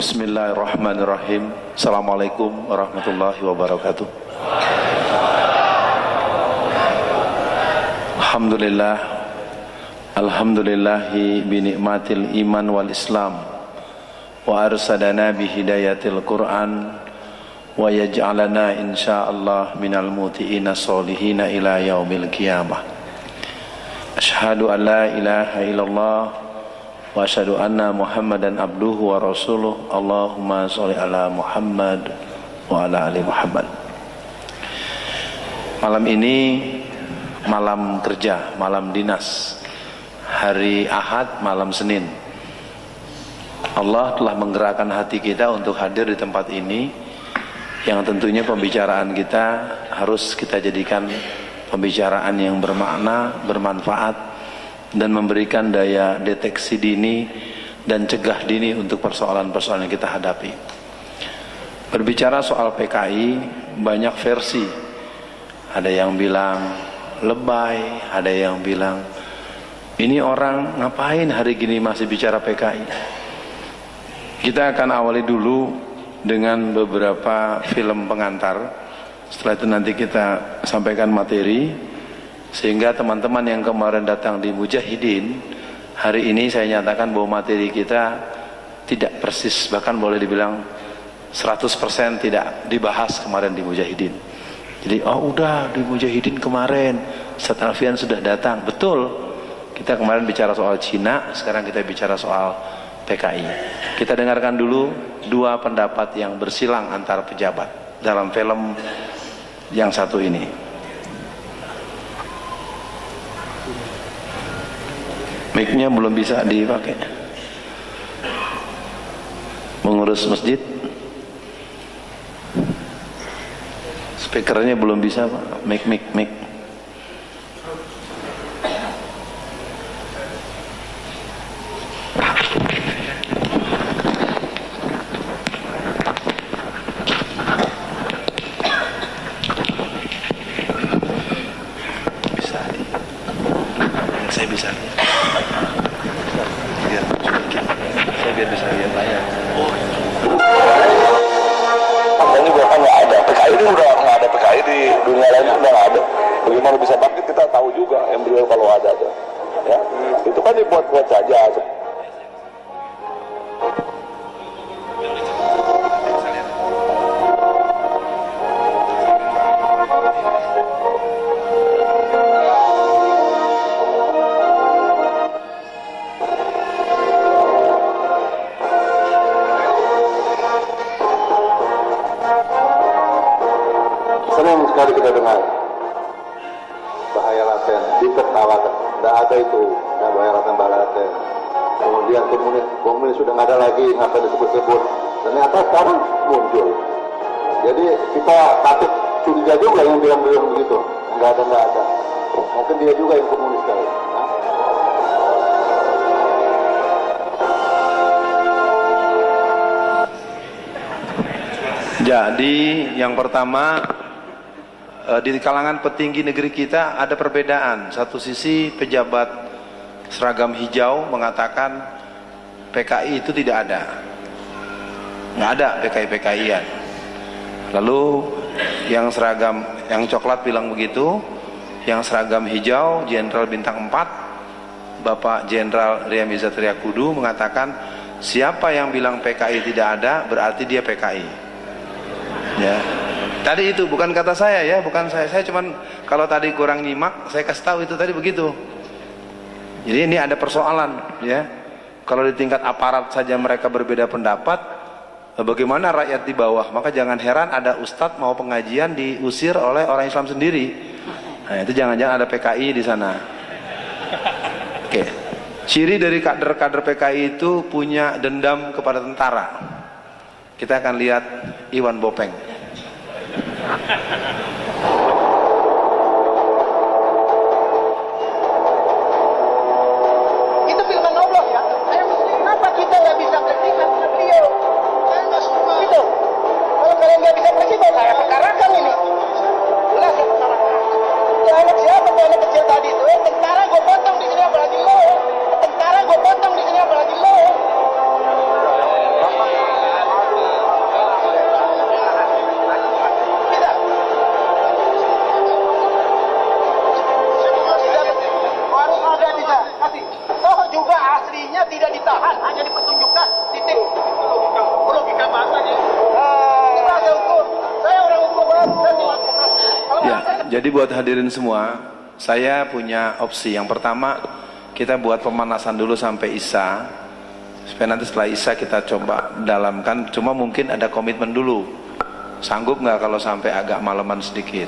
Bismillahirrahmanirrahim. Assalamualaikum warahmatullahi wabarakatuh. Alhamdulillah. Alhamdulillahi binikmatil iman wal islam wa arsadana bihidayatil Qur'an wa yaj'alana insyaallah minal muti'ina solihina ila yaumil qiyamah. Asyhadu an la ilaha illallah wa asyhadu anna Muhammadan abduhu wa rasuluh. Allahumma sholli ala Muhammad wa ala ali Muhammad. Malam ini malam kerja, malam dinas, hari Ahad, malam Senin. Allah telah menggerakkan hati kita untuk hadir di tempat ini, yang tentunya pembicaraan kita harus kita jadikan pembicaraan yang bermakna, bermanfaat, dan memberikan daya deteksi dini dan cegah dini untuk persoalan-persoalan yang kita hadapi. Berbicara soal PKI, banyak versi. Ada yang bilang lebay, ada yang bilang ini orang ngapain hari gini masih bicara PKI. Kita akan awali dulu dengan beberapa film pengantar. Setelah itu nanti kita sampaikan materi, sehingga teman-teman yang kemarin datang di Mujahidin, hari ini saya nyatakan bahwa materi kita tidak persis, bahkan boleh dibilang 100% tidak dibahas kemarin di Mujahidin. Jadi udah di Mujahidin kemarin Ustaz Alfian sudah datang. Betul, kita kemarin bicara soal Cina, sekarang kita bicara soal PKI. Kita dengarkan dulu dua pendapat yang bersilang antar pejabat dalam film yang satu ini. Mic-nya belum bisa dipakai. Mengurus masjid, speakernya belum bisa, Pak. Mic. Saya bisa lihat. Biar bisa lihat layar. Ini bahkan nggak ada PKI, ini udah nggak ada PKI di dunia lain, udah nggak ada. Bagaimana bisa bangkit kita tahu juga embrio kalau ada tuh, ya itu kan dibuat-buat saja. Sering sekali kita dengar bahaya laten, ditertawakan, tidak ada itu, ya, bahaya laten. Kemudian komunis sudah nggak ada lagi, ngapain disebut-sebut. Ternyata sekarang muncul. Jadi kita patut curiga juga yang bilang begitu. Nggak ada. Mungkin dia juga yang komunis kali. Jadi yang pertama, di kalangan petinggi negeri kita ada perbedaan. Satu sisi pejabat seragam hijau mengatakan PKI itu tidak ada, nggak ada PKI-PKI-an. Lalu yang coklat bilang begitu, yang seragam hijau Jenderal Bintang 4 Bapak Jenderal Riami Zatria Kudu mengatakan siapa yang bilang PKI tidak ada berarti dia PKI. Ya. Tadi itu bukan kata saya ya, bukan saya cuman kalau tadi kurang nyimak, saya kasih tahu itu tadi begitu. Jadi ini ada persoalan ya. Kalau di tingkat aparat saja mereka berbeda pendapat, bagaimana rakyat di bawah? Maka jangan heran ada ustadz mau pengajian diusir oleh orang Islam sendiri. Nah, itu jangan-jangan ada PKI di sana. Oke. Ciri dari kader-kader PKI itu punya dendam kepada tentara. Kita akan lihat Iwan Bopeng. Itu firman Allah ya. Kenapa kita nggak bisa bersikap dengan beliau? Itu. Kalau kalian nggak bisa bersikap, saya perkarakan ini. Jelas saya perkarakan. Ya anak siapa tuh anak kecil tadi itu? Tentara gue potong di sini apalagi lo. Tentara gue potong di sini apalagi lo. jadi buat hadirin semua, saya punya opsi. Yang pertama, kita buat pemanasan dulu sampai Isya, supaya nanti setelah Isya kita coba dalamkan. Cuma mungkin ada komitmen dulu. Sanggup nggak kalau sampai agak malaman sedikit?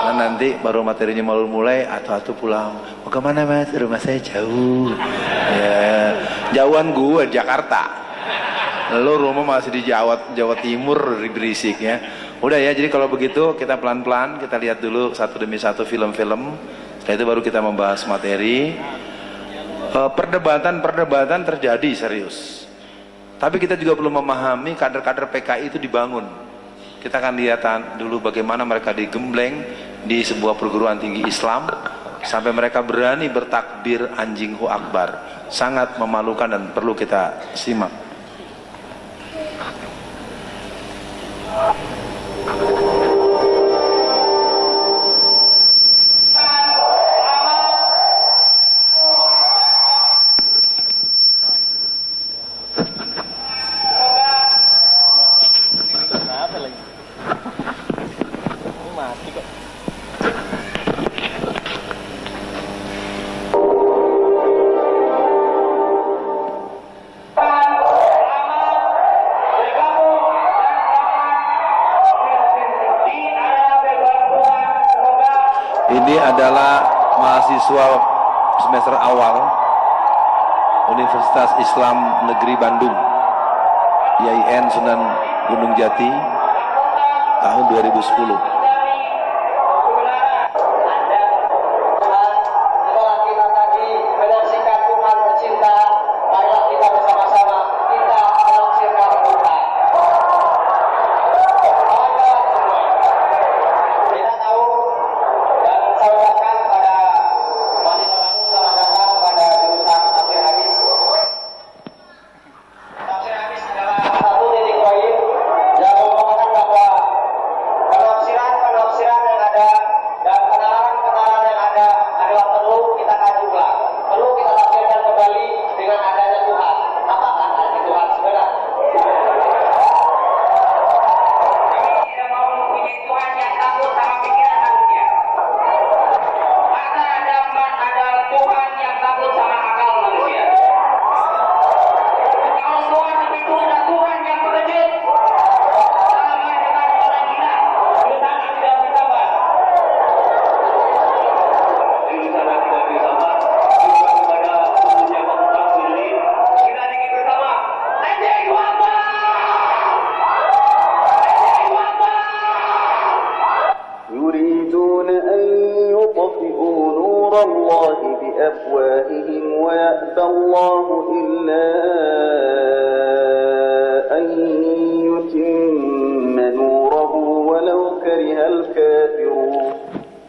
Nah, nanti baru materinya mau mulai, atau pulang. Mau kemana mas? Rumah saya jauh. Ya, jauhan gue Jakarta. Lo rumah masih di Jawa Timur, berisik ya. Udah ya, jadi kalau begitu kita pelan-pelan, kita lihat dulu satu demi satu film-film. Setelah itu baru kita membahas materi. Perdebatan terjadi serius. Tapi kita juga perlu memahami kader-kader PKI itu dibangun. Kita akan lihat dulu bagaimana mereka digembleng di sebuah perguruan tinggi Islam sampai mereka berani bertakbir anjing hu akbar. Sangat memalukan dan perlu kita simak. Ini adalah mahasiswa semester awal Universitas Islam Negeri Bandung, IAIN Sunan Gunung Jati, tahun 2010.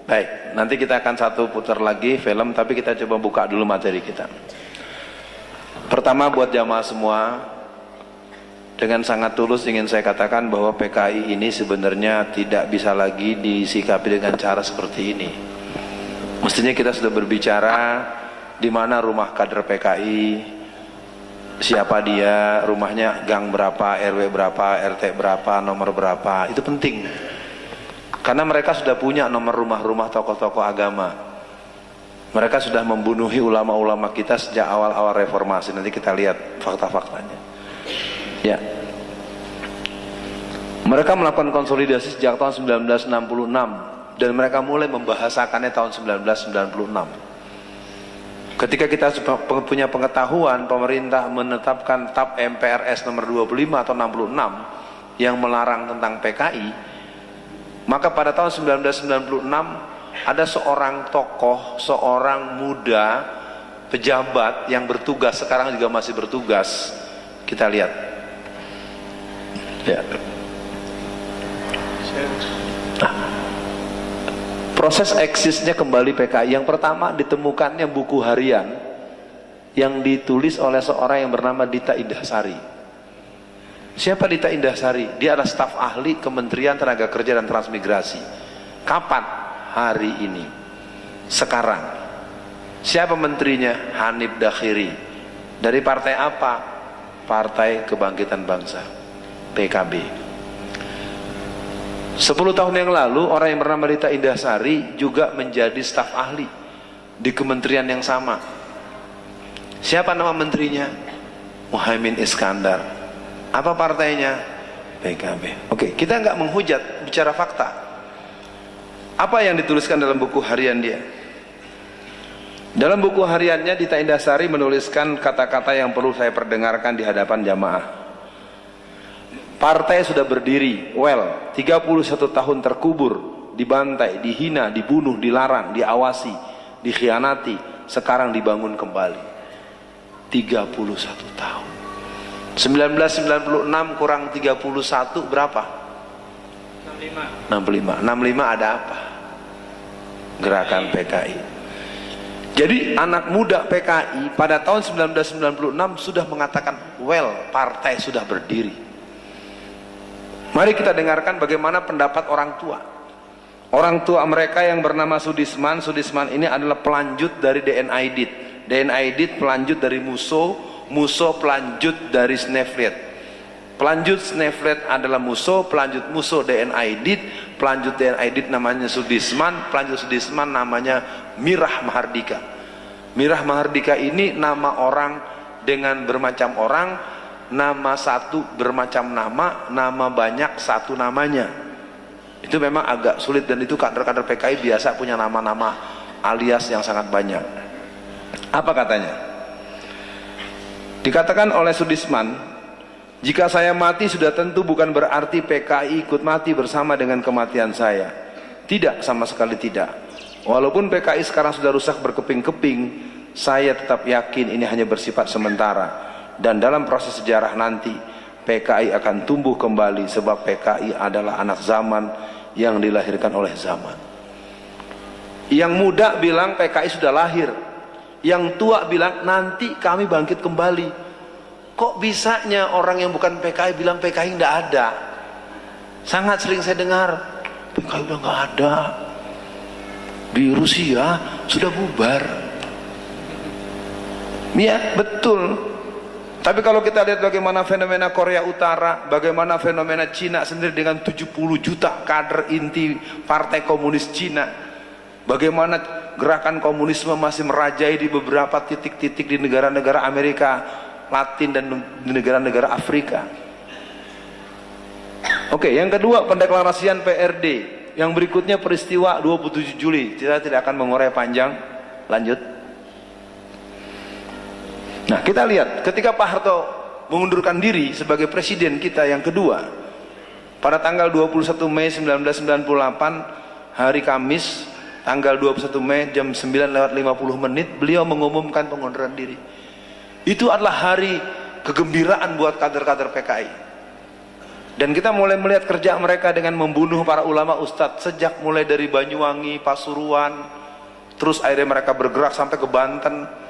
Baik, nanti kita akan satu putar lagi film, tapi kita coba buka dulu materi kita. Pertama buat jamaah semua, dengan sangat tulus ingin saya katakan bahwa PKI ini sebenarnya tidak bisa lagi disikapi dengan cara seperti ini. Mestinya kita sudah berbicara di mana rumah kader PKI, siapa dia, rumahnya gang berapa, RW berapa, RT berapa, nomor berapa, itu penting. Karena mereka sudah punya nomor rumah-rumah tokoh-tokoh agama. Mereka sudah membunuhi ulama-ulama kita sejak awal-awal reformasi. Nanti kita lihat fakta-faktanya. Ya. Mereka melakukan konsolidasi sejak tahun 1966 dan mereka mulai membahasakannya tahun 1996. Ketika kita punya pengetahuan pemerintah menetapkan TAP MPRS nomor 25 atau 66 yang melarang tentang PKI, maka pada tahun 1996 ada seorang tokoh, seorang muda pejabat yang bertugas, sekarang juga masih bertugas. Kita lihat. Ya. Nah, proses eksisnya kembali PKI. Yang pertama ditemukannya buku harian yang ditulis oleh seorang yang bernama Dita Indahsari. Siapa Dita Indahsari? Dia adalah staf ahli Kementerian Tenaga Kerja dan Transmigrasi. Kapan? Hari ini. Sekarang. Siapa menterinya? Hanif Dakhiri. Dari partai apa? Partai Kebangkitan Bangsa, PKB. 10 tahun yang lalu orang yang bernama Rita Indahsari juga menjadi staf ahli di kementerian yang sama. Siapa nama menterinya? Muhaimin Iskandar. Apa partainya? PKB. Oke, kita nggak menghujat, bicara fakta. Apa yang dituliskan dalam buku harian dia? Dalam buku hariannya Rita Indahsari menuliskan kata-kata yang perlu saya perdengarkan di hadapan jamaah. Partai sudah berdiri, 31 tahun terkubur, dibantai, dihina, dibunuh, dilarang, diawasi, dikhianati, sekarang dibangun kembali. 31 tahun. 1996 kurang 31 berapa? 65. 65 ada apa? Gerakan PKI. Jadi anak muda PKI pada tahun 1996 sudah mengatakan, partai sudah berdiri. Mari kita dengarkan bagaimana pendapat orang tua. Orang tua mereka yang bernama Sudisman. Sudisman ini adalah pelanjut dari DN Aidit. DN Aidit pelanjut dari Musso. Musso pelanjut dari Snefret. Pelanjut Snefret adalah Musso. Pelanjut Musso DN Aidit. Pelanjut DN Aidit namanya Sudisman. Pelanjut Sudisman namanya Mirah Mahardika. Mirah Mahardika ini nama orang dengan bermacam orang. Nama satu bermacam nama, nama banyak satu namanya. Itu memang agak sulit, dan itu kader-kader PKI biasa punya nama-nama alias yang sangat banyak. Apa katanya? Dikatakan oleh Sudisman, jika saya mati sudah tentu bukan berarti PKI ikut mati bersama dengan kematian saya. Tidak, sama sekali tidak. Walaupun PKI sekarang sudah rusak berkeping-keping, saya tetap yakin ini hanya bersifat sementara. Dan dalam proses sejarah nanti PKI akan tumbuh kembali, sebab PKI adalah anak zaman yang dilahirkan oleh zaman. Yang muda bilang PKI sudah lahir, yang tua bilang nanti kami bangkit kembali. Kok bisanya orang yang bukan PKI bilang PKI tidak ada? Sangat sering saya dengar PKI udah nggak ada, di Rusia sudah bubar. Ya betul. Tapi kalau kita lihat bagaimana fenomena Korea Utara, bagaimana fenomena Cina sendiri dengan 70 juta kader inti Partai Komunis Cina, bagaimana gerakan komunisme masih merajai di beberapa titik-titik di negara-negara Amerika Latin dan di negara-negara Afrika. Oke, yang kedua pendeklarasian PRD. Yang berikutnya peristiwa 27 Juli. Kita tidak akan mengurai panjang. Lanjut. Nah, kita lihat ketika Pak Harto mengundurkan diri sebagai presiden kita yang kedua pada tanggal 21 Mei 1998, hari Kamis, tanggal 21 Mei jam 9:50 beliau mengumumkan pengunduran diri. Itu adalah hari kegembiraan buat kader-kader PKI. Dan kita mulai melihat kerja mereka dengan membunuh para ulama ustadz, sejak mulai dari Banyuwangi, Pasuruan, terus akhirnya mereka bergerak sampai ke Banten.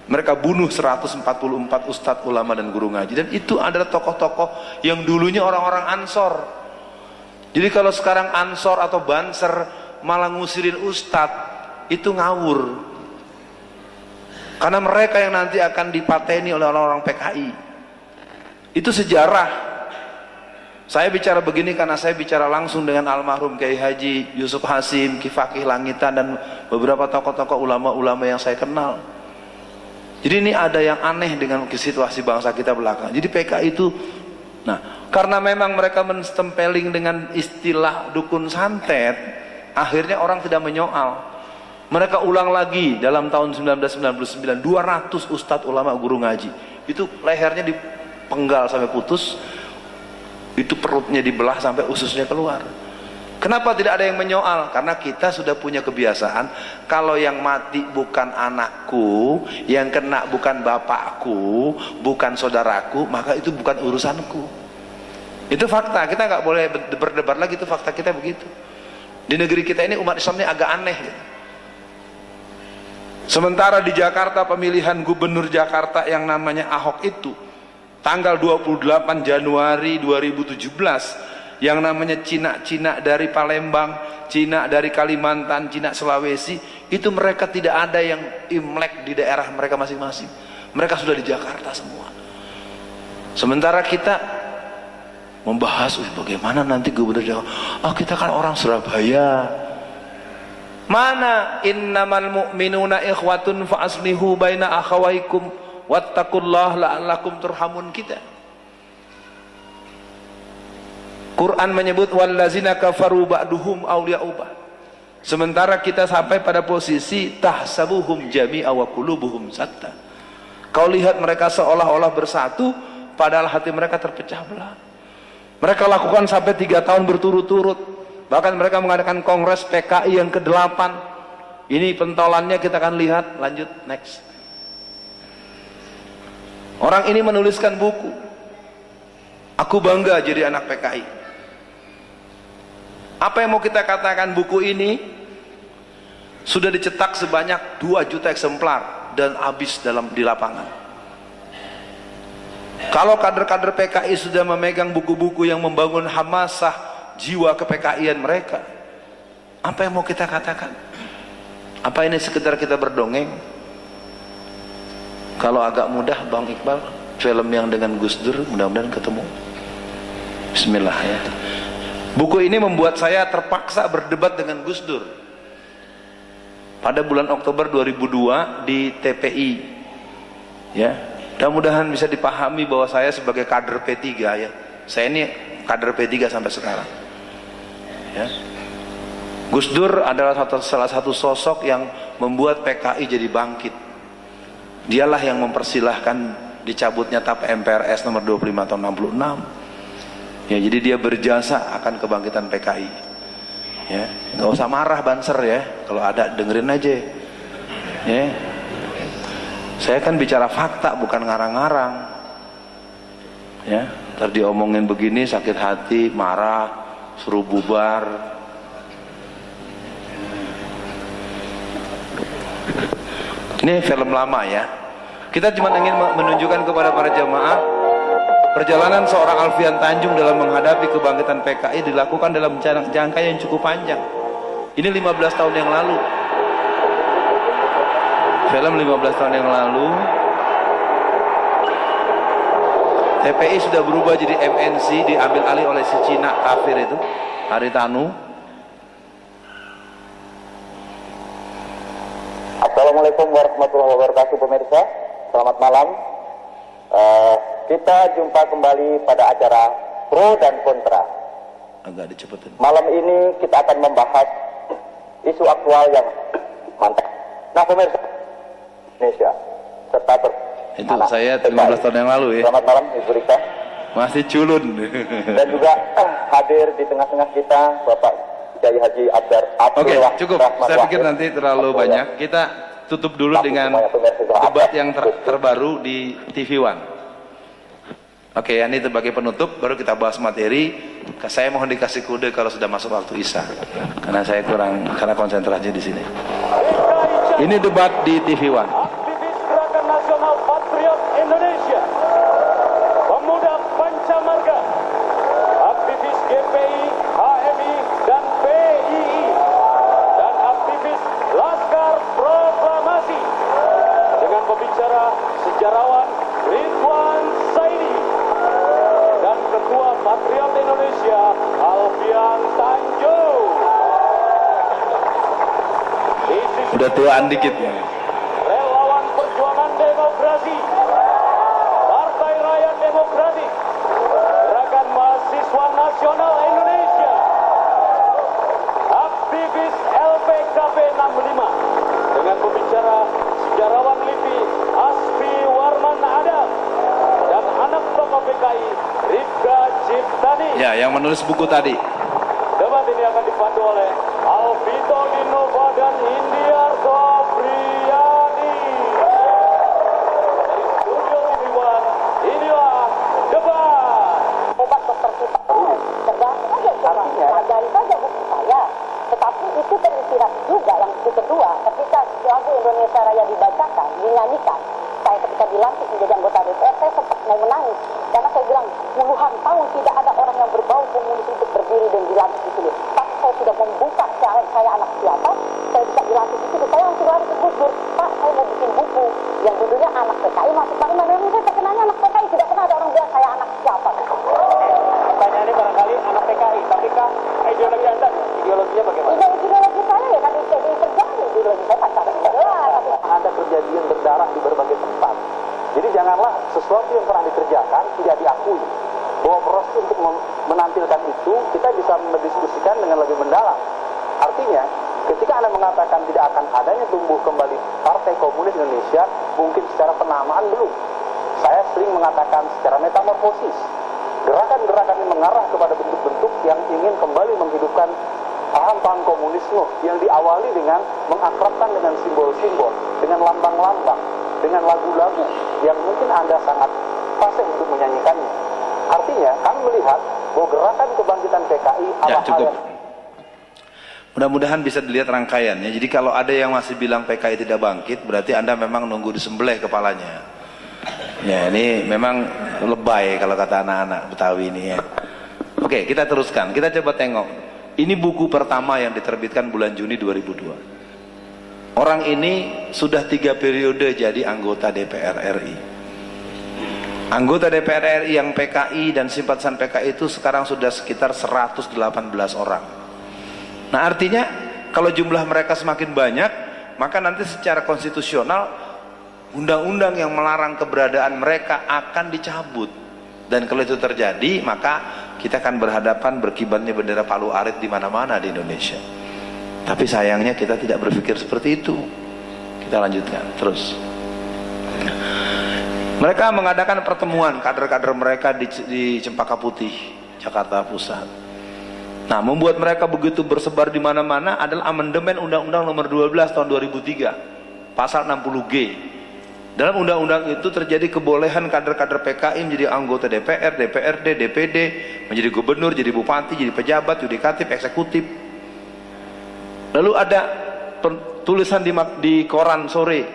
Mereka bunuh 144 ustadz, ulama dan guru ngaji. Dan itu adalah tokoh-tokoh yang dulunya orang-orang Ansor. Jadi kalau sekarang Ansor atau Banser malah ngusirin ustadz, itu ngawur. Karena mereka yang nanti akan dipateni oleh orang-orang PKI. Itu sejarah. Saya bicara begini karena saya bicara langsung dengan almarhum Kiai Haji Yusuf Hasim, Ki Fakih Langitan, dan beberapa tokoh-tokoh ulama-ulama yang saya kenal. Jadi ini ada yang aneh dengan situasi bangsa kita belakang. Jadi PKI itu, nah karena memang mereka menstempeling dengan istilah dukun santet, akhirnya orang tidak menyoal. Mereka ulang lagi dalam tahun 1999, 200 ustadz ulama guru ngaji. Itu lehernya dipenggal sampai putus, itu perutnya dibelah sampai ususnya keluar. Kenapa tidak ada yang menyoal? Karena kita sudah punya kebiasaan, kalau yang mati bukan anakku, yang kena bukan bapakku, bukan saudaraku, maka itu bukan urusanku. Itu fakta, kita nggak boleh berdebat lagi, itu fakta kita begitu. Di negeri kita ini umat Islam ini agak aneh. Sementara di Jakarta, pemilihan gubernur Jakarta yang namanya Ahok itu tanggal 28 Januari 2017, yang namanya Cina dari Palembang, Cina dari Kalimantan, Cina Sulawesi, itu mereka tidak ada yang Imlek di daerah mereka masing-masing. Mereka sudah di Jakarta semua. Sementara kita membahas bagaimana nanti gubernur Jakarta. Kita kan orang Surabaya. Mana innamal mu'minuna ikhwatun fa aslihu baina akhawaikum wattaqullaha la'allakum turhamun kita. Quran menyebut wallazina kafaru ba'duhum awliya'u ba'd. Sementara kita sampai pada posisi tahsabuhum jami'a wa qulubuhum satta. Kau lihat mereka seolah-olah bersatu padahal hati mereka terpecah belah. Mereka lakukan sampai 3 tahun berturut-turut. Bahkan mereka mengadakan kongres PKI yang ke-8. Ini pentolannya kita akan lihat. Lanjut, next. Orang ini menuliskan buku. Aku bangga jadi anak PKI. Apa yang mau kita katakan, buku ini sudah dicetak sebanyak 2 juta eksemplar dan habis di lapangan. Kalau kader-kader PKI sudah memegang buku-buku yang membangun hamasah jiwa ke-PKI-an mereka, apa yang mau kita katakan? Apa ini sekedar kita berdongeng? Kalau agak mudah Bang Iqbal, film yang dengan Gus Dur mudah-mudahan ketemu. Bismillah ya. Buku ini membuat saya terpaksa berdebat dengan Gus Dur pada bulan Oktober 2002 di TPI ya. Mudah-mudahan bisa dipahami bahwa saya sebagai kader P3 ya, saya ini kader P3 sampai sekarang ya. Gus Dur adalah salah satu sosok yang membuat PKI jadi bangkit. Dialah yang mempersilahkan dicabutnya TAP MPRS nomor 25 tahun 66 ya. Jadi dia berjasa akan kebangkitan PKI ya. Nggak usah marah Banser ya, kalau ada dengerin aja ya. Saya kan bicara fakta bukan ngarang-ngarang ya. Ntar diomongin begini sakit hati, marah, suruh bubar. Ini film lama ya. Kita cuma ingin menunjukkan kepada para jamaah perjalanan seorang Alfian Tanjung dalam menghadapi kebangkitan PKI dilakukan dalam jangka yang cukup panjang. Ini 15 tahun yang lalu. Film 15 tahun yang lalu. TPI sudah berubah jadi MNC, diambil alih oleh si Cina kafir itu, Haritanu. Assalamualaikum warahmatullahi wabarakatuh pemirsa. Selamat malam. Kita jumpa kembali pada acara pro dan kontra. Agak dicepetin. Malam ini kita akan membahas isu aktual yang mantap. Nah pemirsa Indonesia serta itu saya 15 tahun yang lalu ya. Selamat malam Ibu Rika. Masih culun. Dan juga hadir di tengah-tengah kita Bapak Kiai Haji Abdar Abdul Oke, Wahid cukup. Rahmat Saya pikir Wahid. nanti terlalu banyak. Kita tutup dulu dengan debat yang terbaru di TV One. Oke, ini sebagai penutup, baru kita bahas materi. Saya mohon dikasih kode kalau sudah masuk waktu Isya, karena saya karena konsentrasi di sini. Ini debat di TV One. Aktivis Gerakan Nasional Patriot Indonesia, pemuda Pancamarga, aktivis GPI, HMI, dan PII, dan aktivis Laskar Proklamasi, dengan pembicara sejarawan Ridwan Saidi, dan Ketua Patriot Indonesia Alfian Tanjung. Udah tuaan dikit ya. Relawan Perjuangan Demokrasi, Partai Rakyat Demokratik, Gerakan Mahasiswa Nasional Indonesia, aktivis LPKP 65, dengan pembicara sejarawan LIPI Asfi Warman Adam, dan anak tokoh PKI Rifka Ciptani. Ya, yang menulis buku tadi. Debat ini akan dipandu oleh Alvito Dinova dan Indiarto Priani. Dari studio TV One, inilah debat. Obat dokter kita tergantung aja cara pelajari saja buku saya. Tetapi itu kan inspirasi juga yang kedua ketika lagu Indonesia Raya dibacakan, dinyanyikan. Saya ketika dilantik menjadi anggota DPR, saya sempat mau menangis karena saya bilang puluhan tahun tidak ada orang yang berbau komunis untuk berdiri dan dilantik di sini. Tapi saya sudah membuka saya anak siapa, saya bisa dilantik di situ. Saya langsung lari ke Gus Dur, Pak, saya mau bikin buku yang judulnya Anak PKI Masuk Parlemen. Saya kenanya anak PKI, tidak pernah ada orang bilang saya anak siapa. Pertanyaan kejadian berdarah di berbagai tempat. Jadi janganlah sesuatu yang pernah dikerjakan tidak diakui. Bahwa proses untuk menampilkan itu kita bisa mendiskusikan dengan lebih mendalam. Artinya, ketika Anda mengatakan tidak akan adanya tumbuh kembali Partai Komunis Indonesia, mungkin secara penamaan belum. Saya sering mengatakan secara metamorfosis. Gerakan-gerakan yang mengarah kepada bentuk-bentuk yang ingin kembali menghidupkan paham-paham komunisme yang diawali dengan mengakrabkan dengan simbol-simbol, dengan lambang-lambang, dengan lagu-lagu yang mungkin Anda sangat fasih untuk menyanyikannya. Artinya, kami melihat bahwa gerakan kebangkitan PKI Ya, cukup. yang... Mudah-mudahan bisa dilihat rangkaiannya. Jadi kalau ada yang masih bilang PKI tidak bangkit, berarti Anda memang nunggu disembelih kepalanya. Ya, ini memang lebay kalau kata anak-anak Betawi ini ya. Oke, kita teruskan. Kita coba tengok. Ini buku pertama yang diterbitkan bulan Juni 2002. Orang ini sudah 3 periode jadi anggota DPR RI. Anggota DPR RI yang PKI dan simpatisan PKI itu sekarang sudah sekitar 118 orang. Nah, artinya kalau jumlah mereka semakin banyak, maka nanti secara konstitusional undang-undang yang melarang keberadaan mereka akan dicabut. Dan kalau itu terjadi, maka kita akan berhadapan berkibarnya bendera Palu Arit di mana-mana di Indonesia. Tapi sayangnya kita tidak berpikir seperti itu. Kita lanjutkan terus. Mereka mengadakan pertemuan kader-kader mereka di Cempaka Putih, Jakarta Pusat. Nah, membuat mereka begitu bersebar di mana-mana adalah amandemen Undang-Undang Nomor 12 tahun 2003, pasal 60G. Dalam undang-undang itu terjadi kebolehan kader-kader PKI menjadi anggota DPR, DPRD, DPD, menjadi gubernur, jadi bupati, jadi pejabat, yudikatif, eksekutif. Lalu ada tulisan di koran sore,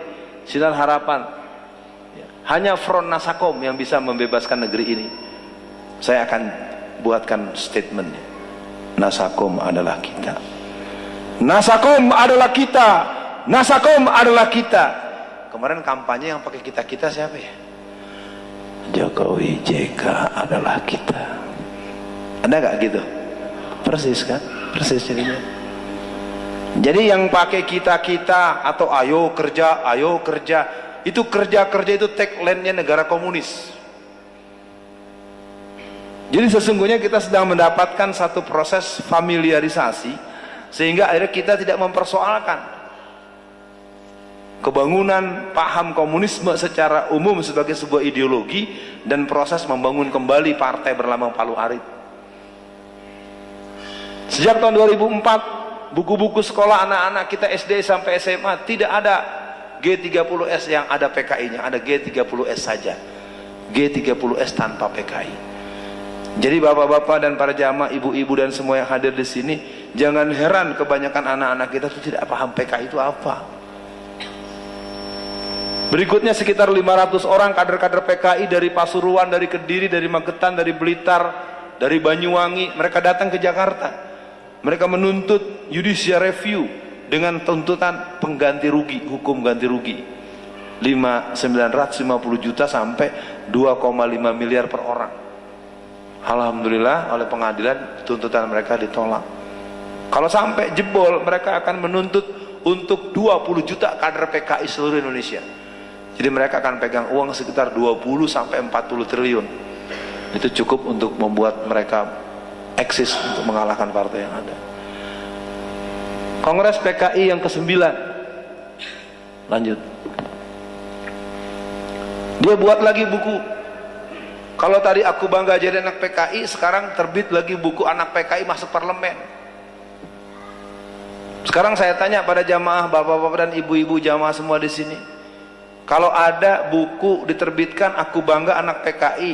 Sinar Harapan, hanya Front Nasakom yang bisa membebaskan negeri ini. Saya akan buatkan statementnya. Nasakom adalah kita. Nasakom adalah kita. Nasakom adalah kita. Kemarin kampanye yang pakai kita-kita siapa ya? Jokowi JK adalah kita. Ada nggak gitu? Persis kan? Persis jadinya. Jadi yang pakai kita-kita atau ayo kerja, itu kerja-kerja itu tagline-nya negara komunis. Jadi sesungguhnya kita sedang mendapatkan satu proses familiarisasi sehingga akhirnya kita tidak mempersoalkan kebangunan paham komunisme secara umum sebagai sebuah ideologi dan proses membangun kembali partai berlambang Palu Arit. Sejak tahun 2004, buku-buku sekolah anak-anak kita SD sampai SMA tidak ada G30S yang ada PKI-nya, ada G30S saja. G30S tanpa PKI. Jadi bapak-bapak dan para jamaah, ibu-ibu dan semua yang hadir di sini, jangan heran kebanyakan anak-anak kita itu tidak paham PKI itu apa. Berikutnya sekitar 500 orang kader-kader PKI dari Pasuruan, dari Kediri, dari Magetan, dari Blitar, dari Banyuwangi, mereka datang ke Jakarta. Mereka menuntut judicial review dengan tuntutan pengganti rugi, hukum ganti rugi 950 juta sampai 2,5 miliar per orang. Alhamdulillah oleh pengadilan tuntutan mereka ditolak. Kalau sampai jebol, mereka akan menuntut untuk 20 juta kader PKI seluruh Indonesia. Jadi mereka akan pegang uang sekitar 20 sampai 40 triliun. Itu cukup untuk membuat mereka eksis untuk mengalahkan partai yang ada. Kongres PKI yang ke-9. Lanjut. Dia buat lagi buku. Kalau tadi aku bangga jadi anak PKI, sekarang terbit lagi buku anak PKI masuk parlemen. Sekarang saya tanya pada jamaah, bapak-bapak dan ibu-ibu jamaah semua di sini. Kalau ada buku diterbitkan aku bangga anak PKI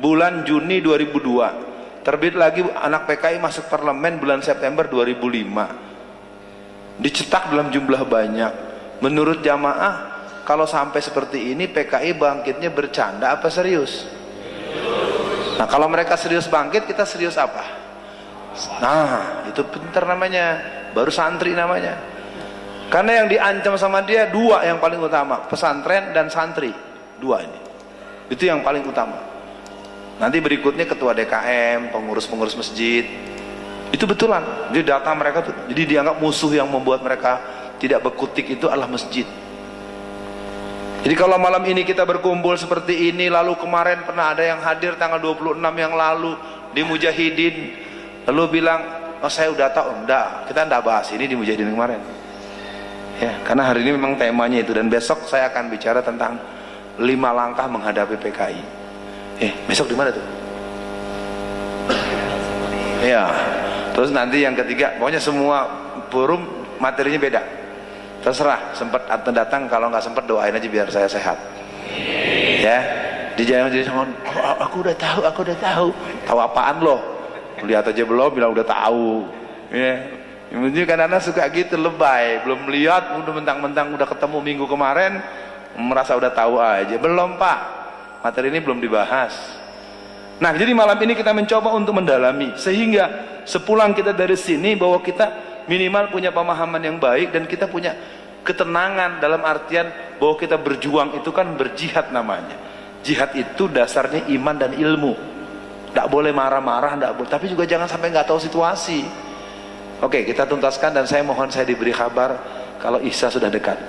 bulan Juni 2002, terbit lagi anak PKI masuk parlemen bulan September 2005, dicetak dalam jumlah banyak. Menurut jamaah, kalau sampai seperti ini PKI bangkitnya bercanda apa serius? Nah, kalau mereka serius bangkit, kita serius apa? Nah, itu pintar namanya, baru santri namanya. Karena yang diancam sama dia dua yang paling utama, pesantren dan santri. Dua ini, itu yang paling utama. Nanti berikutnya ketua DKM, pengurus-pengurus masjid. Itu betulan. Jadi data mereka tuh, jadi dianggap musuh yang membuat mereka tidak berkutik itu adalah masjid. Jadi kalau malam ini kita berkumpul seperti ini, lalu kemarin pernah ada yang hadir tanggal 26 yang lalu di Mujahidin, lalu bilang, oh saya udah tahu, enggak, kita enggak bahas ini di Mujahidin kemarin. Ya, karena hari ini memang temanya itu, dan besok saya akan bicara tentang 5 langkah menghadapi PKI. Besok di mana tuh? Ya, terus nanti yang ketiga, pokoknya semua forum materinya beda. Terserah, sempat atau datang, kalau nggak sempat doain aja biar saya sehat. Ya, di jangan jadi oh, aku udah tahu. Tahu apaan loh? Lihat aja belum, bilang udah tahu. Ya, yang penting kan anak suka gitu, lebay, belum lihat, udah mentang-mentang udah ketemu minggu kemarin, merasa udah tahu aja. Belum Pak, materi ini belum dibahas. Nah, jadi malam ini kita mencoba untuk mendalami, sehingga sepulang kita dari sini bahwa kita minimal punya pemahaman yang baik, dan kita punya ketenangan dalam artian bahwa kita berjuang itu kan berjihad namanya. Jihad itu dasarnya iman dan ilmu. Tidak boleh marah-marah, tapi juga jangan sampai nggak tahu situasi. Oke, kita tuntaskan, dan saya mohon saya diberi kabar kalau Isya sudah dekat.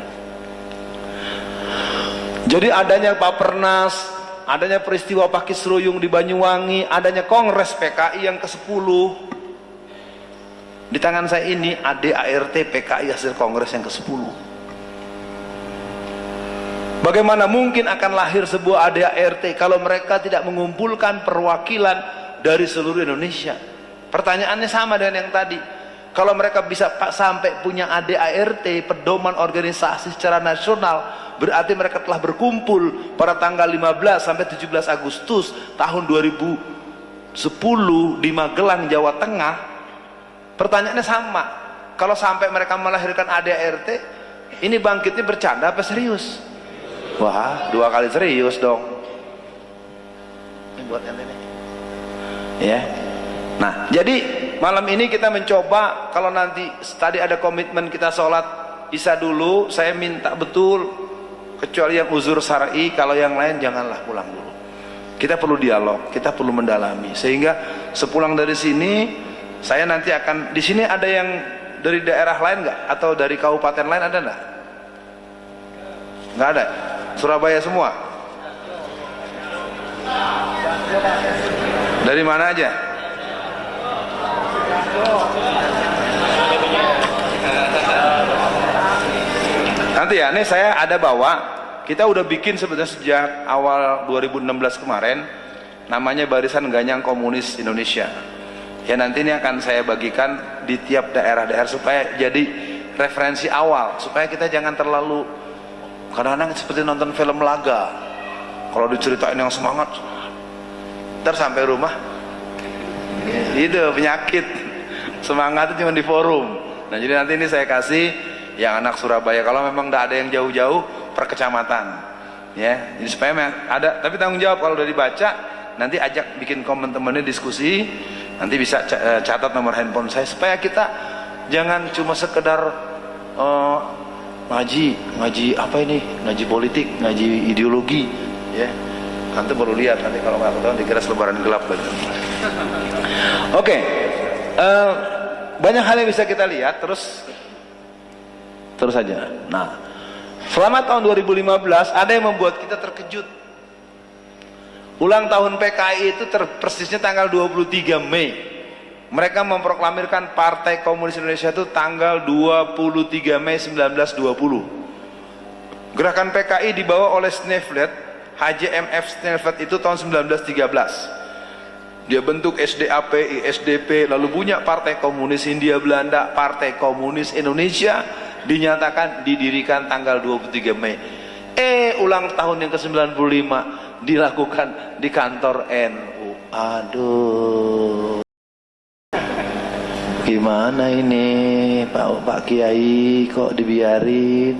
Jadi adanya Papernas, adanya peristiwa Pakisruyung di Banyuwangi, adanya Kongres PKI yang ke-10. Di tangan saya ini ADART PKI hasil Kongres yang ke-10. Bagaimana mungkin akan lahir sebuah ADART kalau mereka tidak mengumpulkan perwakilan dari seluruh Indonesia? Pertanyaannya sama dengan yang tadi. Kalau mereka bisa sampai punya ADART, pedoman organisasi secara nasional, berarti mereka telah berkumpul pada tanggal 15 sampai 17 Agustus tahun 2010 di Magelang, Jawa Tengah. Pertanyaannya sama, kalau sampai mereka melahirkan ADART, ini bangkitnya bercanda apa serius? Wah, 2 kali serius dong. Ini buat yang ini. Ya. Nah, jadi malam ini kita mencoba, kalau nanti tadi ada komitmen kita sholat Isya dulu, saya minta betul, kecuali yang uzur syar'i, kalau yang lain janganlah pulang dulu. Kita perlu dialog, kita perlu mendalami, sehingga sepulang dari sini, saya nanti akan, di sini ada yang dari daerah lain nggak? Atau dari kabupaten lain ada nggak? Nggak ada? Surabaya semua? Dari mana aja? Nanti ya, ini saya ada bawa, kita udah bikin sebenarnya sejak awal 2016 kemarin, namanya Barisan Ganyang Komunis Indonesia. Ya, nanti ini akan saya bagikan di tiap daerah-daerah supaya jadi referensi awal, supaya kita jangan terlalu kadang-kadang seperti nonton film laga. Kalau diceritain yang semangat, ntar sampai rumah itu penyakit, semangat itu cuma di forum. Nah, jadi nanti ini saya kasih yang anak Surabaya, kalau memang tidak ada yang jauh-jauh per kecamatan, ya, jadi supaya ada, tapi tanggung jawab kalau udah dibaca, nanti ajak bikin komen temennya, diskusi. Nanti bisa catat nomor handphone saya, supaya kita jangan cuma sekedar ngaji apa ini, ngaji politik, ngaji ideologi, ya. Nanti baru lihat, nanti kalau nggak ketahuan dikira selebaran gelap lagi. Oke, banyak hal yang bisa kita lihat, terus saja. Nah, selama tahun 2015 ada yang membuat kita terkejut. Ulang tahun PKI itu persisnya tanggal 23 Mei. Mereka memproklamirkan Partai Komunis Indonesia itu tanggal 23 Mei 1920. Gerakan PKI dibawa oleh Sneevliet, HJMF Sneevliet itu tahun 1913. Dia bentuk SDAP, SDP, lalu punya Partai Komunis Hindia Belanda, Partai Komunis Indonesia, dinyatakan didirikan tanggal 23 Mei. Ulang tahun yang ke-95 dilakukan di kantor NU. Aduh, gimana ini Pak Kiai, kok dibiarin?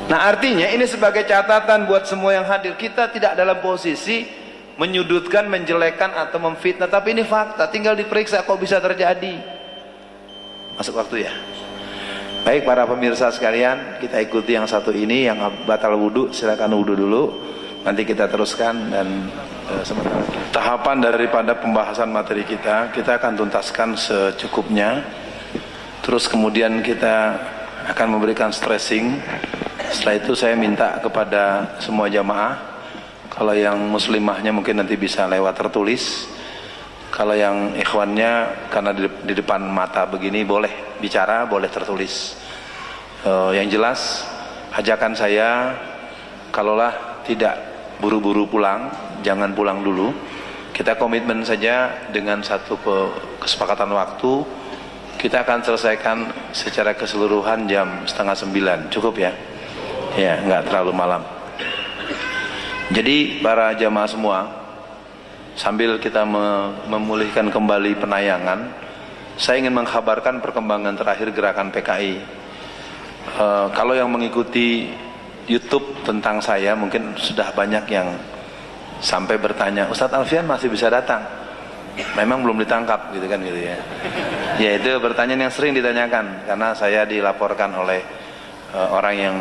Nah, artinya ini sebagai catatan buat semua yang hadir, kita tidak dalam posisi menyudutkan, menjelekkan atau memfitnah, tapi ini fakta, tinggal diperiksa kok bisa terjadi. Masuk waktu ya. Baik para pemirsa sekalian, kita ikuti yang satu ini, yang batal wudhu, silakan wudhu dulu. Nanti kita teruskan, dan sementara tahapan daripada pembahasan materi kita akan tuntaskan secukupnya. Terus kemudian kita akan memberikan stressing Setelah itu saya minta kepada semua jamaah, kalau yang muslimahnya mungkin nanti bisa lewat tertulis, kalau yang ikhwannya karena di depan mata begini boleh bicara, boleh tertulis. Yang jelas ajakan saya, kalaulah tidak buru-buru pulang, jangan pulang dulu. Kita komitmen saja dengan satu kesepakatan waktu, kita akan selesaikan secara keseluruhan jam 8:30, cukup ya? Ya, nggak terlalu malam. Jadi para jamaah semua, sambil kita memulihkan kembali penayangan, saya ingin mengkabarkan perkembangan terakhir gerakan PKI. Kalau yang mengikuti YouTube tentang saya, mungkin sudah banyak yang sampai bertanya, Ustadz Alfian masih bisa datang? Memang belum ditangkap gitu kan gitu ya. Ya itu pertanyaan yang sering ditanyakan, karena saya dilaporkan oleh orang yang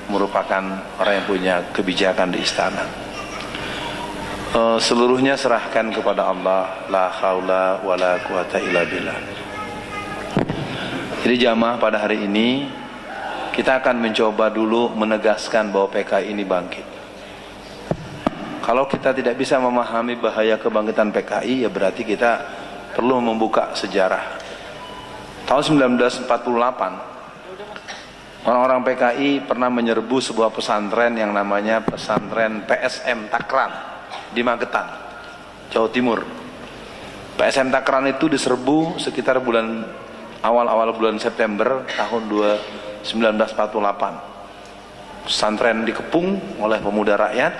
merupakan orang yang punya kebijakan di istana. Seluruhnya serahkan kepada Allah, la haula wala quwata illa billah. Jadi jamaah pada hari ini kita akan mencoba dulu menegaskan bahwa PKI ini bangkit. Kalau kita tidak bisa memahami bahaya kebangkitan PKI, ya berarti kita perlu membuka sejarah. Tahun 1948, orang-orang PKI pernah menyerbu sebuah pesantren yang namanya pesantren PSM Takran di Magetan, Jawa Timur. PSM Takran itu diserbu sekitar awal-awal bulan September tahun 1948. Pesantren dikepung oleh pemuda rakyat,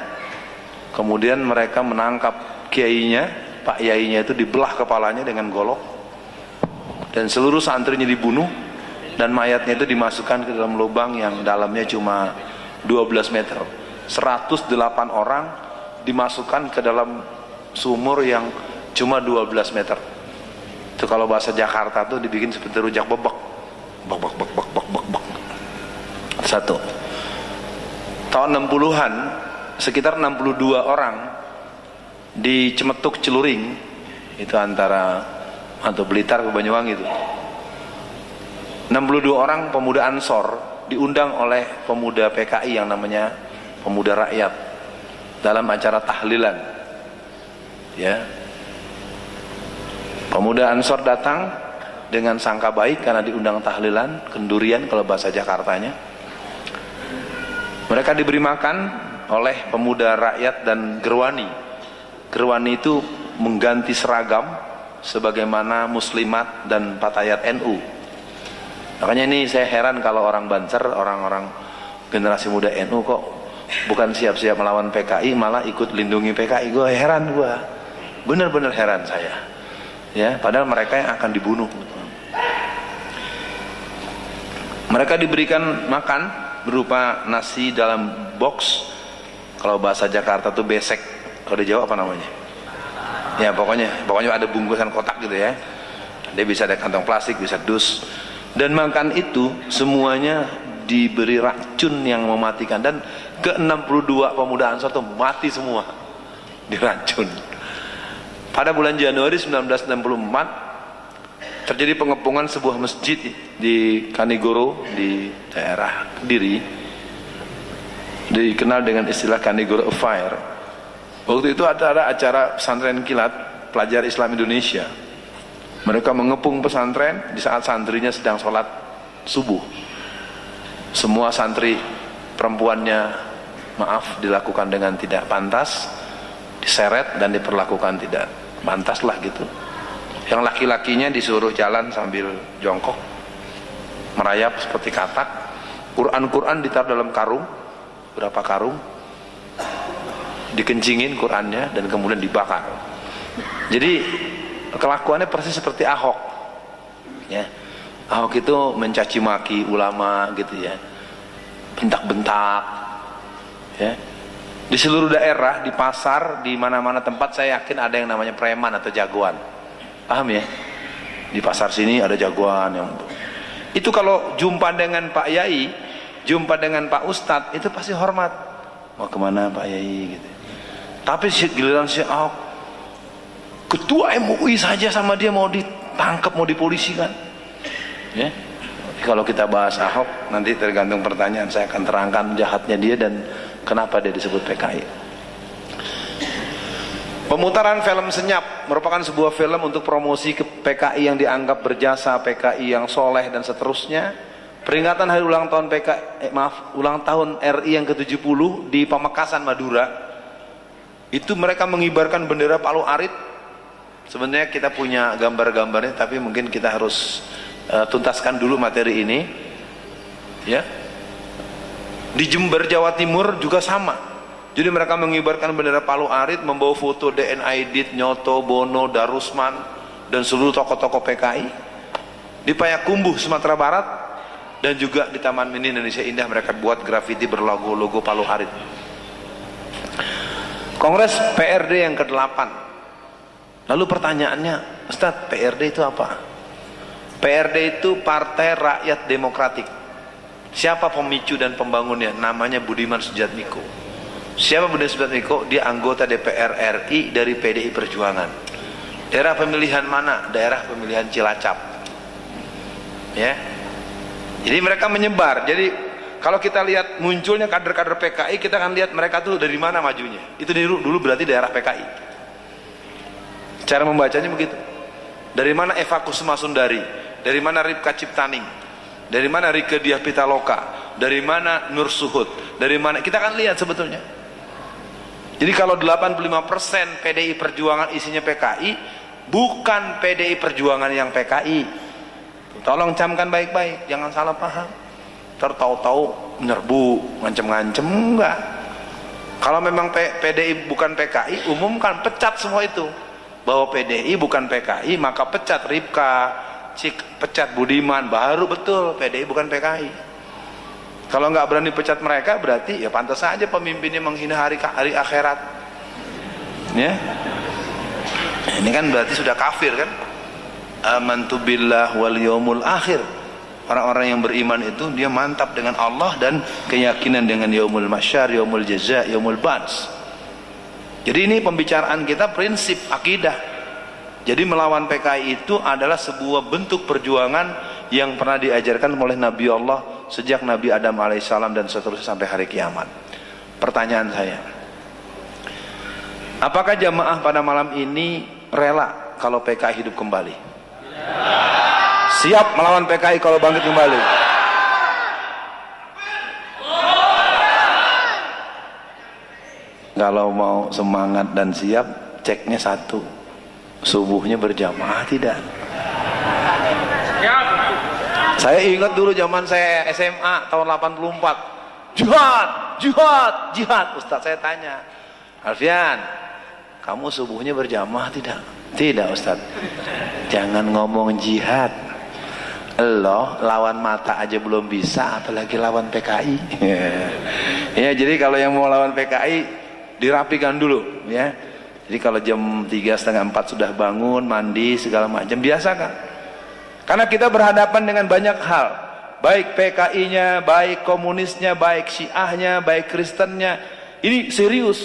kemudian mereka menangkap kiainya, Pak Yainya itu dibelah kepalanya dengan golok, dan seluruh santrinya dibunuh, dan mayatnya itu dimasukkan ke dalam lubang yang dalamnya cuma 12 meter. 108 orang dimasukkan ke dalam sumur yang cuma 12 meter. Itu kalau bahasa Jakarta tuh dibikin seperti rujak bebek. Bak bak bak bak bak bak bak. Satu. Tahun 60-an sekitar 62 orang di Cemetuk Celuring, itu antara atau Blitar ke Banyuwangi itu. 62 orang pemuda Ansor diundang oleh pemuda PKI yang namanya Pemuda Rakyat dalam acara tahlilan. Ya. Pemuda Ansor datang dengan sangka baik karena diundang tahlilan, kendurian kalau bahasa Jakartanya. Mereka diberi makan oleh pemuda rakyat dan gerwani. Gerwani itu mengganti seragam sebagaimana muslimat dan patayat NU. Makanya ini saya heran kalau orang Banser, orang-orang generasi muda NU kok bukan siap-siap melawan PKI, malah ikut lindungi PKI. Gue heran, gue bener-bener heran saya. Ya, padahal mereka yang akan dibunuh. Mereka diberikan makan berupa nasi dalam box, kalau bahasa Jakarta tuh besek, kalau di Jawa apa namanya? Ya pokoknya ada bungkusan kotak gitu ya. Dia bisa ada kantong plastik, bisa dus. Dan makan itu semuanya diberi racun yang mematikan, dan ke-62 pemuda Ansor itu mati semua diracun. Pada bulan Januari 1964 terjadi pengepungan sebuah masjid di Kanigoro di daerah Kediri, dikenal dengan istilah Kanigoro Affair. Waktu itu ada acara pesantren kilat pelajar Islam Indonesia. Mereka mengepung pesantren di saat santrinya sedang sholat subuh. Semua santri perempuannya, maaf, dilakukan dengan tidak pantas, diseret dan diperlakukan tidak pantas lah gitu. Yang laki-lakinya disuruh jalan sambil jongkok, merayap seperti katak. Quran ditaruh dalam karung, berapa karung, dikencingin Qurannya dan kemudian dibakar. Jadi kelakuannya persis seperti Ahok. Ya, Ahok itu mencaci maki ulama gitu ya, bentak-bentak. Ya, di seluruh daerah, di pasar, di mana-mana tempat saya yakin ada yang namanya preman atau jagoan. Paham ya? Di pasar sini ada jagoan yang itu kalau jumpa dengan Pak Yai, jumpa dengan Pak Ustadz, itu pasti hormat. Mau kemana Pak Yai gitu. Tapi giliran si Ahok, ketua MUI saja sama dia mau ditangkap, mau dipolisikan. Ya. Kalau kita bahas Ahok, nanti tergantung pertanyaan, saya akan terangkan jahatnya dia dan kenapa dia disebut PKI. Pemutaran film Senyap merupakan sebuah film untuk promosi ke PKI yang dianggap berjasa, PKI yang soleh dan seterusnya. Peringatan hari ulang tahun ulang tahun RI yang ke-70 di Pamekasan, Madura. Itu mereka mengibarkan bendera Palu Arit. Sebenarnya kita punya gambar-gambarnya, tapi mungkin kita harus tuntaskan dulu materi ini. Ya. Di Jember, Jawa Timur juga sama. Jadi mereka mengibarkan bendera Palu Arit, membawa foto DN Aidit, Nyoto, Bono, Darusman, dan seluruh tokoh-tokoh PKI. Di Payakumbuh, Sumatera Barat, dan juga di Taman Mini Indonesia Indah mereka buat grafiti berlogo-logo Palu Arit. Kongres PRD yang ke-8. Lalu pertanyaannya, Ustadz, PRD itu apa? PRD itu Partai Rakyat Demokratik. Siapa pemicu dan pembangunnya? Namanya Budiman Sujatmiko. Siapa Budiman Sujatmiko? Dia anggota DPR RI dari PDI Perjuangan. Daerah pemilihan mana? Daerah pemilihan Cilacap. Ya. Jadi mereka menyebar. Jadi kalau kita lihat munculnya kader-kader PKI, kita akan lihat mereka tuh dari mana majunya. Itu dulu berarti daerah PKI. Cara membacanya begitu. Dari mana Eva Kusuma Sundari? Dari mana Ripka Ciptaning? Dari mana Rieke Diah Pitaloka? Dari mana Nur Suhud? Dari mana? Kita akan lihat sebetulnya. Jadi kalau 85% PDI Perjuangan isinya PKI, bukan PDI Perjuangan yang PKI. Tolong camkan baik-baik, jangan salah paham. Tahu-tahu menyerbu, ngancem-ngancem, enggak. Kalau memang PDI bukan PKI, umumkan, pecat semua itu. Bahwa PDI bukan PKI, maka pecat Ripka, pecat Budiman, baru betul PDI bukan PKI. Kalau nggak berani pecat mereka, berarti ya pantas saja pemimpinnya menghina hari akhirat. Ya, ini kan berarti sudah kafir kan? Amantu billah wal yaumul akhir. Orang-orang yang beriman itu dia mantap dengan Allah dan keyakinan dengan yaumul mahsyar, yaumul jaza, yaumul ba'ts. Jadi ini pembicaraan kita prinsip akidah. Jadi melawan PKI itu adalah sebuah bentuk perjuangan yang pernah diajarkan oleh Nabi Allah sejak Nabi Adam alaihissalam dan seterusnya sampai hari kiamat. Pertanyaan saya, apakah jamaah pada malam ini rela kalau PKI hidup kembali? Siap melawan PKI kalau bangkit kembali? Kalau mau semangat dan siap, ceknya satu, subuhnya berjamaah tidak? Saya ingat dulu zaman saya SMA tahun 84, jihad. Ustaz saya tanya, Alfian, kamu subuhnya berjamaah tidak? Tidak Ustaz. Jangan ngomong jihad. Lo lawan mata aja belum bisa, apalagi lawan PKI. Ya, jadi kalau yang mau lawan PKI dirapikan dulu ya. Jadi kalau jam 3:30 sudah bangun, mandi segala macam, biasakan. Karena kita berhadapan dengan banyak hal, baik PKI-nya, baik komunisnya, baik Syiahnya, baik Kristennya. Ini serius.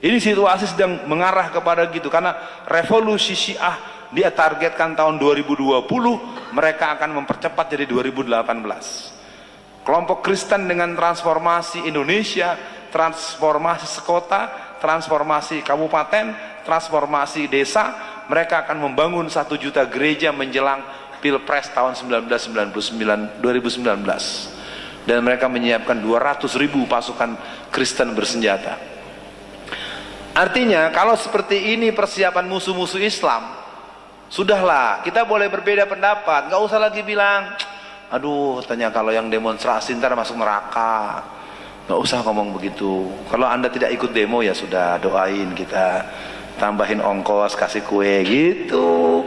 Ini situasi sedang mengarah kepada gitu, karena revolusi Syiah dia targetkan tahun 2020, mereka akan mempercepat jadi 2018. Kelompok Kristen dengan transformasi Indonesia, transformasi sekota, transformasi kabupaten, transformasi desa, mereka akan membangun 1 juta gereja menjelang Pilpres tahun 2019, dan mereka menyiapkan 200.000 pasukan Kristen bersenjata. Artinya kalau seperti ini persiapan musuh-musuh Islam, sudahlah, kita boleh berbeda pendapat, nggak usah lagi bilang, aduh, tanya kalau yang demonstrasi ntar masuk neraka. Nggak usah ngomong begitu. Kalau Anda tidak ikut demo ya sudah, doain kita, tambahin ongkos, kasih kue gitu.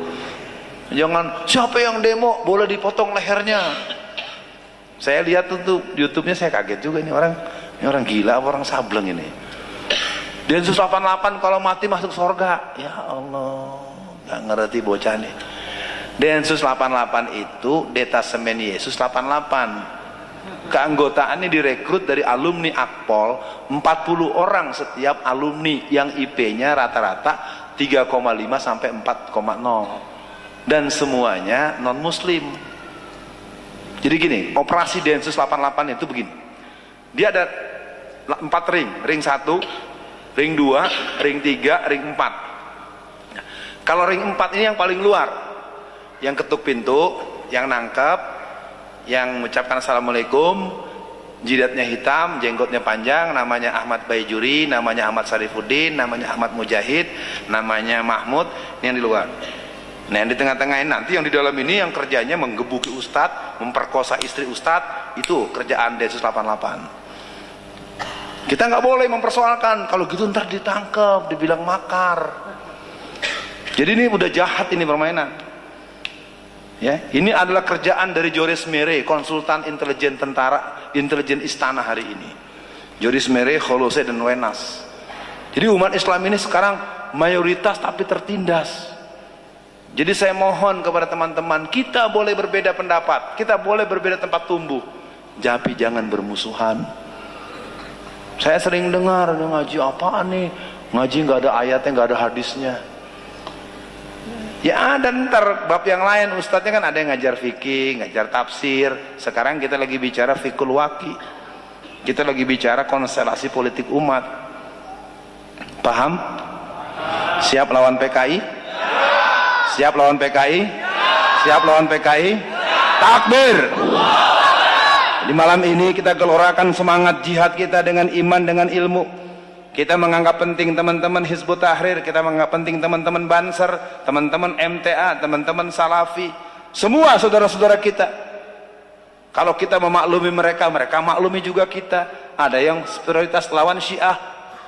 Jangan siapa yang demo boleh dipotong lehernya. Saya lihat tuh YouTube-nya, saya kaget juga, ini orang gila, orang sableng ini. Densus 88 kalau mati masuk surga. Ya Allah, nggak ngerti bocah nih. Densus 88 itu detasemen Yesus 88. Keanggotaannya direkrut dari alumni Akpol, 40 orang setiap alumni yang IP-nya rata-rata 3,5 sampai 4,0, dan semuanya non muslim. Jadi gini, operasi Densus 88 itu begini. Dia ada 4 ring, ring 1, ring 2, ring 3, ring 4. Kalau ring 4 ini yang paling luar, yang ketuk pintu, yang nangkep, yang mengucapkan assalamualaikum, jidatnya hitam, jenggotnya panjang, namanya Ahmad Baijuri, namanya Ahmad Sarifuddin, namanya Ahmad Mujahid, namanya Mahmud, ini yang di luar. Nah, yang di tengah-tengah ini nanti, yang di dalam ini yang kerjanya menggebuki ustadz, memperkosa istri ustadz, itu kerjaan Densus 88. Kita nggak boleh mempersoalkan, kalau gitu ntar ditangkap, dibilang makar. Jadi ini udah jahat ini permainan. Ya, ini adalah kerjaan dari Joris Mere, konsultan intelijen tentara, intelijen istana hari ini. Joris Mere, Kholose dan Wenas. Jadi umat Islam ini sekarang mayoritas tapi tertindas. Jadi saya mohon kepada teman-teman, kita boleh berbeda pendapat, kita boleh berbeda tempat tumbuh, tapi jangan bermusuhan. Saya sering dengar, ngaji apaan nih? Ngaji nggak ada ayatnya, nggak ada hadisnya. Ya ada, ntar bab yang lain ustadznya kan ada yang ngajar fikih, ngajar tafsir. Sekarang kita lagi bicara fikul waqi, kita lagi bicara konstelasi politik umat. Paham? Siap lawan PKI? Siap lawan PKI? Siap lawan PKI? Takbir! Di malam ini kita gelorakan semangat jihad kita dengan iman, dengan ilmu. Kita menganggap penting teman-teman Hizbut Tahrir, kita menganggap penting teman-teman Banser, teman-teman MTA, teman-teman Salafi, semua saudara-saudara kita. Kalau kita memaklumi mereka, mereka maklumi juga kita. Ada yang prioritas lawan Syiah,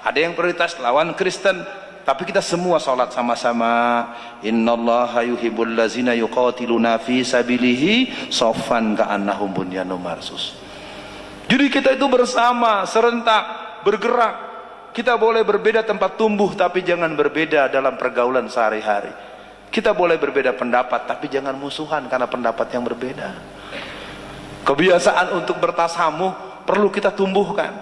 ada yang prioritas lawan Kristen, tapi kita semua sholat sama-sama. Innallaha yuhibbul ladzina yuqatiluna fi sabilihi shaffan ka'annahum bunyanun marsus. Jadi kita itu bersama, serentak, bergerak. Kita boleh berbeda tempat tumbuh, tapi jangan berbeda dalam pergaulan sehari-hari. Kita boleh berbeda pendapat, tapi jangan musuhan karena pendapat yang berbeda. Kebiasaan untuk bertasamuh perlu kita tumbuhkan,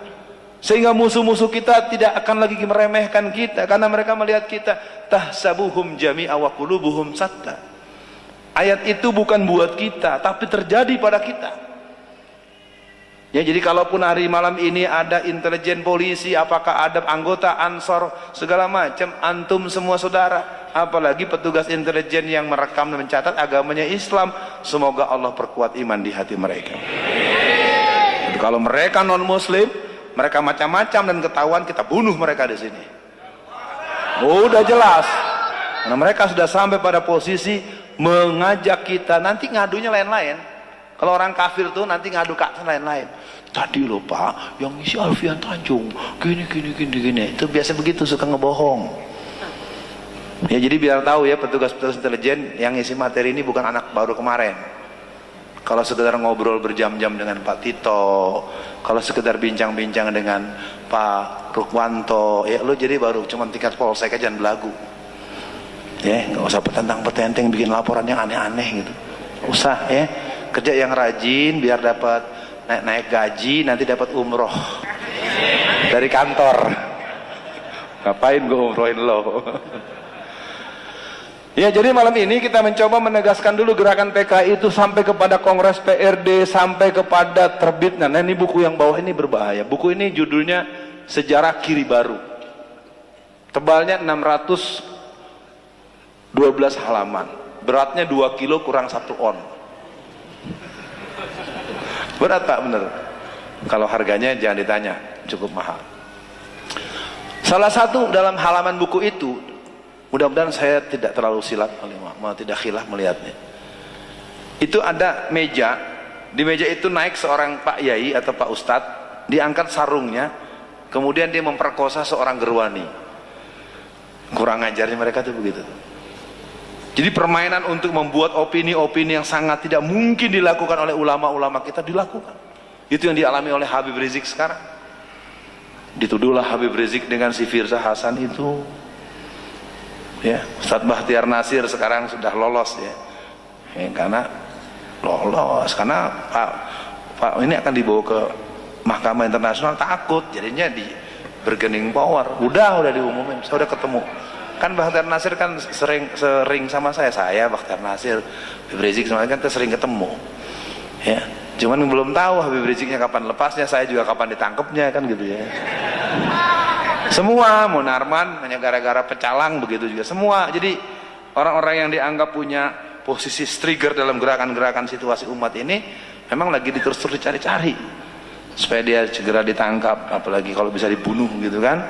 sehingga musuh-musuh kita tidak akan lagi meremehkan kita, karena mereka melihat kita tahsabuhum jami'a wa qulubuhum satta. Ayat itu bukan buat kita, tapi terjadi pada kita. Ya, jadi kalaupun hari malam ini ada intelijen polisi, apakah ada anggota Ansor, segala macam, antum semua saudara, apalagi petugas intelijen yang merekam dan mencatat agamanya Islam, semoga Allah perkuat iman di hati mereka. Jadi, kalau mereka non muslim, mereka macam-macam dan ketahuan, kita bunuh mereka di sini. Udah jelas, karena mereka sudah sampai pada posisi mengajak kita, nanti ngadunya lain-lain. Kalau orang kafir tuh nanti ngadu ke lain-lain. Tadi loh Pak, yang isi Alfian Tanjung, gini. Itu biasa begitu, suka ngebohong. Ya, jadi biar tahu ya petugas-petugas intelijen yang isi materi ini bukan anak baru kemarin. Kalau sekedar ngobrol berjam-jam dengan Pak Tito, kalau sekedar bincang-bincang dengan Pak Rukwanto, ya lo jadi baru cuma tingkat polsek aja, jangan belagu. Ya, nggak usah petentang-petenteng bikin laporan yang aneh-aneh gitu. Usah ya. Kerja yang rajin biar dapat naik gaji, nanti dapat umroh dari kantor. Ngapain gue umrohin lo? Ya, jadi malam ini kita mencoba menegaskan dulu gerakan PKI itu sampai kepada Kongres PRD, sampai kepada terbitnya. Nah, ini buku yang bawah ini berbahaya. Buku ini judulnya Sejarah Kiri Baru. Tebalnya 612 halaman. Beratnya 2 kilo kurang 1 on. Berat tak bener? Kalau harganya jangan ditanya, cukup mahal. Salah satu dalam halaman buku itu, mudah-mudahan saya tidak terlalu tidak khilaf melihatnya. Itu ada meja, di meja itu naik seorang Pak Yai atau Pak Ustadz, diangkat sarungnya, kemudian dia memperkosa seorang gerwani. Kurang ajarnya mereka tuh begitu. Jadi permainan untuk membuat opini-opini yang sangat tidak mungkin dilakukan oleh ulama-ulama kita dilakukan. Itu yang dialami oleh Habib Rizik sekarang. Dituduhlah Habib Rizik dengan si Firza Hasan itu. Ya, Ustadz Bahtiar Nasir sekarang sudah lolos ya. Karena Pak ini akan dibawa ke Mahkamah Internasional, takut jadinya di bergening power. Udah diumumin, saya udah ketemu. Kan Bahtiar Nasir kan sering sama saya Bahtiar Nasir, Habib Rizik sama kan sering ketemu. Ya. Cuman belum tahu Habib Riziknya kapan lepasnya, saya juga kapan ditangkapnya, kan gitu ya. Semua Munarman hanya gara-gara pecalang, begitu juga semua. Jadi orang-orang yang dianggap punya posisi trigger dalam gerakan-gerakan situasi umat ini memang lagi terus-terus dicari-cari supaya dia segera ditangkap, apalagi kalau bisa dibunuh gitu kan.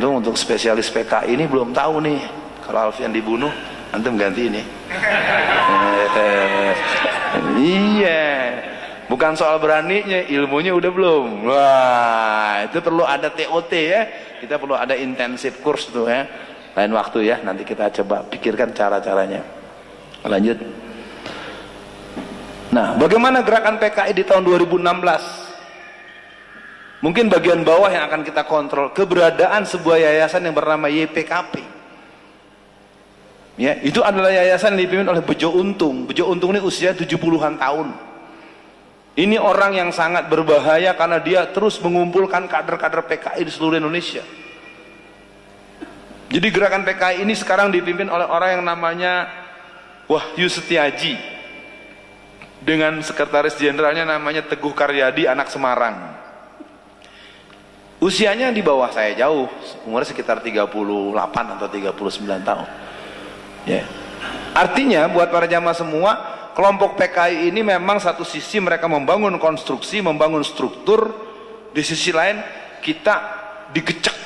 Untuk spesialis PKI ini belum tahu nih, kalau Alfian dibunuh antum ganti ini. Iya, bukan soal beraninya, ilmunya udah belum. Wah, itu perlu ada TOT ya, kita perlu ada intensif course tuh ya. Lain waktu ya, nanti kita coba pikirkan cara-caranya. Lanjut. Nah, bagaimana gerakan PKI di tahun 2016? Mungkin bagian bawah yang akan kita kontrol, keberadaan sebuah yayasan yang bernama YPKP. Ya, itu adalah yayasan yang dipimpin oleh Bejo Untung. Bejo Untung ini usia 70-an tahun. Ini orang yang sangat berbahaya karena dia terus mengumpulkan kader-kader PKI di seluruh Indonesia. Jadi gerakan PKI ini sekarang dipimpin oleh orang yang namanya Wahyu Setiaji, dengan sekretaris jenderalnya namanya Teguh Karyadi, anak Semarang. Usianya di bawah saya jauh, umurnya sekitar 38 atau 39 tahun. Ya. Artinya buat para jamaah semua, kelompok PKI ini memang satu sisi mereka membangun konstruksi, membangun struktur, di sisi lain kita digecek.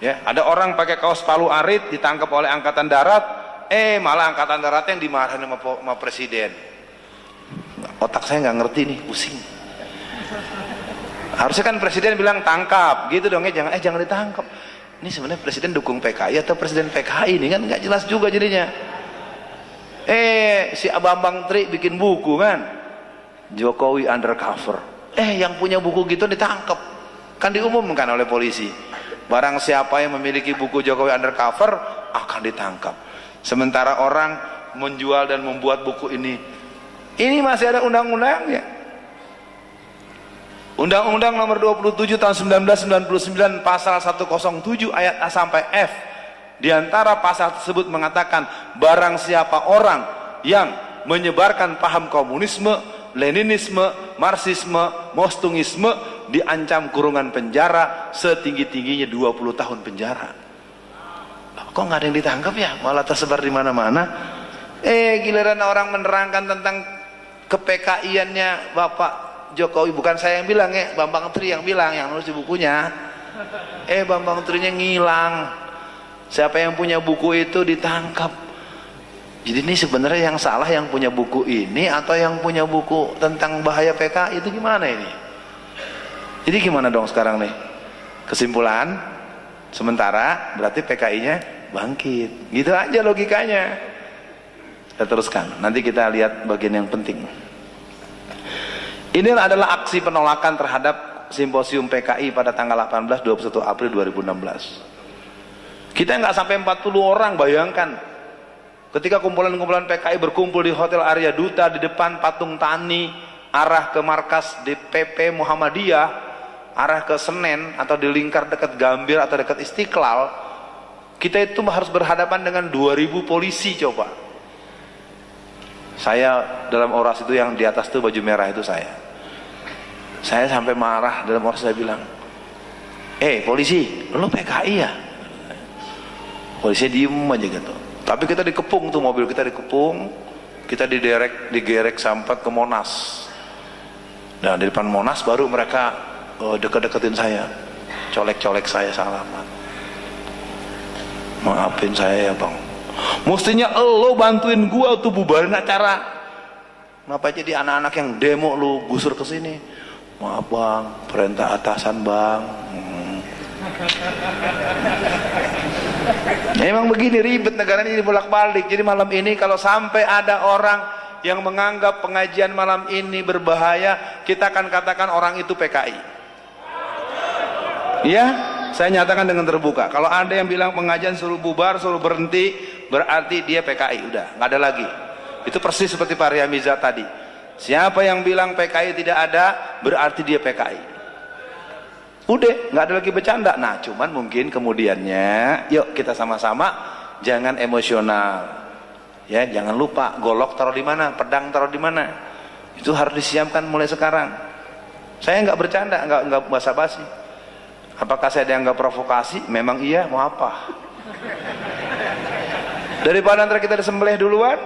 Ya, ada orang pakai kaos palu arit ditangkap oleh angkatan darat, malah angkatan darat yang dimarahin sama presiden. Otak saya nggak ngerti nih, pusing. Harusnya kan presiden bilang tangkap, gitu dong ya, jangan ditangkap. Ini sebenarnya presiden dukung PKI atau presiden PKI ini kan nggak jelas juga jadinya. Si Bambang Tri bikin buku kan, Jokowi undercover. Yang punya buku gitu ditangkap, kan diumumkan oleh polisi. Barang siapa yang memiliki buku Jokowi undercover akan ditangkap. Sementara orang menjual dan membuat buku ini masih ada undang-undangnya. Undang-Undang nomor 27 tahun 1999 pasal 107 ayat A sampai F. Di antara pasal tersebut mengatakan barang siapa orang yang menyebarkan paham komunisme, leninisme, marxisme, mostungisme diancam kurungan penjara setinggi-tingginya 20 tahun penjara. Kok nggak ada yang ditangkap ya? Malah tersebar di mana-mana. Giliran orang menerangkan tentang ke-PKI-annya Bapak Jokowi, bukan saya yang bilang ya, Bambang Tri yang bilang, yang nulis di bukunya. Bambang Trinya ngilang. Siapa yang punya buku itu ditangkap. Jadi ini sebenarnya yang salah yang punya buku ini atau yang punya buku tentang bahaya PKI itu gimana ini? Jadi gimana dong sekarang nih? Kesimpulan sementara berarti PKI-nya bangkit. Gitu aja logikanya. Kita teruskan. Nanti kita lihat bagian yang penting. Ini adalah aksi penolakan terhadap simposium PKI pada tanggal 18-21 April 2016. Kita nggak sampai 40 orang, bayangkan. Ketika kumpulan-kumpulan PKI berkumpul di Hotel Arya Duta di depan patung Tani, arah ke markas DPP Muhammadiyah, arah ke Senen atau di lingkar dekat Gambir atau dekat Istiqlal, kita itu harus berhadapan dengan 2000 polisi coba. Saya dalam orasi itu yang di atas itu baju merah itu saya sampai marah dalam orasi, saya bilang, polisi, lo PKI ya? Polisi diem aja gitu. Tapi kita dikepung tuh, mobil kita dikepung, kita digerek sampai ke Monas. Nah di depan Monas baru mereka deket-deketin saya, colek-colek saya, salaman. Maafin saya ya bang, mestinya lo bantuin gua tuh bubarin acara. Kenapa jadi anak-anak yang demo lo gusur ke sini? Maaf bang, perintah atasan bang. Emang begini ribet negara ini, bolak-balik. Jadi malam ini kalau sampai ada orang yang menganggap pengajian malam ini berbahaya, kita akan katakan orang itu PKI. Iya, saya nyatakan dengan terbuka. Kalau ada yang bilang pengajian suruh bubar, suruh berhenti, berarti dia PKI. Udah, nggak ada lagi. Itu persis seperti Pak Riyamiza tadi. Siapa yang bilang PKI tidak ada, berarti dia PKI. Udah, nggak ada lagi bercanda. Nah, cuman mungkin kemudiannya, yuk kita sama-sama jangan emosional. Ya, jangan lupa golok taruh di mana, pedang taruh di mana. Itu harus disiapkan mulai sekarang. Saya nggak bercanda, nggak basa-basi. Apakah saya dianggap provokasi? Memang iya, mau apa? Daripada antara kita disembelih duluan,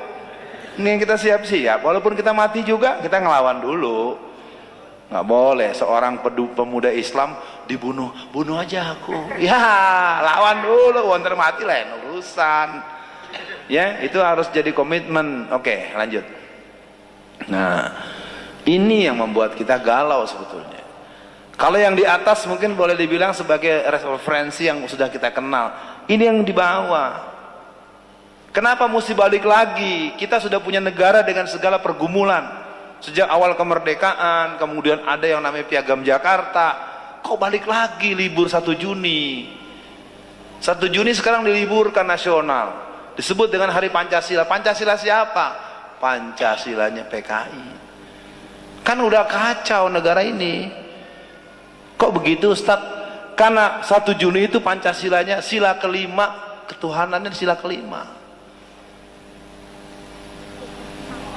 ini kita siap-siap. Walaupun kita mati juga, kita ngelawan dulu. Nggak boleh seorang pemuda Islam dibunuh. Bunuh aja aku. Ya, lawan dulu. Ntar mati lain urusan. Ya, itu harus jadi komitmen. Oke, lanjut. Nah, ini yang membuat kita galau sebetulnya. Kalau yang di atas mungkin boleh dibilang sebagai referensi yang sudah kita kenal. Ini yang di bawah. Kenapa mesti balik lagi? Kita sudah punya negara dengan segala pergumulan. Sejak awal kemerdekaan, kemudian ada yang namanya Piagam Jakarta. Kok balik lagi libur 1 Juni? 1 Juni sekarang diliburkan nasional. Disebut dengan Hari Pancasila. Pancasila siapa? Pancasilanya PKI. Kan udah kacau negara ini. Kok begitu Ustaz? Karena 1 Juni itu Pancasilanya sila kelima, ketuhanannya sila kelima.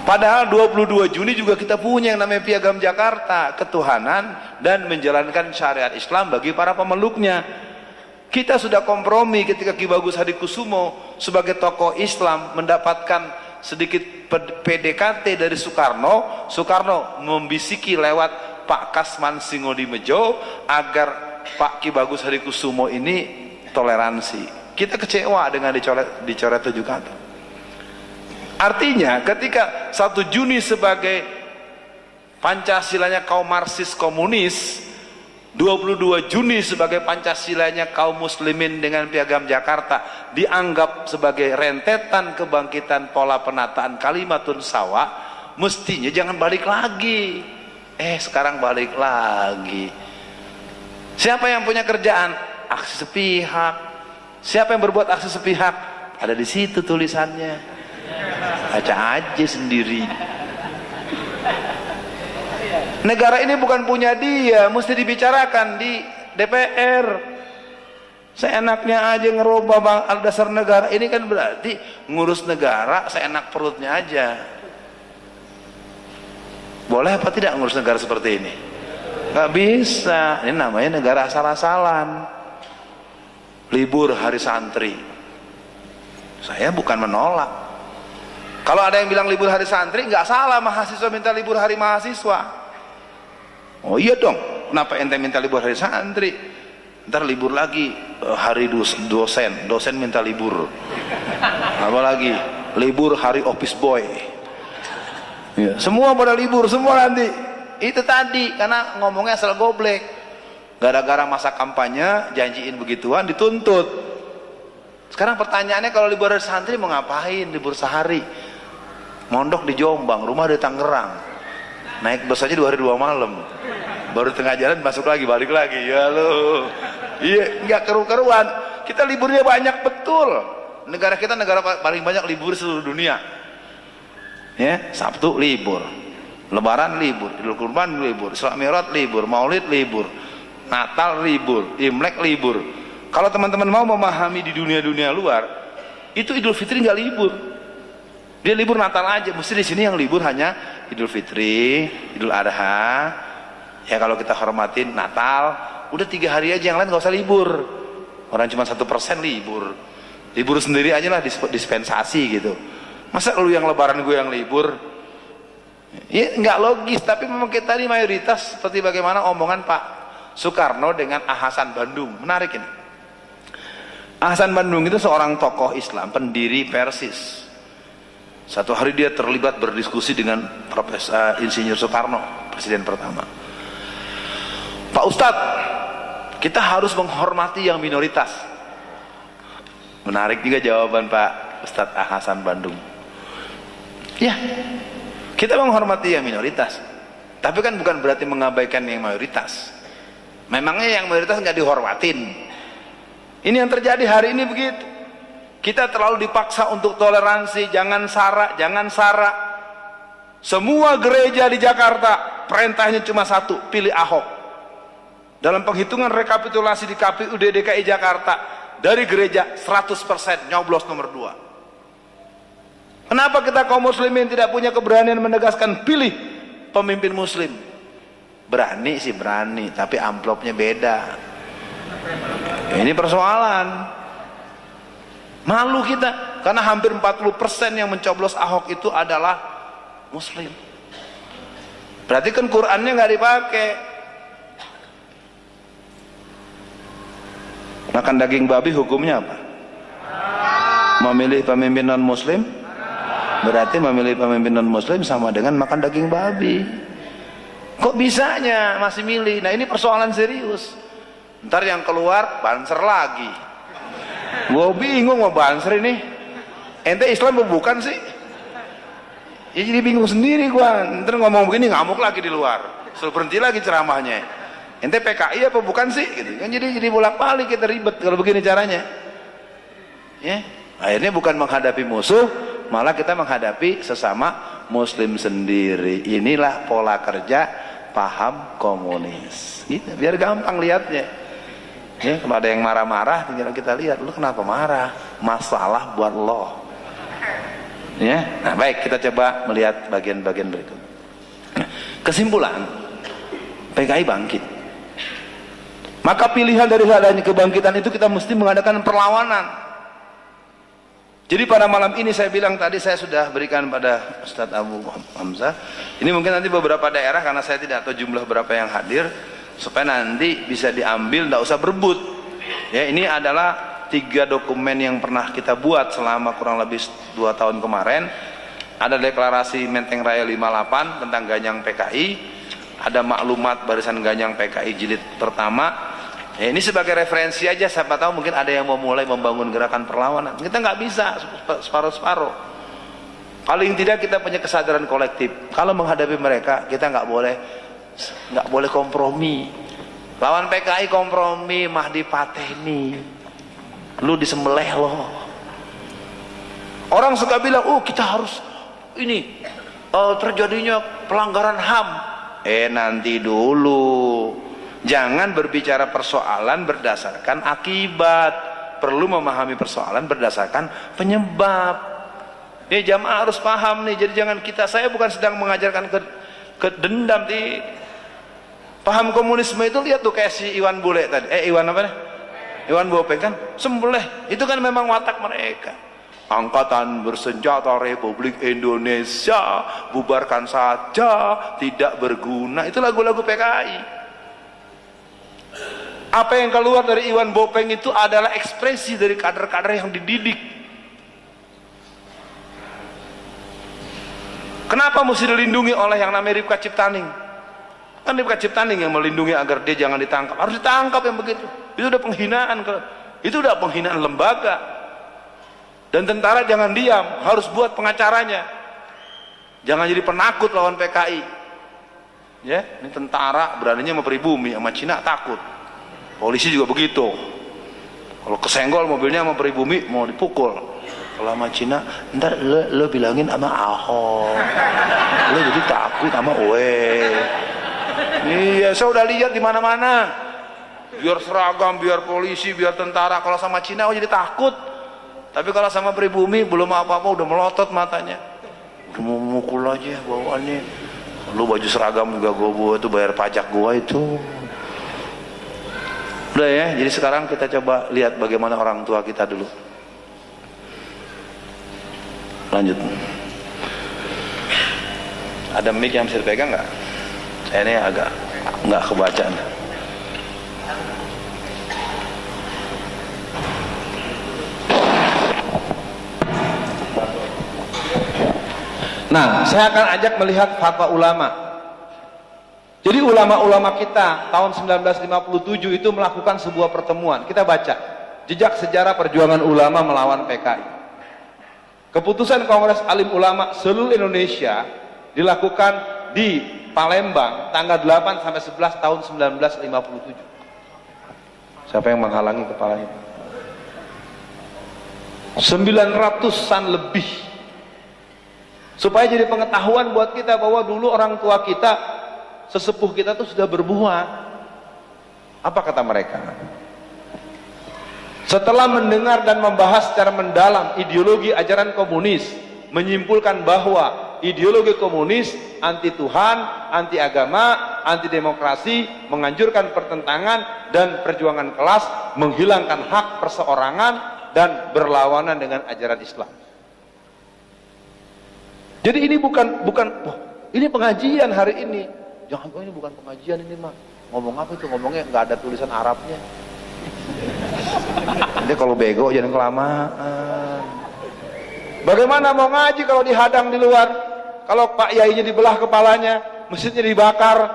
Padahal 22 Juni juga kita punya yang namanya Piagam Jakarta, ketuhanan dan menjalankan syariat Islam bagi para pemeluknya. Kita sudah kompromi ketika Ki Bagus Hadikusumo sebagai tokoh Islam mendapatkan sedikit PDKT dari Soekarno. Soekarno membisiki lewat Pak Kasman Singodimejo agar Pak Ki Bagus Hadikusumo ini toleransi. Kita kecewa dengan dicoret 7 kata. Artinya ketika 1 Juni sebagai Pancasilanya kaum Marxis komunis, 22 Juni sebagai Pancasilanya kaum muslimin dengan Piagam Jakarta dianggap sebagai rentetan kebangkitan pola penataan Kalimatun Sawa, mestinya jangan balik lagi. Sekarang balik lagi. Siapa yang punya kerjaan? Aksi sepihak. Siapa yang berbuat aksi sepihak? Ada di situ tulisannya. Baca aja sendiri. Negara ini bukan punya dia, mesti dibicarakan di DPR. Seenaknya aja ngerubah dasar negara. Ini kan berarti ngurus negara seenak perutnya aja. Boleh apa tidak ngurus negara seperti ini? Nggak bisa. Ini namanya negara asal-asalan. Libur hari santri. Saya bukan menolak. Kalau ada yang bilang libur hari santri, nggak salah mahasiswa minta libur hari mahasiswa. Oh iya dong, kenapa ente minta libur hari santri? Ntar libur lagi hari dosen minta libur. Apa lagi? Libur hari office boy. Ya, semua pada libur, semua nanti. Itu tadi, karena ngomongnya asal goblek. Gara-gara masa kampanye, janjiin begituan, dituntut. Sekarang pertanyaannya kalau libur hari santri mau ngapain? Libur sehari. Mondok di Jombang, rumah di Tangerang. Naik bus aja 2 hari 2 malam. Baru tengah jalan masuk lagi, balik lagi. Ya lo. Iya, nggak keru-keruan. Kita liburnya banyak betul. Negara kita negara paling banyak libur seluruh dunia. Ya, Sabtu libur. Lebaran libur, Idul Kurban libur, Isra Mi'raj libur, Maulid libur, Natal libur, Imlek libur. Kalau teman-teman mau memahami di dunia-dunia luar, itu Idul Fitri nggak libur. Dia libur Natal aja. Mesti di sini yang libur hanya Idul Fitri, Idul Adha. Ya kalau kita hormatin Natal, udah 3 hari aja, yang lain nggak usah libur. Orang cuma 1% libur. Libur sendiri aja lah, dispensasi gitu. Masa lu yang Lebaran gue yang libur? Ya nggak logis. Tapi memang kita ini mayoritas seperti bagaimana omongan Pak Soekarno dengan Ahsan Bandung. Menarik ini. Ahsan Bandung itu seorang tokoh Islam, pendiri Persis. Satu hari dia terlibat berdiskusi dengan Profesor Insinyur Soekarno, presiden pertama. Pak Ustadz, kita harus menghormati yang minoritas. Menarik juga jawaban Pak Ustadz Ahsan Bandung. Ya, kita menghormati yang minoritas, tapi kan bukan berarti mengabaikan yang mayoritas. Memangnya yang mayoritas nggak dihormatin? Ini yang terjadi hari ini begitu. Kita terlalu dipaksa untuk toleransi, jangan sara, jangan sara. Semua gereja di Jakarta perintahnya cuma satu, pilih Ahok. Dalam penghitungan rekapitulasi di KPUD DKI Jakarta, dari gereja 100% nyoblos nomor 2. Kenapa kita kaum muslimin tidak punya keberanian menegaskan pilih pemimpin muslim. Berani sih berani, tapi amplopnya beda. Ini persoalan. Malu kita, karena hampir 40% yang mencoblos Ahok itu adalah muslim. Berarti kan Qurannya nggak dipakai. Makan daging babi hukumnya apa? Memilih pemimpin non muslim? Berarti memilih pemimpin non muslim sama dengan makan daging babi. Kok bisanya masih milih? Nah ini persoalan serius. Ntar yang keluar banser lagi. Gua bingung mau banser ini. Ente Islam bukan sih? Ya jadi bingung sendiri gua. Ntar ngomong begini ngamuk lagi di luar. Suruh berhenti lagi ceramahnya. Ente PKI apa bukan sih? Gitu. Kan jadi bolak-balik kita ribet kalau begini caranya. Ya, akhirnya bukan menghadapi musuh, malah kita menghadapi sesama muslim sendiri. Inilah pola kerja paham komunis. Gitu, biar gampang lihatnya. Ya, kalau ada yang marah-marah, tinggal kita lihat, lu kenapa marah? Masalah buat lo. Ya, nah baik, kita coba melihat bagian-bagian berikut. Nah, kesimpulan, PKI bangkit. Maka pilihan dari adanya kebangkitan itu kita mesti mengadakan perlawanan. Jadi pada malam ini saya bilang tadi saya sudah berikan pada Ustadz Abu Hamzah. Ini mungkin nanti beberapa daerah karena saya tidak tahu jumlah berapa yang hadir, supaya nanti bisa diambil, tidak usah berebut. Ya, ini adalah 3 dokumen yang pernah kita buat selama kurang lebih 2 tahun kemarin. Ada deklarasi Menteng Raya 58 tentang Ganyang PKI, ada maklumat barisan Ganyang PKI jilid pertama. Ya, ini sebagai referensi aja, siapa tahu mungkin ada yang mau mulai membangun gerakan perlawanan. Kita nggak bisa separuh-separuh. Paling tidak kita punya kesadaran kolektif. Kalau menghadapi mereka, kita nggak boleh kompromi. Lawan PKI kompromi, Mahdi pateni, lu disembelih loh. Orang suka bilang, oh kita harus ini terjadinya pelanggaran HAM. Nanti dulu. Jangan berbicara persoalan berdasarkan akibat. Perlu memahami persoalan berdasarkan penyebab. Ya, jamaah harus paham nih. Jadi jangan saya bukan sedang mengajarkan ke dendam. Paham komunisme itu lihat tuh kayak si Iwan Bule tadi. Iwan apa nih? Iwan Bopeng kan sembelih. Itu kan memang watak mereka. Angkatan bersenjata Republik Indonesia, bubarkan saja, tidak berguna. Itu lagu-lagu PKI. Apa yang keluar dari Iwan Bopeng itu adalah ekspresi dari kader-kader yang dididik. Kenapa mesti dilindungi oleh yang namanya Ripka Ciptaning? Kan Ripka Ciptaning yang melindungi agar dia jangan ditangkap. Harus ditangkap yang begitu. Itu udah penghinaan. Itu udah penghinaan lembaga. Dan tentara jangan diam, harus buat pengacaranya. Jangan jadi penakut lawan PKI. Ya, ini tentara beraninya sama pribumi, sama Cina takut. Polisi juga begitu. Kalau kesenggol mobilnya sama pribumi mau dipukul. Kalau sama Cina, ntar lo bilangin sama Ahok. Lo jadi takut sama Owe. Iya, saya udah lihat di mana-mana. Biar seragam, biar polisi, biar tentara. Kalau sama Cina, jadi takut. Tapi kalau sama pribumi belum apa-apa udah melotot matanya. Udah mau mukul aja bawaannya. Lu baju seragam juga gue bawa itu, bayar pajak gue itu. Udah ya, jadi sekarang kita coba lihat bagaimana orang tua kita dulu. Lanjut. Ada mic yang bisa dipegang nggak? Saya ini agak nggak kebaca. Nah, saya akan ajak melihat fatwa ulama. Jadi ulama-ulama kita tahun 1957 itu melakukan sebuah pertemuan. Kita baca jejak sejarah perjuangan ulama melawan PKI. Keputusan Kongres Alim Ulama seluruh Indonesia dilakukan di Palembang tanggal 8 sampai 11 tahun 1957. Siapa yang menghalangi kepalanya? 900-an lebih. Supaya jadi pengetahuan buat kita bahwa dulu orang tua kita, sesepuh kita tuh sudah berbuat. Apa kata mereka? Setelah mendengar dan membahas secara mendalam ideologi ajaran komunis, menyimpulkan bahwa ideologi komunis anti Tuhan, anti agama, anti demokrasi, menganjurkan pertentangan dan perjuangan kelas, menghilangkan hak perseorangan dan berlawanan dengan ajaran Islam. Jadi ini bukan ini pengajian hari ini. Jangan, ini bukan pengajian ini mah. Ngomong apa itu? Ngomongnya nggak ada tulisan Arabnya. Nanti kalau bego jangan kelamaan. Bagaimana mau ngaji kalau dihadang di luar? Kalau Pak Yainya dibelah kepalanya, masjidnya dibakar.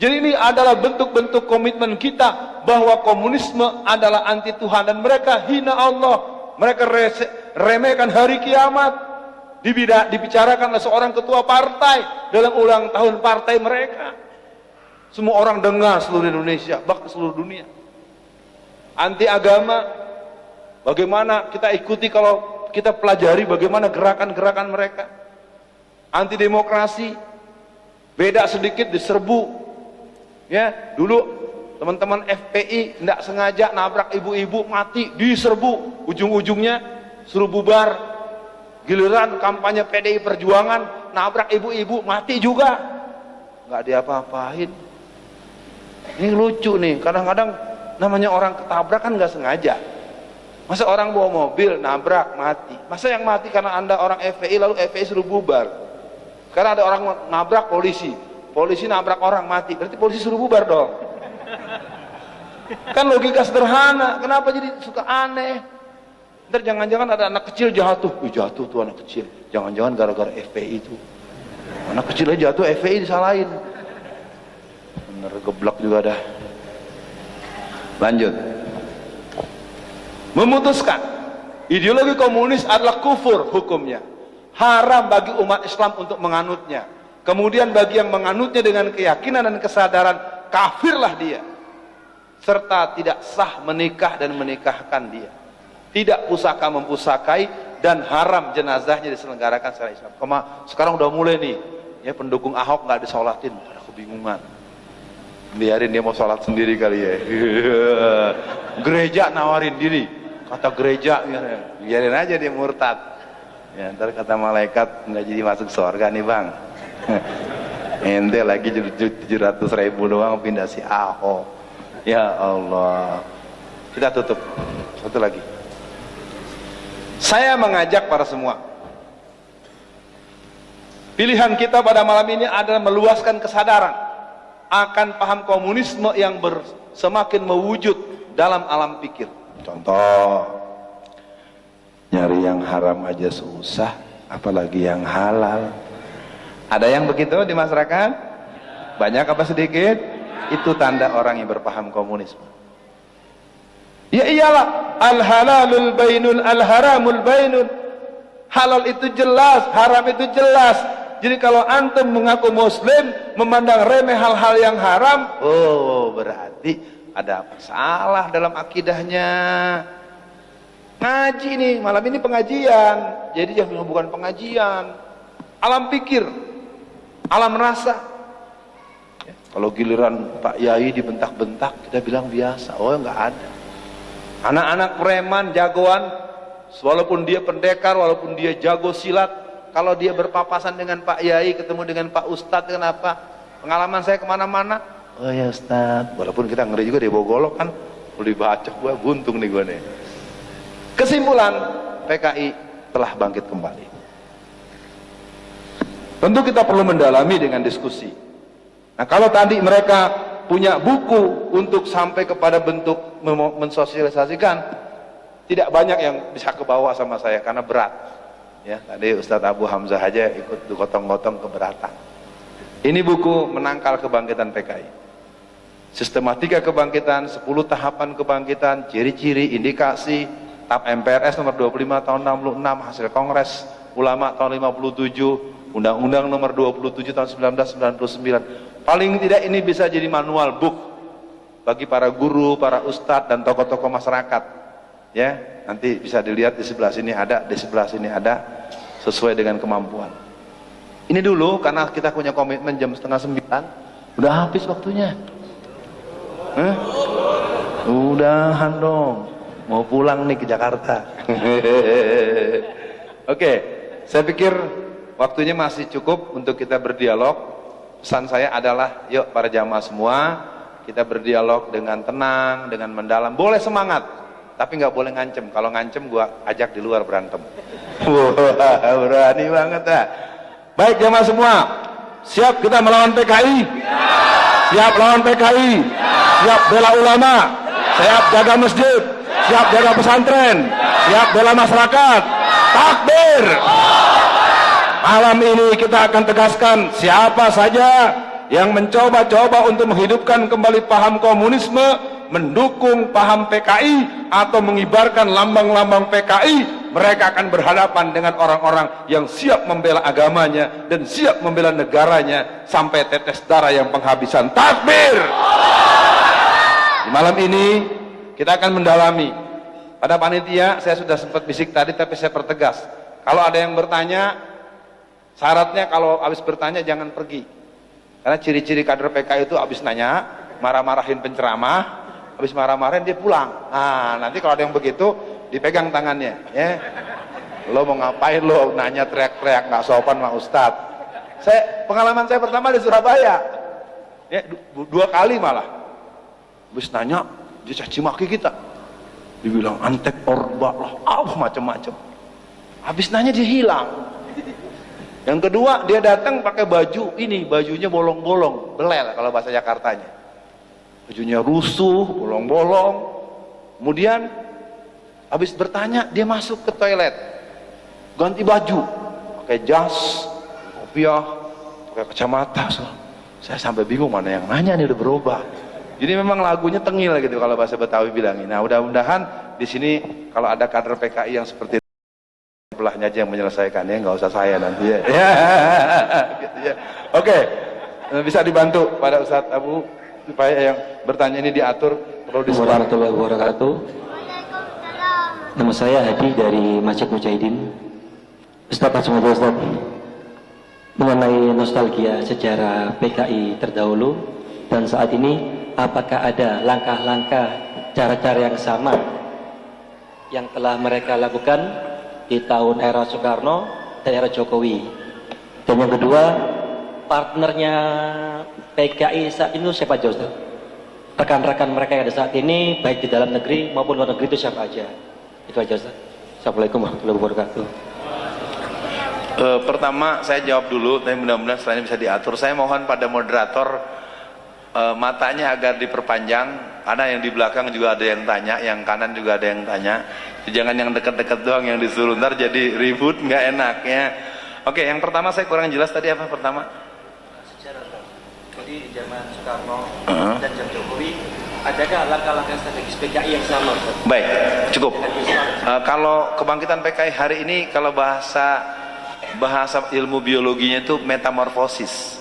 Jadi ini adalah bentuk-bentuk komitmen kita bahwa komunisme adalah anti Tuhan dan mereka hina Allah. Mereka remehkan hari kiamat. Dibicarakan oleh seorang ketua partai dalam ulang tahun partai mereka. Semua orang dengar seluruh Indonesia, bahkan seluruh dunia. Anti agama, bagaimana kita ikuti kalau kita pelajari bagaimana gerakan-gerakan mereka. Anti demokrasi, beda sedikit diserbu. Ya, dulu teman-teman FPI tidak sengaja nabrak ibu-ibu mati, diserbu, ujung-ujungnya suruh bubar. Giliran kampanye PDI Perjuangan nabrak ibu-ibu mati juga, nggak diapa-apain. Ini lucu nih, kadang-kadang namanya orang ketabrak kan nggak sengaja. Masa orang bawa mobil nabrak mati, masa yang mati karena Anda orang FPI lalu FPI suruh bubar? Karena ada orang nabrak polisi nabrak orang mati, berarti polisi suruh bubar dong. Kan logika sederhana, kenapa jadi suka aneh? Ntar jangan-jangan ada anak kecil jatuh, jatuh tuh anak kecil, jangan-jangan gara-gara FPI itu, anak kecil aja jatuh FPI disalahin, bener geblek juga dah. Lanjut, memutuskan ideologi komunis adalah kufur hukumnya, haram bagi umat Islam untuk menganutnya. Kemudian bagi yang menganutnya dengan keyakinan dan kesadaran, kafirlah dia, serta tidak sah menikah dan menikahkan dia. Tidak pusaka mempusakai dan haram jenazahnya diselenggarakan secara Islam. Sekarang udah mulai nih, ya pendukung Ahok nggak disolatin, pada kebingungan. Biarin dia mau sholat sendiri kali ya. Gereja nawarin diri, kata gereja, biarin aja dia murtad. Ya, ntar kata malaikat nggak jadi masuk surga nih bang. Ente lagi 700.000 doang pindah si Ahok. Ya Allah. Kita tutup. Satu lagi. Saya mengajak para semua, pilihan kita pada malam ini adalah meluaskan kesadaran akan paham komunisme yang semakin mewujud dalam alam pikir. Contoh, nyari yang haram aja susah, apalagi yang halal. Ada yang begitu di masyarakat? Banyak apa sedikit? Itu tanda orang yang berpaham komunisme. Ya iyalah, al-halalul bainun, al-haramul bainun. Halal itu jelas, haram itu jelas. Jadi kalau antum mengaku muslim, memandang remeh hal-hal yang haram, oh berarti ada apa salah dalam akidahnya. Ngaji nih, malam ini pengajian. Jadi jangan bukan pengajian. Alam pikir, alam rasa. Ya, kalau giliran Pak Yai dibentak-bentak, kita bilang biasa. Oh enggak ada. Anak-anak preman jagoan, walaupun dia pendekar, walaupun dia jago silat, kalau dia berpapasan dengan Pak Yai, ketemu dengan Pak Ustadz, kenapa? Pengalaman saya kemana-mana, oh ya Ustadz, walaupun kita ngeri juga dia bawa golok kan, udah bacok gue, buntung nih gue nih. Kesimpulan, PKI telah bangkit kembali. Tentu kita perlu mendalami dengan diskusi. Nah kalau tadi mereka punya buku untuk sampai kepada bentuk mensosialisasikan, tidak banyak yang bisa kebawa sama saya karena berat. Ya, tadi Ustadz Abu Hamzah aja ikut gotong-gotong keberatan. Ini buku Menangkal Kebangkitan PKI. Sistematika kebangkitan, 10 tahapan kebangkitan, ciri-ciri, indikasi, TAP MPRS nomor 25 tahun 66, hasil Kongres Ulama tahun 57, Undang-Undang nomor 27 tahun 1999. Paling tidak ini bisa jadi manual book bagi para guru, para ustadz dan tokoh-tokoh masyarakat. Ya, nanti bisa dilihat di sebelah sini ada, di sebelah sini ada, sesuai dengan kemampuan. Ini dulu karena kita punya komitmen jam 8:30. Udah habis waktunya. Udahan dong. Mau pulang nih ke Jakarta. Oke, saya pikir waktunya masih cukup untuk kita berdialog. pesan saya adalah, yuk para jamaah semua, kita berdialog dengan tenang, dengan mendalam. Boleh semangat, tapi nggak boleh ngancem. Kalau ngancem, gua ajak di luar berantem. Wah, berani banget dah. Baik jamaah semua, siap kita melawan PKI? Siap lawan PKI? Siap bela ulama? Siap jaga masjid? Siap jaga pesantren? Siap bela masyarakat? Takbir! Malam ini kita akan tegaskan siapa saja yang mencoba-coba untuk menghidupkan kembali paham komunisme, mendukung paham PKI atau mengibarkan lambang-lambang PKI, mereka akan berhadapan dengan orang-orang yang siap membela agamanya dan siap membela negaranya sampai tetes darah yang penghabisan. Takbir! Di malam ini kita akan mendalami. Pada panitia saya sudah sempat bisik tadi, tapi saya pertegas. Kalau ada yang bertanya, syaratnya kalau habis bertanya jangan pergi. Karena ciri-ciri kader PKI itu habis nanya, marah-marahin penceramah, habis marah-marahin dia pulang. Nah, nanti kalau ada yang begitu, dipegang tangannya, ya. Lo mau ngapain lo nanya teriak-teriak nggak sopan sama Ustadz? Pengalaman saya pertama di Surabaya, ya, 2 kali malah. Habis nanya, dia caci maki kita. Dibilang antek orba lah, macam-macam. Habis nanya dia hilang. Yang kedua, dia datang pakai baju ini, bajunya bolong-bolong, belel kalau bahasa Jakartanya. Bajunya rusuh, bolong-bolong. Kemudian habis bertanya, dia masuk ke toilet, ganti baju, pakai jas, kopiah, pakai kacamata. Saya sampai bingung mana yang nanya nih, udah berubah. Jadi memang lagunya tengil gitu kalau bahasa Betawi bilangin. Nah, mudah-mudahan di sini kalau ada kader PKI yang seperti belahnya aja yang menyelesaikan, ya nggak usah saya nanti ya. Gitu ya. Oke, bisa dibantu pada Ustadz Abu supaya yang bertanya ini diatur, perlu disebar. Warahmatullahi wabarakatuh. Nama saya Hadi dari Masjid Mujahidin. Ustadz, Ustadz, mengenai nostalgia sejarah PKI terdahulu dan saat ini, apakah ada langkah-langkah cara-cara yang sama yang telah mereka lakukan di tahun era Soekarno dan era Jokowi? Dan yang kedua, partnernya PKI saat ini siapa aja, Ustaz? Rekan-rekan mereka yang ada saat ini, baik di dalam negeri maupun luar negeri, itu siapa aja? Itu aja, Ustaz. Assalamualaikum warahmatullahi wabarakatuh. Pertama saya jawab dulu, tapi mudah-mudahan setelah ini bisa diatur. Saya mohon pada moderator matanya agar diperpanjang, karena yang di belakang juga ada yang tanya, yang kanan juga ada yang tanya. Jangan yang dekat-dekat doang yang disuruh, ntar jadi ribut, nggak enak ya. Oke, yang pertama saya kurang jelas tadi apa pertama? Sejarah, jadi zaman Soekarno dan zaman Jokowi, adakah langkah-langkah strategis PKI yang sama, Ustaz? Baik, cukup. Kalau kebangkitan PKI hari ini, kalau bahasa ilmu biologinya itu metamorfosis.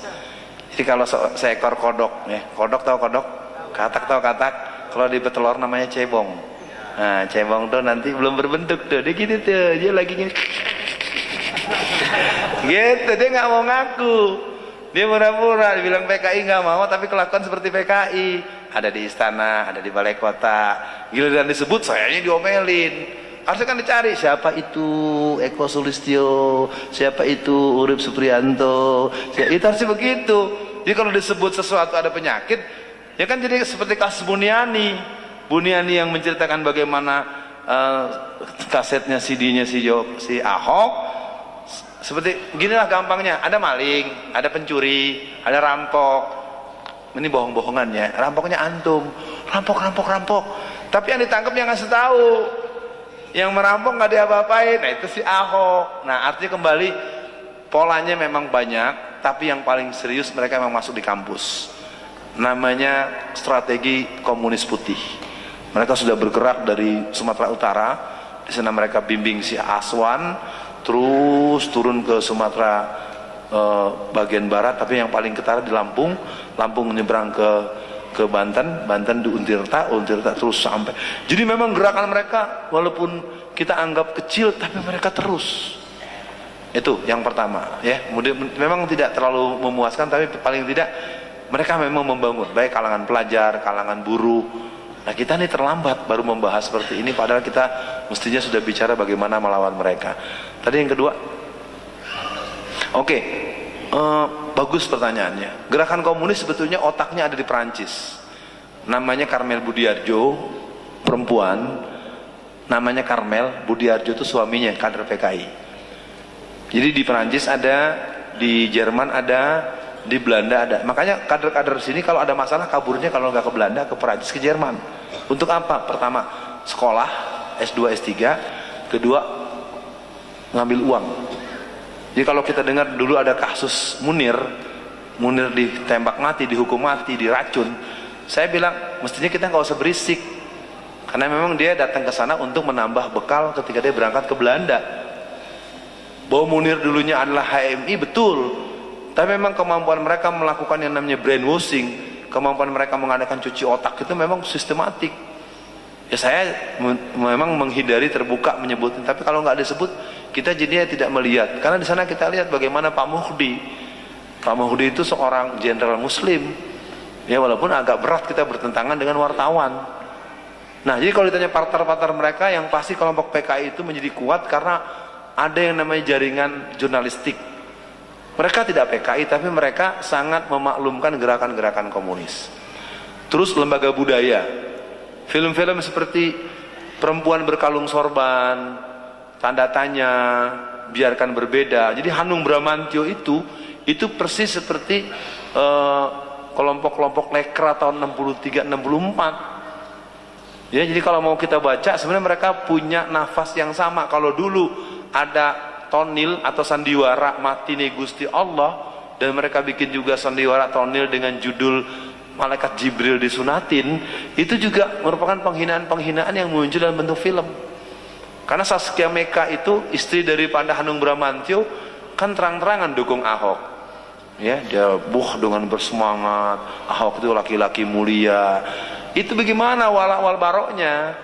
Jadi kalau seekor kodok, ya, kodok tahu kodok, katak tahu katak, kalau di petelur namanya cebong. Nah, cebong tuh nanti belum berbentuk tuh, dia gitu tuh, dia lagi gini, gitu, dia nggak mau ngaku, dia pura-pura, dibilang PKI nggak mau, tapi kelakuan seperti PKI, ada di istana, ada di balai kota, giliran disebut sayanya diomelin. Harusnya kan dicari siapa itu Eko Sulistyo, siapa itu Urip Supriyanto, itu harusnya begitu. Jadi kalau disebut sesuatu ada penyakit, ya kan jadi seperti kasus Buniani yang menceritakan bagaimana kasetnya CD-nya si Ahok. Seperti ginilah gampangnya, ada maling, ada pencuri, ada rampok. Ini bohong-bohongannya, rampoknya antum, rampok. Tapi yang ditangkap yang ngasih tahu. Yang merampok nggak diapa-apain, nah itu si Ahok. Nah artinya kembali polanya memang banyak, tapi yang paling serius mereka memang masuk di kampus. Namanya strategi komunis putih. Mereka sudah bergerak dari Sumatera Utara, di sana mereka bimbing si Aswan, terus turun ke Sumatera bagian barat, tapi yang paling ketara di Lampung menyeberang ke Banten di Untirta terus sampai. Jadi memang gerakan mereka walaupun kita anggap kecil, tapi mereka terus. Itu yang pertama, ya. Memang tidak terlalu memuaskan, tapi paling tidak mereka memang membangun, baik kalangan pelajar, kalangan buruh. Nah kita ini terlambat baru membahas seperti ini, padahal kita mestinya sudah bicara bagaimana melawan mereka. Tadi yang kedua, oke. Bagus pertanyaannya. Gerakan komunis sebetulnya otaknya ada di Perancis. Namanya Karmel Budiarjo, perempuan. Namanya Karmel Budiarjo itu suaminya kader PKI. Jadi di Perancis ada, di Jerman ada, di Belanda ada. Makanya kader-kader sini kalau ada masalah kaburnya, kalau nggak ke Belanda, ke Perancis, ke Jerman. Untuk apa? Pertama, sekolah S2, S3. Kedua, ngambil uang. Jadi kalau kita dengar dulu ada kasus Munir ditembak mati, dihukum mati, diracun. Saya bilang mestinya kita nggak usah berisik, karena memang dia datang ke sana untuk menambah bekal ketika dia berangkat ke Belanda. Bahwa Munir dulunya adalah HMI betul, tapi memang kemampuan mereka melakukan yang namanya brainwashing, kemampuan mereka mengadakan cuci otak itu memang sistematik. Ya saya memang menghindari terbuka menyebutnya, tapi kalau nggak disebut kita jadinya tidak melihat, karena di sana kita lihat bagaimana Pak Muhdi itu seorang jenderal Muslim, ya walaupun agak berat kita bertentangan dengan wartawan. Nah jadi kalau ditanya partner-partner mereka, yang pasti kelompok PKI itu menjadi kuat karena ada yang namanya jaringan jurnalistik. Mereka tidak PKI tapi mereka sangat memaklumkan gerakan-gerakan komunis. Terus lembaga budaya, film-film seperti Perempuan Berkalung Sorban, Tanda Tanya, Biarkan Berbeda. Jadi Hanung Bramantyo itu persis seperti kelompok-kelompok Lekra tahun 63, 64. Ya, jadi kalau mau kita baca sebenarnya mereka punya nafas yang sama. Kalau dulu ada tonil atau sandiwara Matine Gusti Allah, dan mereka bikin juga sandiwara tonil dengan judul Malaikat Jibril disunatin, itu juga merupakan penghinaan-penghinaan yang muncul dalam bentuk film. Karena Saskia Meka itu istri daripada Hanung Bramantyo kan terang-terangan dukung Ahok. Ya, dia dengan bersemangat, Ahok itu laki-laki mulia. Itu bagaimana wal baroknya?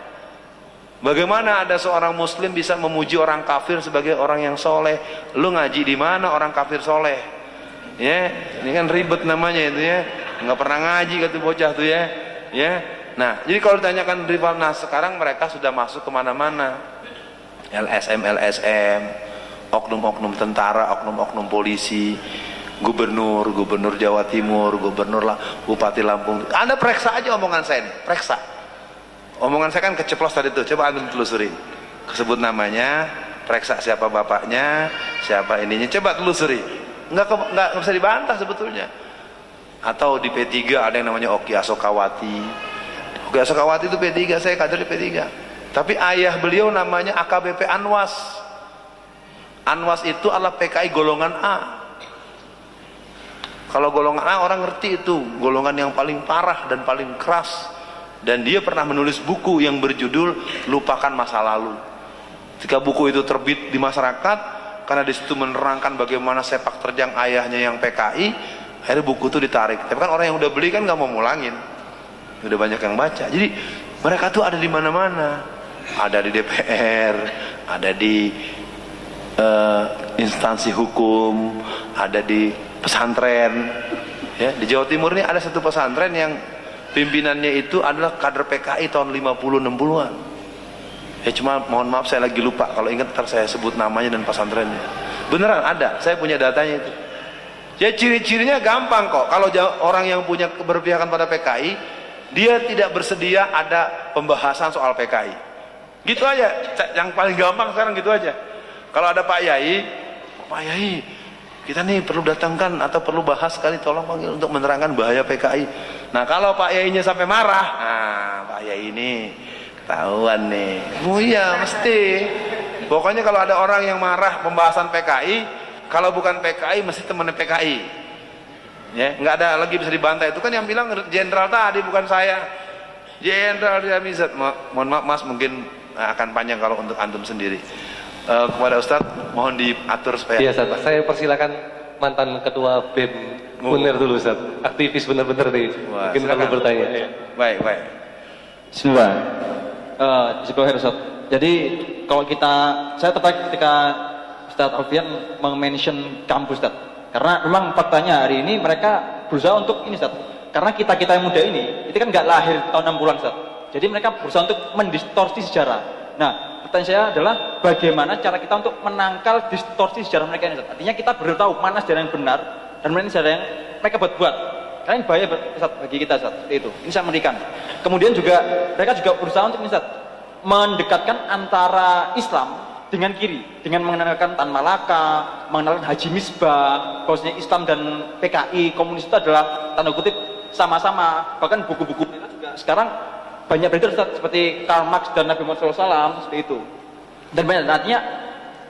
Bagaimana ada seorang muslim bisa memuji orang kafir sebagai orang yang soleh? Lu ngaji di mana orang kafir soleh? Ya, ini kan ribet namanya itu ya. Nggak pernah ngaji kata bocah tuh ya. Ya. Nah, jadi kalau ditanyakan rival, nah sekarang mereka sudah masuk kemana-mana. LSM, oknum-oknum tentara, oknum-oknum polisi, gubernur Jawa Timur, Bupati Lampung. Anda periksa aja omongan saya nih, periksa. Omongan saya kan keceplos tadi tuh, coba Anda telusurin. Kesebut namanya, periksa siapa bapaknya, siapa ininya, coba telusuri. Nggak bisa dibantah sebetulnya. Atau di P3 ada yang namanya Oki Asokawati. Oki Asokawati itu P3, saya kader di P3. Tapi ayah beliau namanya AKBP Anwas. Anwas itu adalah PKI golongan A. Kalau golongan A orang ngerti itu, golongan yang paling parah dan paling keras. Dan dia pernah menulis buku yang berjudul Lupakan Masa Lalu. Ketika buku itu terbit di masyarakat, karena di situ menerangkan bagaimana sepak terjang ayahnya yang PKI, akhirnya buku itu ditarik. Tapi kan orang yang udah beli kan nggak mau mulangin, udah banyak yang baca. Jadi mereka tuh ada di mana-mana, ada di DPR, ada di instansi hukum, ada di pesantren. Ya, di Jawa Timur ini ada satu pesantren yang pimpinannya itu adalah kader PKI tahun 50-60an. Ya cuma mohon maaf saya lagi lupa, kalau ingat ntar saya sebut namanya dan pesantrennya. Beneran ada, saya punya datanya itu. Ya ciri-cirinya gampang kok. Kalau orang yang punya keberpihakan pada PKI, dia tidak bersedia ada pembahasan soal PKI. Gitu aja, yang paling gampang sekarang gitu aja. Kalau ada Pak Yai, kita nih perlu datangkan atau perlu bahas sekali, tolong panggil untuk menerangkan bahaya PKI. Nah kalau Pak Yainya sampai marah, nah Pak Yai ini ketahuan nih. Oh iya mesti. Pokoknya kalau ada orang yang marah pembahasan PKI, kalau bukan PKI mesti teman PKI. Ya, nggak ada lagi bisa dibantah. Itu kan yang bilang jenderal tadi, bukan saya. Jenderal Diamizat. Mohon maaf Mas, mungkin akan panjang kalau untuk antum sendiri. Kepada Ustadz mohon diatur supaya. Iya Ustadz, saya persilakan mantan ketua BEM Munir dulu Ustadz. Aktivis benar-benar nih. Wah, mungkin perlu bertanya. Baik. Bismillah. Ustadz. Jadi kalau saya tertarik ketika Ustadz Alfian mention kampus Ustadz. Karena memang faktanya hari ini mereka berusaha untuk ini Ustadz. Karena kita yang muda ini, itu kan nggak lahir tahun 60-an Ustadz. Jadi mereka berusaha untuk mendistorsi sejarah. Nah, pertanyaan saya adalah bagaimana cara kita untuk menangkal distorsi sejarah mereka ini Ustadz. Artinya kita baru tahu mana sejarah yang benar dan ini ada yang mereka buat-buat. Karena ini bahaya Ustaz, bagi kita Ustaz, seperti itu. Ini sangat mengerikan. Kemudian juga mereka juga berusaha untuk Ustaz, mendekatkan antara Islam dengan kiri, dengan mengenalkan Tan Malaka, mengenalkan Haji Misbah, bahwasanya Islam dan PKI komunis itu adalah tanda kutip sama-sama. Bahkan buku-buku kita juga sekarang banyak beredar Ustaz, seperti Karl Marx dan Nabi Muhammad SAW, seperti itu. Dan banyak artinya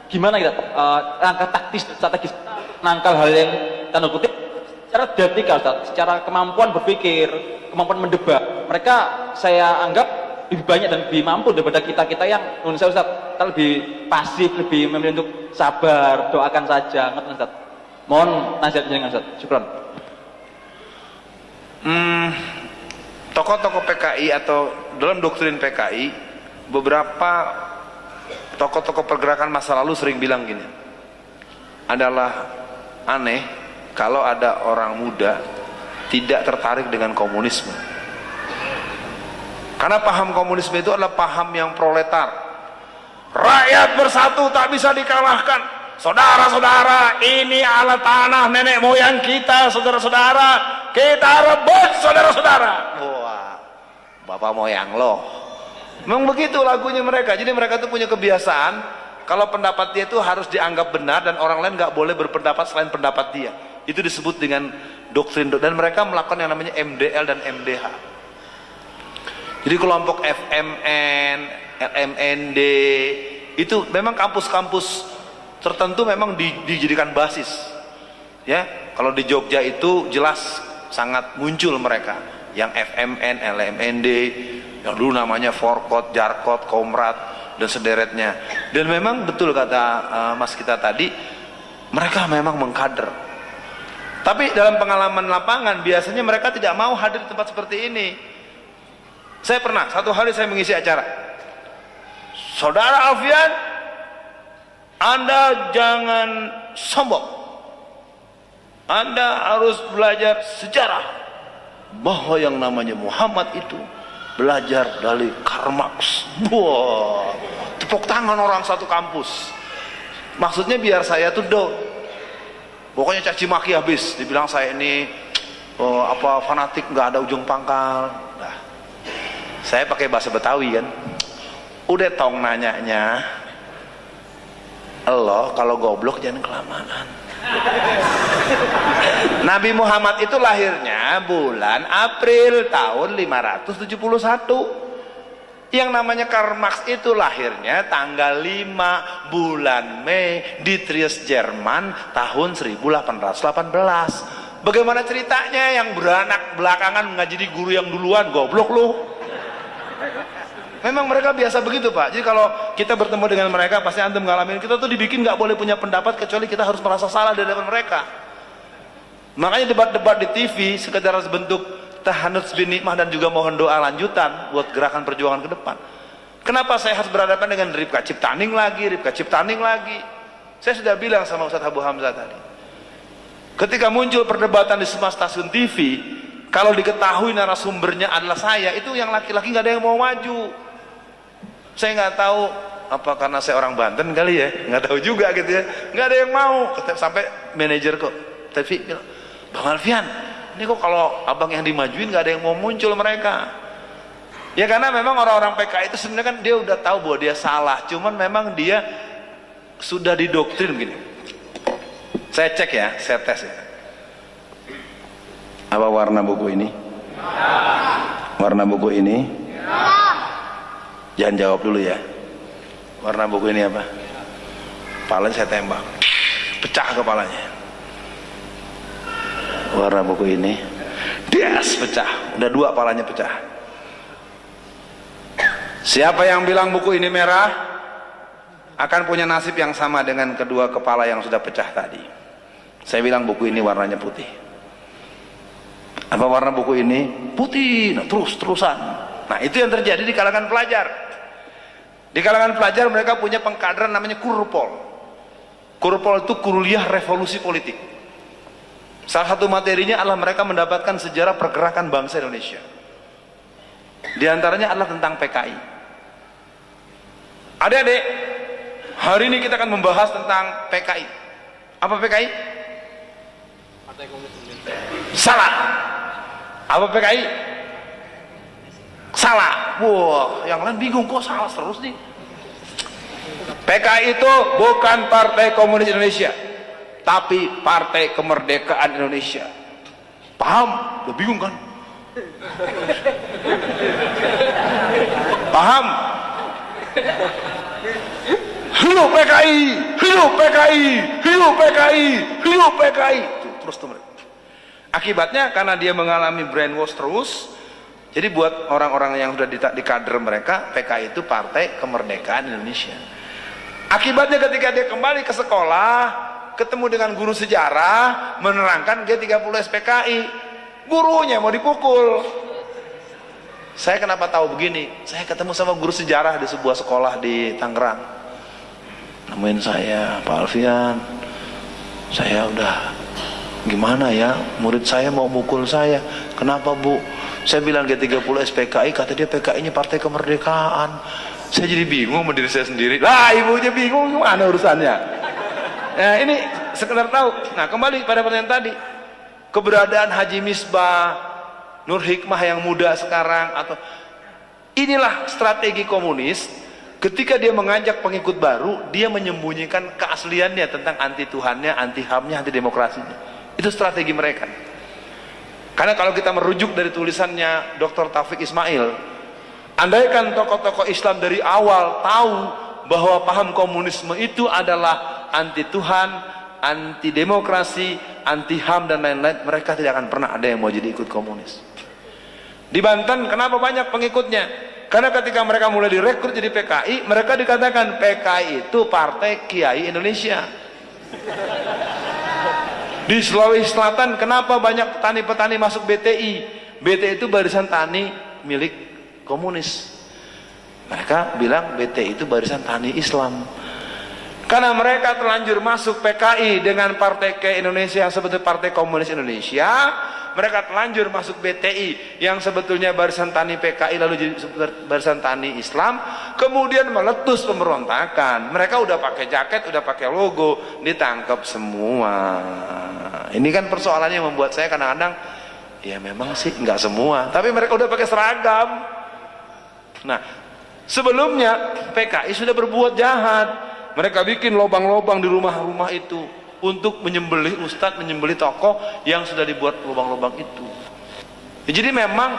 gimana kita langkah taktis strategis menangkal hal yang tanda kutip secara dialektika Ustaz, secara kemampuan berpikir, kemampuan mendebat. Mereka saya anggap lebih banyak dan lebih mampu daripada kita yang Indonesia Ustaz. Kita lebih pasif, lebih memilih untuk sabar, doakan saja, ngerti Ustaz. Mohon nasihat jenengan Ustaz. Syukran. Tokoh-tokoh PKI atau dalam doktrin PKI, beberapa tokoh-tokoh pergerakan masa lalu sering bilang gini, adalah aneh kalau ada orang muda tidak tertarik dengan komunisme. Karena paham komunisme itu adalah paham yang proletar. Rakyat bersatu tak bisa dikalahkan. Saudara-saudara, ini alat tanah nenek moyang kita, saudara-saudara. Kita rebut, saudara-saudara. Wah, bapak moyang loh. Memang begitu lagunya mereka. Jadi mereka itu punya kebiasaan, kalau pendapat dia itu harus dianggap benar dan orang lain nggak boleh berpendapat selain pendapat dia. Itu disebut dengan doktrin, dan mereka melakukan yang namanya MDL dan MDH. Jadi kelompok FMN, LMND itu memang kampus-kampus tertentu memang dijadikan basis. Ya, kalau di Jogja itu jelas sangat muncul mereka yang FMN, LMND, yang dulu namanya Forkot, Jarkot, Komrat dan sederetnya. Dan memang betul kata Mas kita tadi, mereka memang mengkader. Tapi dalam pengalaman lapangan biasanya mereka tidak mau hadir di tempat seperti ini. Saya pernah, satu hari saya mengisi acara. Saudara Alfian, Anda jangan sombong. Anda harus belajar sejarah. Bahwa yang namanya Muhammad itu belajar dari Karl Marx. Wah, tepuk tangan orang satu kampus. Maksudnya biar saya tuh down. Pokoknya caci maki habis. Dibilang saya ini fanatik, nggak ada ujung pangkal. Nah, saya pakai bahasa Betawi kan. Udah tong nanyanya. Lo kalau goblok jangan kelamaan. Nabi Muhammad itu lahirnya bulan April tahun 571. Yang namanya Karl Marx itu lahirnya tanggal 5 bulan Mei di Trieste, Jerman tahun 1818. Bagaimana ceritanya yang beranak belakangan mengaji di guru yang duluan? Goblok lu. Memang mereka biasa begitu Pak. Jadi kalau kita bertemu dengan mereka pasti antum ngalamin, kita tuh dibikin nggak boleh punya pendapat kecuali kita harus merasa salah di hadapan mereka. Makanya debat-debat di TV sekedar sebentuk tahanut bin nikmah dan juga mohon doa lanjutan buat gerakan perjuangan ke depan. Kenapa saya harus berhadapan dengan Ripka Ciptaning lagi? Saya sudah bilang sama Ustadz Abu Hamzah tadi. Ketika muncul perdebatan di semua stasiun TV, kalau diketahui narasumbernya adalah saya, itu yang laki-laki nggak ada yang mau maju. Saya nggak tahu apa karena saya orang Banten kali ya, nggak tahu juga gitu ya, nggak ada yang mau. Sampai manajer kok TV bilang, Bang Alfian, ini kok kalau abang yang dimajuin nggak ada yang mau muncul mereka. Ya karena memang orang-orang PKI itu sebenarnya kan dia udah tahu bahwa dia salah, cuman memang dia sudah didoktrin begini. Saya cek ya, saya tes ya. Apa warna buku ini? Warna buku ini? Jangan jawab dulu ya. Warna buku ini apa? Kepalanya saya tembak, pecah kepalanya. Warna buku ini, des, pecah. Udah 2 kepalanya pecah. Siapa yang bilang buku ini merah akan punya nasib yang sama dengan kedua kepala yang sudah pecah tadi. Saya bilang buku ini warnanya putih. Apa warna buku ini? Putih. Nah, terus-terusan. Nah, itu yang terjadi di kalangan pelajar. Di kalangan pelajar mereka punya pengkaderan namanya Kurpol. Kurpol itu kuliah revolusi politik. Salah satu materinya adalah mereka mendapatkan sejarah pergerakan bangsa Indonesia. Di antaranya adalah tentang PKI. Adik-adik, hari ini kita akan membahas tentang PKI. Apa PKI? Salah. Apa PKI? Salah. Wah, yang lain bingung kok salah terus nih. PKI itu bukan Partai Komunis Indonesia, tapi Partai Kemerdekaan Indonesia. Paham? Udah bingung kan? Paham? Hidup PKI, hidup PKI, hidup PKI, hidup PKI. Terus tuh mereka. Akibatnya karena dia mengalami brainwash terus, jadi buat orang-orang yang sudah di kader mereka, PKI itu Partai Kemerdekaan Indonesia. Akibatnya ketika dia kembali ke sekolah, ketemu dengan guru sejarah, menerangkan G30 SPKI, gurunya mau dipukul. Saya kenapa tahu begini? Saya ketemu sama guru sejarah di sebuah sekolah di Tangerang. Nemuin saya, Pak Alfian, saya udah gimana ya, murid saya mau mukul saya. Kenapa Bu? Saya bilang G30 SPKI, kata dia PKI-nya Partai Kemerdekaan. Saya jadi bingung sama diri saya sendiri. Lah ibunya bingung, gimana urusannya? Nah ini sekedar tahu. Nah kembali pada pertanyaan tadi, keberadaan Haji Misbah, Nur Hikmah yang muda sekarang, atau inilah strategi komunis. Ketika dia mengajak pengikut baru, dia menyembunyikan keasliannya tentang anti Tuhannya, anti HAM-nya, anti demokrasinya. Itu strategi mereka. Karena kalau kita merujuk dari tulisannya Dr. Taufik Ismail, andaikan tokoh-tokoh Islam dari awal tahu bahwa paham komunisme itu adalah anti Tuhan, anti demokrasi, anti HAM dan lain-lain, mereka tidak akan pernah ada yang mau jadi ikut komunis. Di Banten kenapa banyak pengikutnya? Karena ketika mereka mulai direkrut jadi PKI, mereka dikatakan PKI itu Partai Kiai Indonesia. Di Sulawesi Selatan kenapa banyak petani-petani masuk BTI? BTI itu barisan tani milik komunis. Mereka bilang BTI itu barisan tani Islam. Karena mereka terlanjur masuk PKI dengan Partai Kiai Indonesia yang sebetulnya Partai Komunis Indonesia, mereka terlanjur masuk BTI yang sebetulnya barisan tani PKI lalu jadi barisan tani Islam, kemudian meletus pemberontakan. Mereka udah pakai jaket, udah pakai logo, ditangkap semua. Ini kan persoalannya yang membuat saya kadang-kadang, ya memang sih nggak semua, tapi mereka udah pakai seragam. Nah, sebelumnya PKI sudah berbuat jahat. Mereka bikin lubang-lubang di rumah-rumah itu untuk menyembelih ustadz, menyembelih tokoh yang sudah dibuat lubang-lubang itu. Jadi memang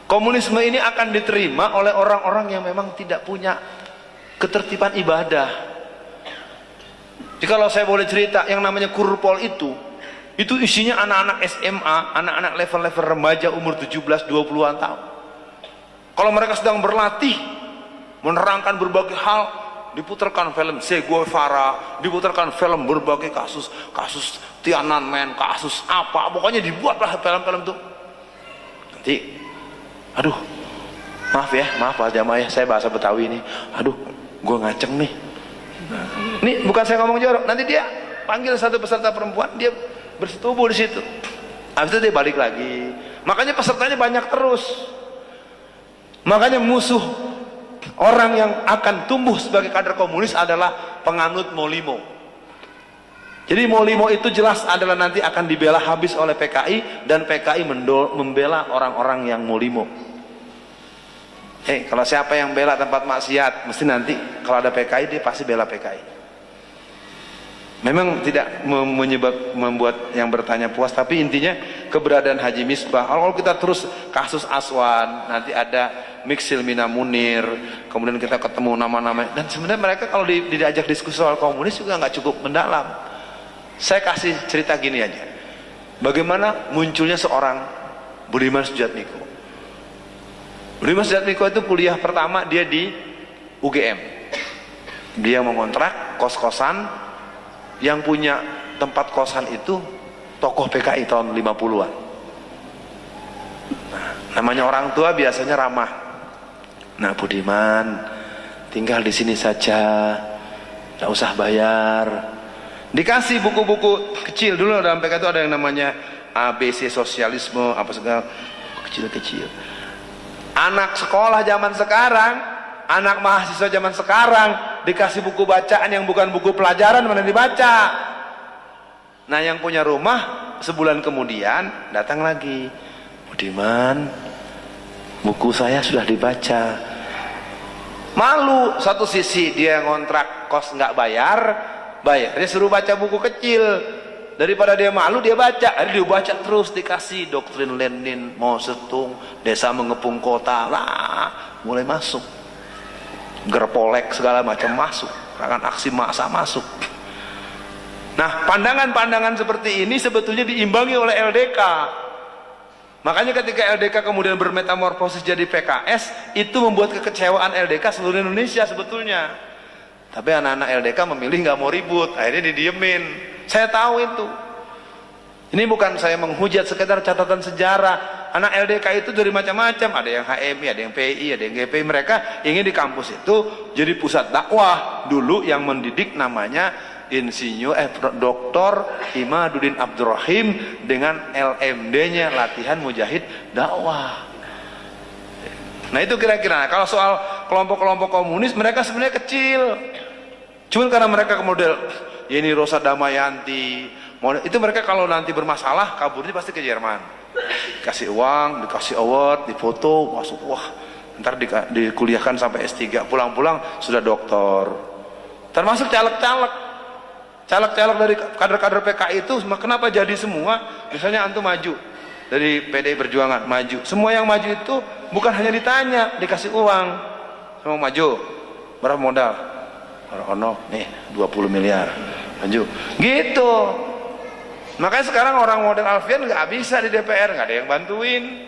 komunisme ini akan diterima oleh orang-orang yang memang tidak punya ketertiban ibadah. Jadi kalau saya boleh cerita, yang namanya Kurpol itu isinya anak-anak SMA, anak-anak level-level remaja umur 17-20an tahun. Kalau mereka sedang berlatih menerangkan berbagai hal, diputarkan film Che Guevara, diputarkan film berbagai kasus Tiananmen, kasus apa, pokoknya dibuatlah film-film itu. Nanti, aduh, maaf Pak jamaah ya, saya bahasa Betawi ini, aduh, gue ngaceng nih. Ini bukan saya ngomong jorok, nanti dia panggil satu peserta perempuan, dia bersetubuh di situ. Habis itu dia balik lagi. Makanya pesertanya banyak terus. Makanya musuh orang yang akan tumbuh sebagai kader komunis adalah penganut Molimo. Jadi Molimo itu jelas adalah nanti akan dibela habis oleh PKI, dan PKI membela orang-orang yang Molimo. Kalau siapa yang bela tempat maksiat, mesti nanti kalau ada PKI dia pasti bela PKI. Memang tidak membuat yang bertanya puas, tapi intinya keberadaan Haji Misbah. Kalau kita terus kasus Aswan, nanti ada Miksil Mina Munir, kemudian kita ketemu nama-nama, dan sebenarnya mereka kalau diajak diskusi soal komunis juga nggak cukup mendalam. Saya kasih cerita gini aja, bagaimana munculnya seorang Budiman Sujatmiko. Budiman Sujatmiko itu kuliah pertama dia di UGM. Dia mengontrak kos-kosan, yang punya tempat kosan itu tokoh PKI tahun 50-an. Nah, namanya orang tua biasanya ramah. Nah, Budiman tinggal di sini saja, nggak usah bayar. Dikasih buku-buku kecil. Dulu dalam PKI itu ada yang namanya ABC sosialisme, apa segala kecil-kecil. Anak sekolah zaman sekarang, anak mahasiswa zaman sekarang dikasih buku bacaan yang bukan buku pelajaran, mana dibaca. Nah yang punya rumah sebulan kemudian datang lagi, Budiman, buku saya sudah dibaca. Malu, satu sisi dia ngontrak kos nggak bayar, bayarnya suruh baca buku kecil. Daripada dia malu dia baca, dia baca terus, dikasih doktrin Lenin, Mao Zedong, desa mengepung kota, lah mulai masuk, gerpolek segala macam masuk, gerakan aksi massa masuk. Nah pandangan-pandangan seperti ini sebetulnya diimbangi oleh LDK. Makanya ketika LDK kemudian bermetamorfosis jadi PKS, itu membuat kekecewaan LDK seluruh Indonesia sebetulnya. Tapi anak-anak LDK memilih nggak mau ribut, akhirnya didiemin. Saya tahu itu. Ini bukan saya menghujat, sekedar catatan sejarah. Anak LDK itu dari macam-macam, ada yang HMI, ada yang PI, ada yang GPI. Mereka ingin di kampus itu jadi pusat dakwah. Dulu yang mendidik namanya Dr. Imaduddin Abdurrahim dengan LMD-nya latihan mujahid dakwah. Nah itu kira-kira. Kalau soal kelompok-kelompok komunis, mereka sebenarnya kecil. Cuman karena mereka kemudian Yeni Rosa Damayanti, itu mereka kalau nanti bermasalah kaburnya pasti ke Jerman. Dikasih uang, dikasih award, difoto, masuk, wah, ntar dikuliahkan sampai S3, pulang-pulang sudah doktor. Termasuk caleg-caleg dari kader-kader PKI itu, kenapa jadi semua? Misalnya antum maju dari PDI Perjuangan, maju. Semua yang maju itu bukan hanya ditanya, dikasih uang. Semua maju, berapa modal? Ono nih 20 miliar maju gitu. Makanya sekarang orang model Alfian nggak bisa di DPR, nggak ada yang bantuin.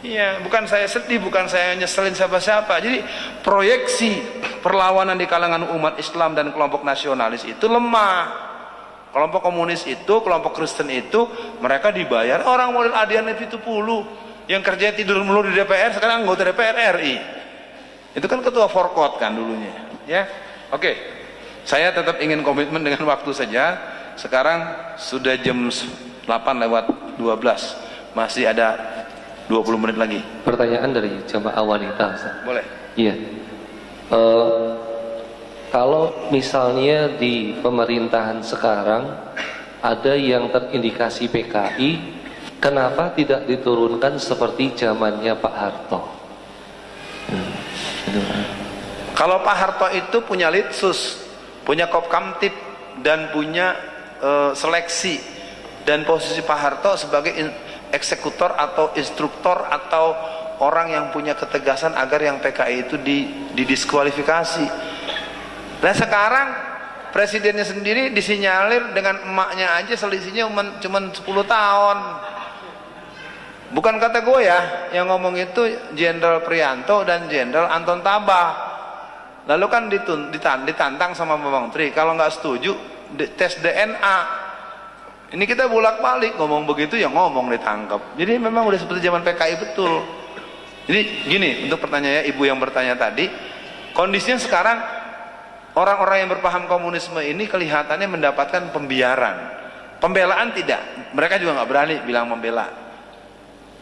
Iya, bukan saya sedih, bukan saya nyeselin siapa-siapa. Jadi proyeksi perlawanan di kalangan umat Islam dan kelompok nasionalis itu lemah. Kelompok komunis itu, kelompok Kristen itu, mereka dibayar. Orang model Adian Pitupulu yang kerja tidur mulu di DPR sekarang anggota DPR RI. Itu kan ketua Forkot kan dulunya, ya. Oke, saya tetap ingin komitmen dengan waktu saja. Sekarang sudah jam 8:12, masih ada 20 menit lagi. Pertanyaan dari jamaah wanita, Ustaz. Boleh. Iya. Kalau misalnya di pemerintahan sekarang ada yang terindikasi PKI, kenapa tidak diturunkan seperti zamannya Pak Harto? Kalau Pak Harto itu punya litsus, punya kopkamtib, dan punya seleksi, dan posisi Pak Harto sebagai eksekutor atau instruktor atau orang yang punya ketegasan agar yang PKI itu didiskualifikasi. Nah sekarang presidennya sendiri disinyalir dengan emaknya aja selisihnya cuma 10 tahun. Bukan kata gue ya, yang ngomong itu Jenderal Prianto dan Jenderal Anton Tabah. Lalu kan ditantang sama Bang Tri, kalau nggak setuju tes DNA. Ini kita bolak-balik ngomong begitu ya ngomong ditangkap. Jadi memang udah seperti zaman PKI betul. Jadi gini, untuk pertanyaannya ibu yang bertanya tadi, kondisinya sekarang orang-orang yang berpaham komunisme ini kelihatannya mendapatkan pembiaran. Pembelaan tidak, mereka juga nggak berani bilang membela.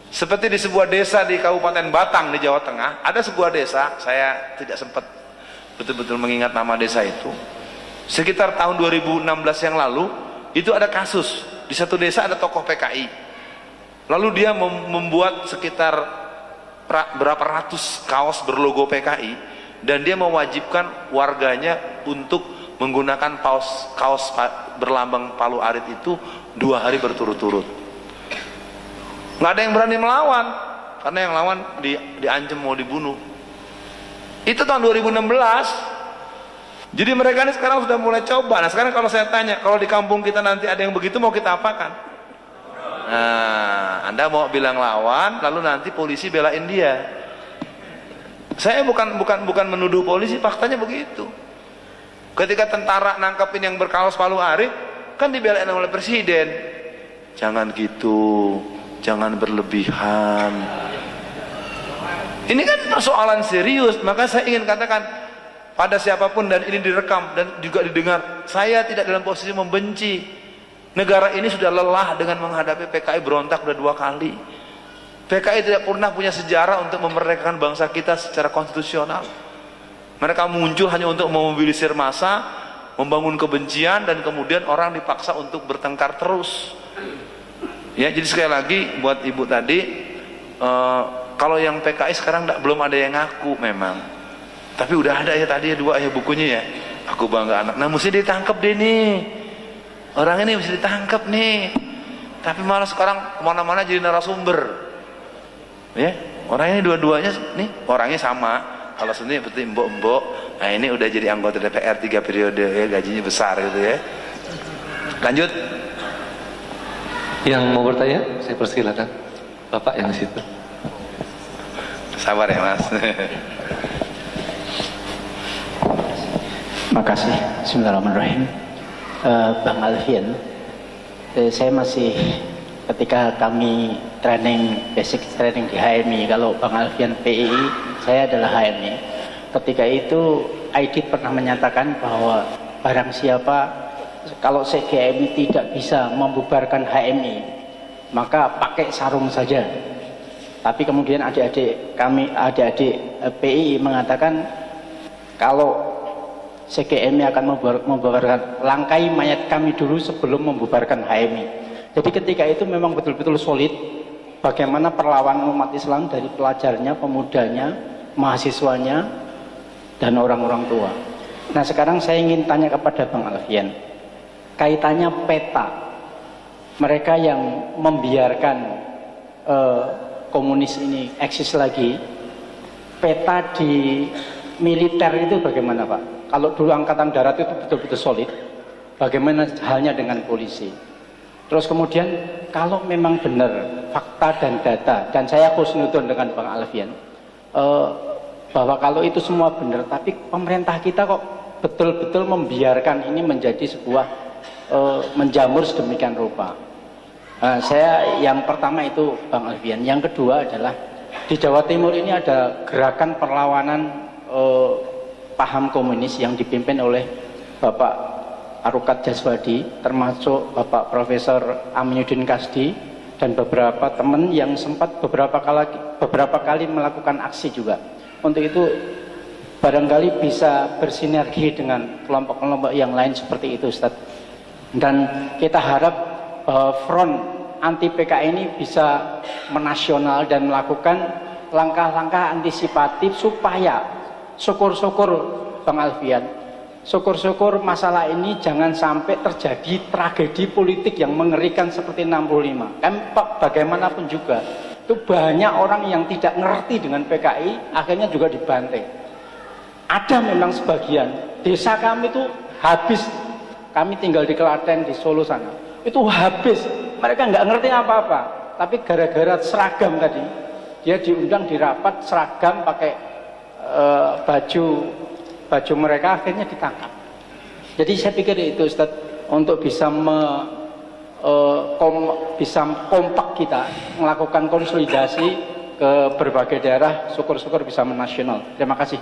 Seperti di sebuah desa di Kabupaten Batang di Jawa Tengah, ada sebuah desa, saya tidak sempat betul-betul mengingat nama desa itu. Sekitar tahun 2016 yang lalu, itu ada kasus di satu desa ada tokoh PKI. Lalu dia membuat sekitar berapa ratus kaos berlogo PKI, dan dia mewajibkan warganya untuk menggunakan kaos berlambang Palu Arit itu 2 hari berturut-turut. Nggak ada yang berani melawan, karena yang lawan diancam mau dibunuh. Itu tahun 2016. Jadi mereka ini sekarang sudah mulai coba. Nah sekarang kalau saya tanya, kalau di kampung kita nanti ada yang begitu, mau kita apakan? Nah, Anda mau bilang lawan, lalu nanti polisi belain dia. Saya bukan menuduh polisi, faktanya begitu. Ketika tentara nangkepin yang berkaos Palu Arit, kan dibelain oleh presiden. Jangan gitu, jangan berlebihan. Ini kan persoalan serius, maka saya ingin katakan pada siapapun, dan ini direkam dan juga didengar, saya tidak dalam posisi membenci. Negara ini sudah lelah dengan menghadapi PKI berontak udah 2 kali. PKI tidak pernah punya sejarah untuk memerdekakan bangsa kita secara konstitusional. Mereka muncul hanya untuk memobilisir massa, membangun kebencian dan kemudian orang dipaksa untuk bertengkar terus. Ya, jadi sekali lagi buat ibu tadi, kalau yang PKI sekarang belum ada yang ngaku memang, tapi udah ada ya tadi 2 ya bukunya ya. Aku bangga anak. Nah, mesti ditangkap deh nih. Orang ini mesti ditangkap nih. Tapi malah sekarang kemana-mana jadi narasumber. Ya, orang ini dua-duanya nih orangnya sama. Kalau sendiri seperti mbok-mbok, nah ini udah jadi anggota DPR 3 periode ya, gajinya besar gitu ya. Lanjut. Yang mau bertanya, saya persilakan. Bapak yang di situ. Sabar ya Mas. Makasih. Bismillahirrahmanirrahim. Bang Alfian, saya masih ketika kami basic training di HMI, kalau Bang Alfian PII, saya adalah HMI. Ketika itu Aidit pernah menyatakan bahwa barang siapa kalau CGMI tidak bisa membubarkan HMI, maka pakai sarung saja. Tapi kemudian adik-adik PII mengatakan kalau CGMI akan membubarkan, langkai mayat kami dulu sebelum membubarkan HMI. Jadi ketika itu memang betul-betul solid bagaimana perlawanan umat Islam dari pelajarnya, pemudanya, mahasiswanya, dan orang-orang tua. Nah sekarang saya ingin tanya kepada Bang Alfian, kaitannya peta, mereka yang membiarkan komunis ini eksis lagi, peta di militer itu bagaimana Pak? Kalau dulu angkatan darat itu betul-betul solid, bagaimana halnya dengan polisi? Terus kemudian kalau memang benar fakta dan data, dan saya husnudon dengan Bang Alfian, bahwa kalau itu semua benar, tapi pemerintah kita kok betul-betul membiarkan ini menjadi sebuah menjamur sedemikian rupa. Saya yang pertama itu Bang Alfian, yang kedua adalah di Jawa Timur ini ada gerakan perlawanan paham komunis yang dipimpin oleh Bapak Arukat Jaswadi, termasuk Bapak Profesor Aminuddin Kasdi dan beberapa teman yang sempat beberapa kali melakukan aksi juga. Untuk itu barangkali bisa bersinergi dengan kelompok-kelompok yang lain seperti itu Ustaz. Dan kita harap front anti PKI ini bisa menasional dan melakukan langkah-langkah antisipatif supaya syukur-syukur Bang Alfian, syukur-syukur masalah ini jangan sampai terjadi tragedi politik yang mengerikan seperti 65. Bagaimanapun juga itu banyak orang yang tidak ngerti dengan PKI akhirnya juga dibantai. Ada memang sebagian desa kami itu habis, kami tinggal di Klaten, di Solo sana, itu habis, mereka nggak ngerti apa-apa, tapi gara-gara seragam tadi dia diundang di rapat seragam pakai baju mereka, akhirnya ditangkap. Jadi saya pikir itu Ustaz, untuk bisa kompak kita melakukan konsolidasi ke berbagai daerah, syukur-syukur bisa menasional. Terima kasih.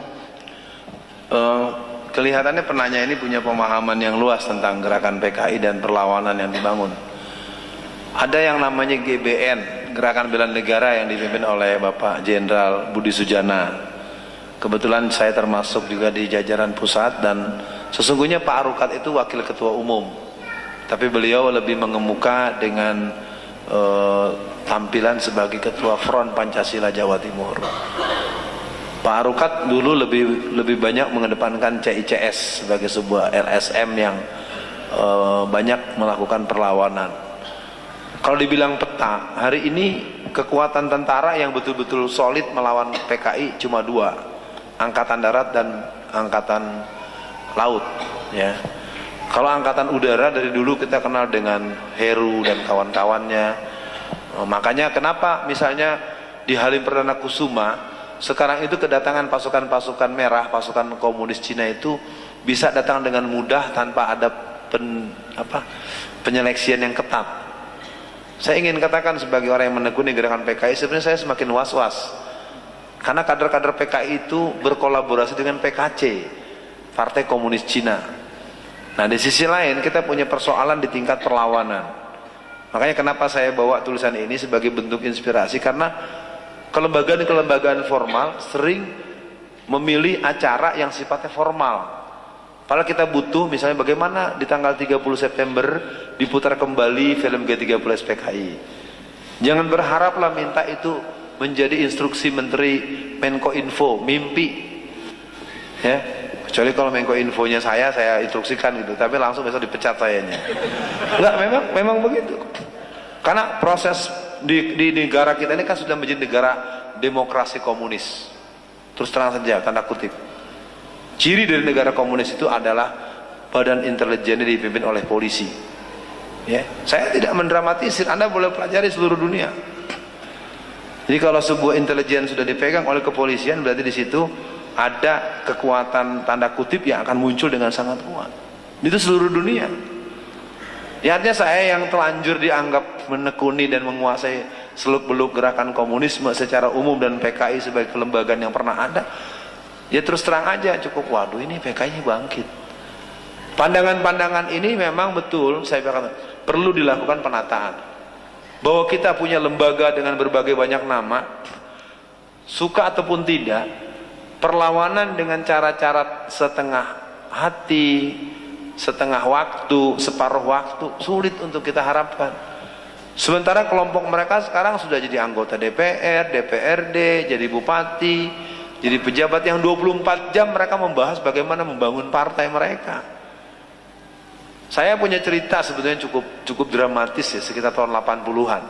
Kelihatannya penanya ini punya pemahaman yang luas tentang gerakan PKI dan perlawanan yang dibangun. Ada yang namanya GBN, Gerakan Bela Negara, yang dipimpin oleh Bapak Jenderal Budi Sujana. Kebetulan saya termasuk juga di jajaran pusat, dan sesungguhnya Pak Arukat itu wakil ketua umum, tapi beliau lebih mengemuka dengan tampilan sebagai ketua Front Pancasila Jawa Timur. Pak Arukat dulu lebih banyak mengedepankan CICS sebagai sebuah LSM yang banyak melakukan perlawanan. Kalau dibilang peta, hari ini kekuatan tentara yang betul-betul solid melawan PKI cuma 2, Angkatan Darat dan Angkatan Laut, ya. Kalau Angkatan Udara dari dulu kita kenal dengan Heru dan kawan-kawannya. Makanya kenapa misalnya di Halim Perdana Kusuma sekarang itu kedatangan pasukan-pasukan merah, pasukan komunis Cina itu bisa datang dengan mudah tanpa ada penyeleksian yang ketat. Saya ingin katakan sebagai orang yang menekuni gerakan PKI, sebenarnya saya semakin was-was. Karena kader-kader PKI itu berkolaborasi dengan PKC, Partai Komunis Cina. Nah di sisi lain kita punya persoalan di tingkat perlawanan. Makanya kenapa saya bawa tulisan ini sebagai bentuk inspirasi, karena kelembagaan-kelembagaan formal sering memilih acara yang sifatnya formal. Padahal kita butuh misalnya bagaimana di tanggal 30 September diputar kembali film G30 SPKI. Jangan berharaplah minta itu menjadi instruksi Menteri Menko Info, mimpi. Ya, kecuali kalau Menko Infonya saya instruksikan gitu, tapi langsung besok dipecat sayanya. Enggak, memang begitu. Karena proses di negara kita ini kan sudah menjadi negara demokrasi komunis. Terus terang saja, tanda kutip. Ciri dari negara komunis itu adalah badan intelijennya dipimpin oleh polisi. Ya, saya tidak mendramatisir, Anda boleh pelajari seluruh dunia. Jadi kalau sebuah intelijen sudah dipegang oleh kepolisian, berarti di situ ada kekuatan tanda kutip yang akan muncul dengan sangat kuat. Itu seluruh dunia. Ya, artinya saya yang telanjur dianggap menekuni dan menguasai seluk-beluk gerakan komunisme secara umum dan PKI sebagai kelembagaan yang pernah ada, ya terus terang aja cukup, waduh ini PKI bangkit. Pandangan-pandangan ini memang betul saya katakan perlu dilakukan penataan. Bahwa kita punya lembaga dengan berbagai banyak nama, suka ataupun tidak, perlawanan dengan cara-cara setengah hati, setengah waktu, separuh waktu, sulit untuk kita harapkan. Sementara kelompok mereka sekarang sudah jadi anggota DPR, DPRD, jadi bupati, jadi pejabat yang 24 jam mereka membahas bagaimana membangun partai mereka. Saya punya cerita sebetulnya cukup dramatis ya, sekitar tahun 80-an.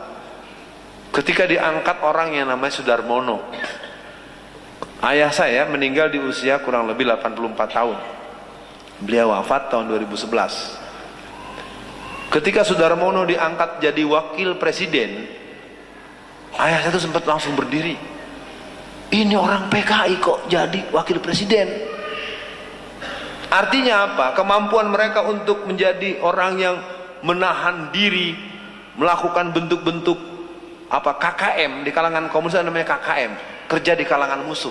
Ketika diangkat orang yang namanya Sudarmono. Ayah saya meninggal di usia kurang lebih 84 tahun. Beliau wafat tahun 2011. Ketika Sudarmono diangkat jadi wakil presiden, ayah saya itu sempat langsung berdiri. Ini orang PKI kok jadi wakil presiden. Artinya apa? Kemampuan mereka untuk menjadi orang yang menahan diri, melakukan bentuk-bentuk apa KKM di kalangan komunis namanya KKM, kerja di kalangan musuh.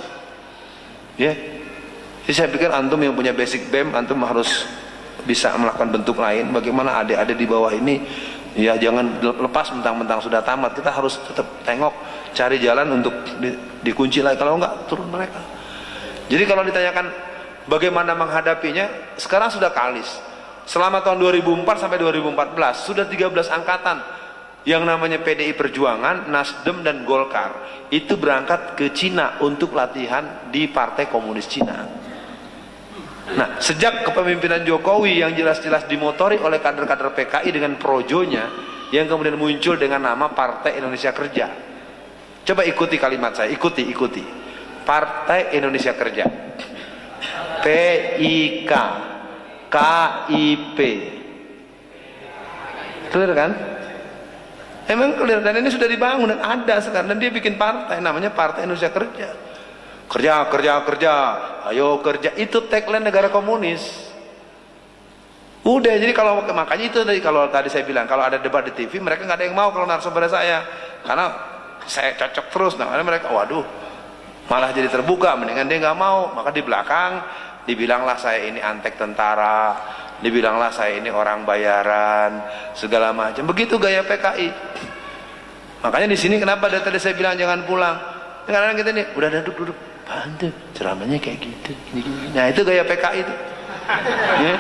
Ya. Jadi saya pikir antum yang punya basic BEM, antum harus bisa melakukan bentuk lain. Bagaimana adik-adik di bawah ini, ya jangan lepas mentang-mentang sudah tamat. Kita harus tetap tengok, cari jalan untuk dikunci lagi. Kalau enggak turun mereka. Jadi kalau ditanyakan bagaimana menghadapinya, sekarang sudah kalis. Selama tahun 2004 sampai 2014 sudah 13 angkatan yang namanya PDI Perjuangan, Nasdem dan Golkar itu berangkat ke Cina untuk latihan di Partai Komunis Cina. Nah, sejak kepemimpinan Jokowi yang jelas-jelas dimotori oleh kader-kader PKI dengan projonya yang kemudian muncul dengan nama Partai Indonesia Kerja. Coba ikuti kalimat saya, ikuti. Partai Indonesia Kerja. PIK KIP. Clear kan? Emang clear, dan ini sudah dibangun dan ada sekarang, dan dia bikin partai namanya Partai Indonesia Kerja. Kerja, ayo kerja, itu tagline negara komunis. Udah, jadi kalau makanya itu tadi, kalau tadi saya bilang kalau ada debat di TV mereka nggak ada yang mau kalau narasumber saya, karena saya cocok terus. Nah, mereka waduh malah jadi terbuka, mendingan dia nggak mau. Maka di belakang dibilanglah saya ini antek tentara, dibilanglah saya ini orang bayaran, segala macam. Begitu gaya PKI. Makanya di sini kenapa dari tadi saya bilang jangan pulang. Kadang-kadang kita nih udah duduk, bantu ceramahnya kayak gitu. Nah itu gaya PKI itu. Ya.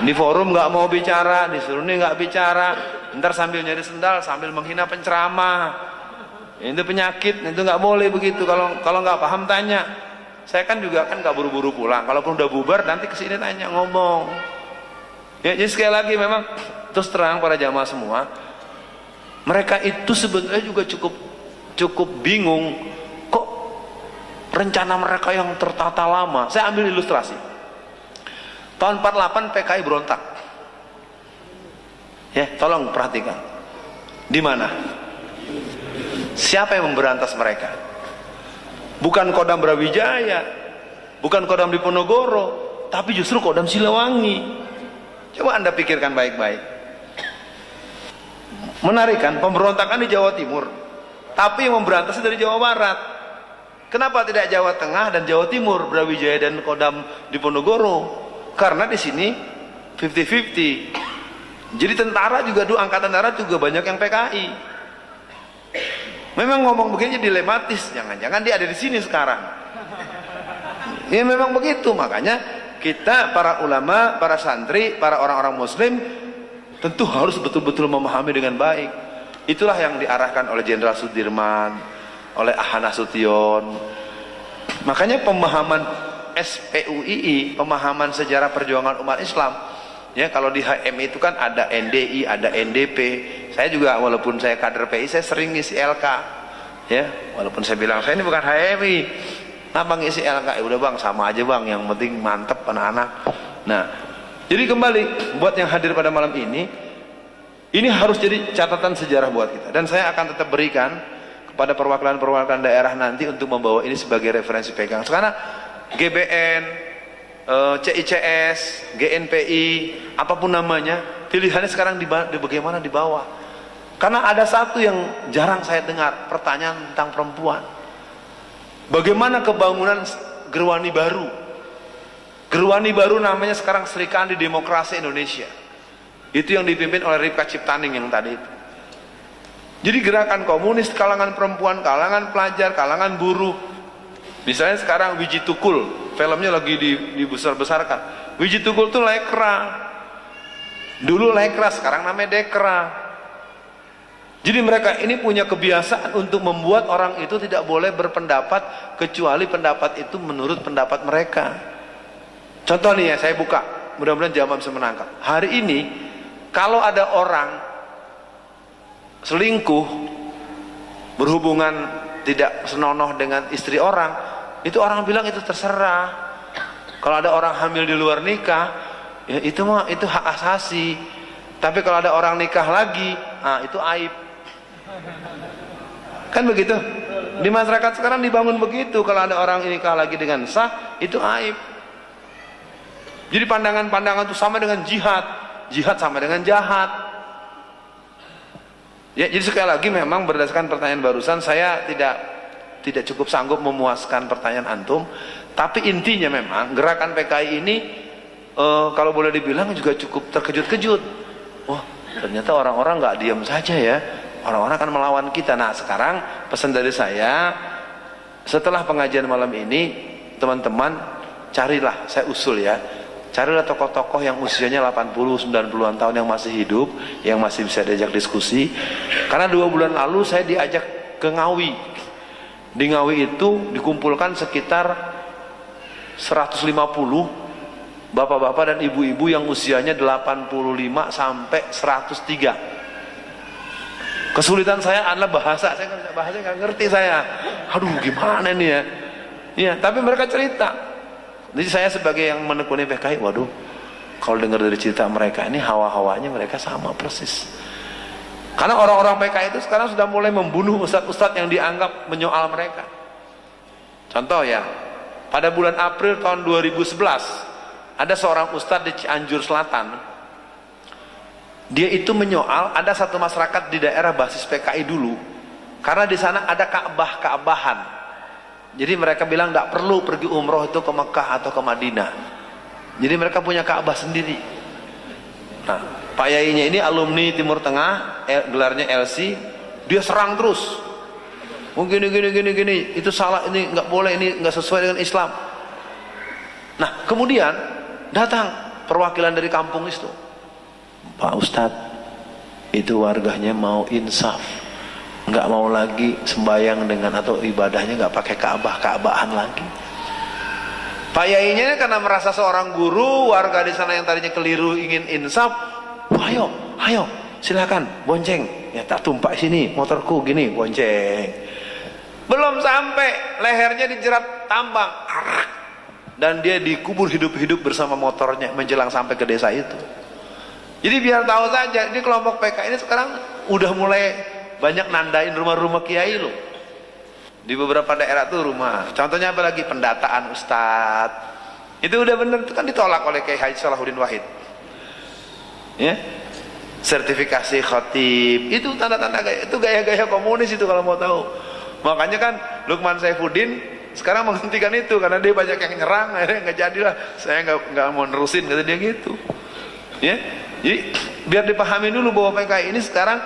Di forum nggak mau bicara, disuruh nih nggak bicara, ntar sambil nyari sendal, sambil menghina penceramah. Itu penyakit, itu nggak boleh begitu. Kalau nggak paham tanya. Saya kan juga kan nggak buru-buru pulang. Kalaupun udah bubar nanti kesini tanya, ngomong. Ya, jadi sekali lagi memang terus terang para jamaah semua, mereka itu sebetulnya juga cukup bingung. Kok rencana mereka yang tertata lama? Saya ambil ilustrasi. Tahun 48 PKI berontak. Ya, tolong perhatikan. Di mana? Siapa yang memberantas mereka? Bukan Kodam Brawijaya, bukan Kodam Diponegoro, tapi justru Kodam Siliwangi. Coba Anda pikirkan baik-baik. Menarik kan, pemberontakan di Jawa Timur, tapi yang memberantasnya dari Jawa Barat. Kenapa tidak Jawa Tengah dan Jawa Timur, Brawijaya dan Kodam Diponegoro? Karena di sini 50-50. Jadi tentara juga dulu, angkatan darat juga banyak yang PKI. Memang ngomong begini dilematis, jangan-jangan dia ada di sini sekarang. Ya memang begitu, makanya kita para ulama, para santri, para orang-orang muslim tentu harus betul-betul memahami dengan baik. Itulah yang diarahkan oleh Jenderal Sudirman, oleh Ahana Sution. Makanya pemahaman SPUII, pemahaman sejarah perjuangan umat Islam, ya, kalau di HMI itu kan ada NDI, ada NDP. Saya juga walaupun saya kader PI, saya sering ngisi LK, ya, walaupun saya bilang saya ini bukan HMI, kenapa ngisi LK? Ya udah bang, sama aja bang, yang penting mantep anak-anak. Nah, jadi kembali buat yang hadir pada malam ini harus jadi catatan sejarah buat kita, dan saya akan tetap berikan kepada perwakilan-perwakilan daerah nanti untuk membawa ini sebagai referensi pegang. Karena GBN, CICS, GNPI, apapun namanya, pilihannya sekarang bagaimana dibawa. Karena ada satu yang jarang saya dengar, pertanyaan tentang perempuan. Bagaimana kebangunan Gerwani baru? Gerwani baru namanya sekarang Serikandi Demokrasi Indonesia. Itu yang dipimpin oleh Ripka Ciptaning yang tadi itu. Jadi gerakan komunis, kalangan perempuan, kalangan pelajar, kalangan buruh. Misalnya sekarang Wiji Tukul, filmnya lagi dibesar-besarkan. Wiji Tukul itu Lekra. Dulu Lekra, sekarang namanya Dekra. Jadi mereka ini punya kebiasaan untuk membuat orang itu tidak boleh berpendapat kecuali pendapat itu menurut pendapat mereka. Contoh nih ya, saya buka, mudah-mudahan jamaah bisa menangkap. Hari ini kalau ada orang selingkuh, berhubungan tidak senonoh dengan istri orang, itu orang bilang itu terserah. Kalau ada orang hamil di luar nikah, ya itu hak asasi. Tapi kalau ada orang nikah lagi, itu aib. Kan begitu? Di masyarakat sekarang dibangun begitu. Kalau ada orang nikah lagi dengan sah, itu aib. Jadi pandangan-pandangan itu sama dengan jihad. Jihad sama dengan jahat. Ya, jadi sekali lagi memang berdasarkan pertanyaan barusan, saya tidak cukup sanggup memuaskan pertanyaan antum. Tapi intinya memang gerakan PKI ini kalau boleh dibilang juga cukup terkejut-kejut. Wah, ternyata orang-orang nggak diam saja ya. Orang-orang akan melawan kita. Nah, sekarang pesan dari saya, setelah pengajian malam ini, teman-teman carilah, saya usul ya, carilah tokoh-tokoh yang usianya 80-90an tahun yang masih hidup, yang masih bisa diajak diskusi. Karena 2 bulan lalu saya diajak ke Ngawi. Di Ngawi itu dikumpulkan sekitar 150 bapak-bapak dan ibu-ibu yang usianya 85 sampai 103. Kesulitan saya adalah bahasa, saya nggak ngerti saya. Aduh, gimana nih ya? Iya, tapi mereka cerita. Jadi saya sebagai yang menekuni PKI, waduh, kalau dengar dari cerita mereka ini hawa-hawanya mereka sama persis. Karena orang-orang PKI itu sekarang sudah mulai membunuh ustadz-ustadz yang dianggap menyoal mereka. Contoh ya, pada bulan April tahun 2011 ada seorang ustadz di Cianjur Selatan. Dia itu menyoal, ada satu masyarakat di daerah basis PKI dulu, karena di sana ada Ka'bahan. Jadi mereka bilang tidak perlu pergi umroh itu ke Mekah atau ke Madinah. Jadi mereka punya Ka'bah sendiri. Nah, Pak Yainya ini alumni Timur Tengah, gelarnya LC, dia serang terus. Gini, itu salah, ini nggak boleh, ini nggak sesuai dengan Islam. Nah, kemudian datang perwakilan dari kampung itu. Pak Ustadz, itu warganya mau insaf, nggak mau lagi sembahyang dengan atau ibadahnya nggak pakai Ka'bahan lagi. Pak Yainya karena merasa seorang guru, warga di sana yang tadinya keliru ingin insaf, ayo silakan bonceng, ya tak tumpak sini motorku gini, bonceng. Belum sampai lehernya dijerat tambang, dan dia dikubur hidup-hidup bersama motornya menjelang sampai ke desa itu. Jadi biar tahu saja, ini kelompok PKI ini sekarang udah mulai banyak nandain rumah-rumah kiai loh. Di beberapa daerah tuh rumah. Contohnya apa lagi? Pendataan ustadz. Itu udah bener, itu kan ditolak oleh Kiai Haji Salahuddin Wahid. Ya, sertifikasi khotib, itu tanda-tanda gaya, itu gaya-gaya komunis itu kalau mau tahu. Makanya kan Lukman Saifuddin sekarang menghentikan itu karena dia banyak yang nyerang, akhirnya nggak jadilah. Saya nggak mau nerusin, kata dia gitu. Ya. Jadi biar dipahami dulu bahwa PKI ini sekarang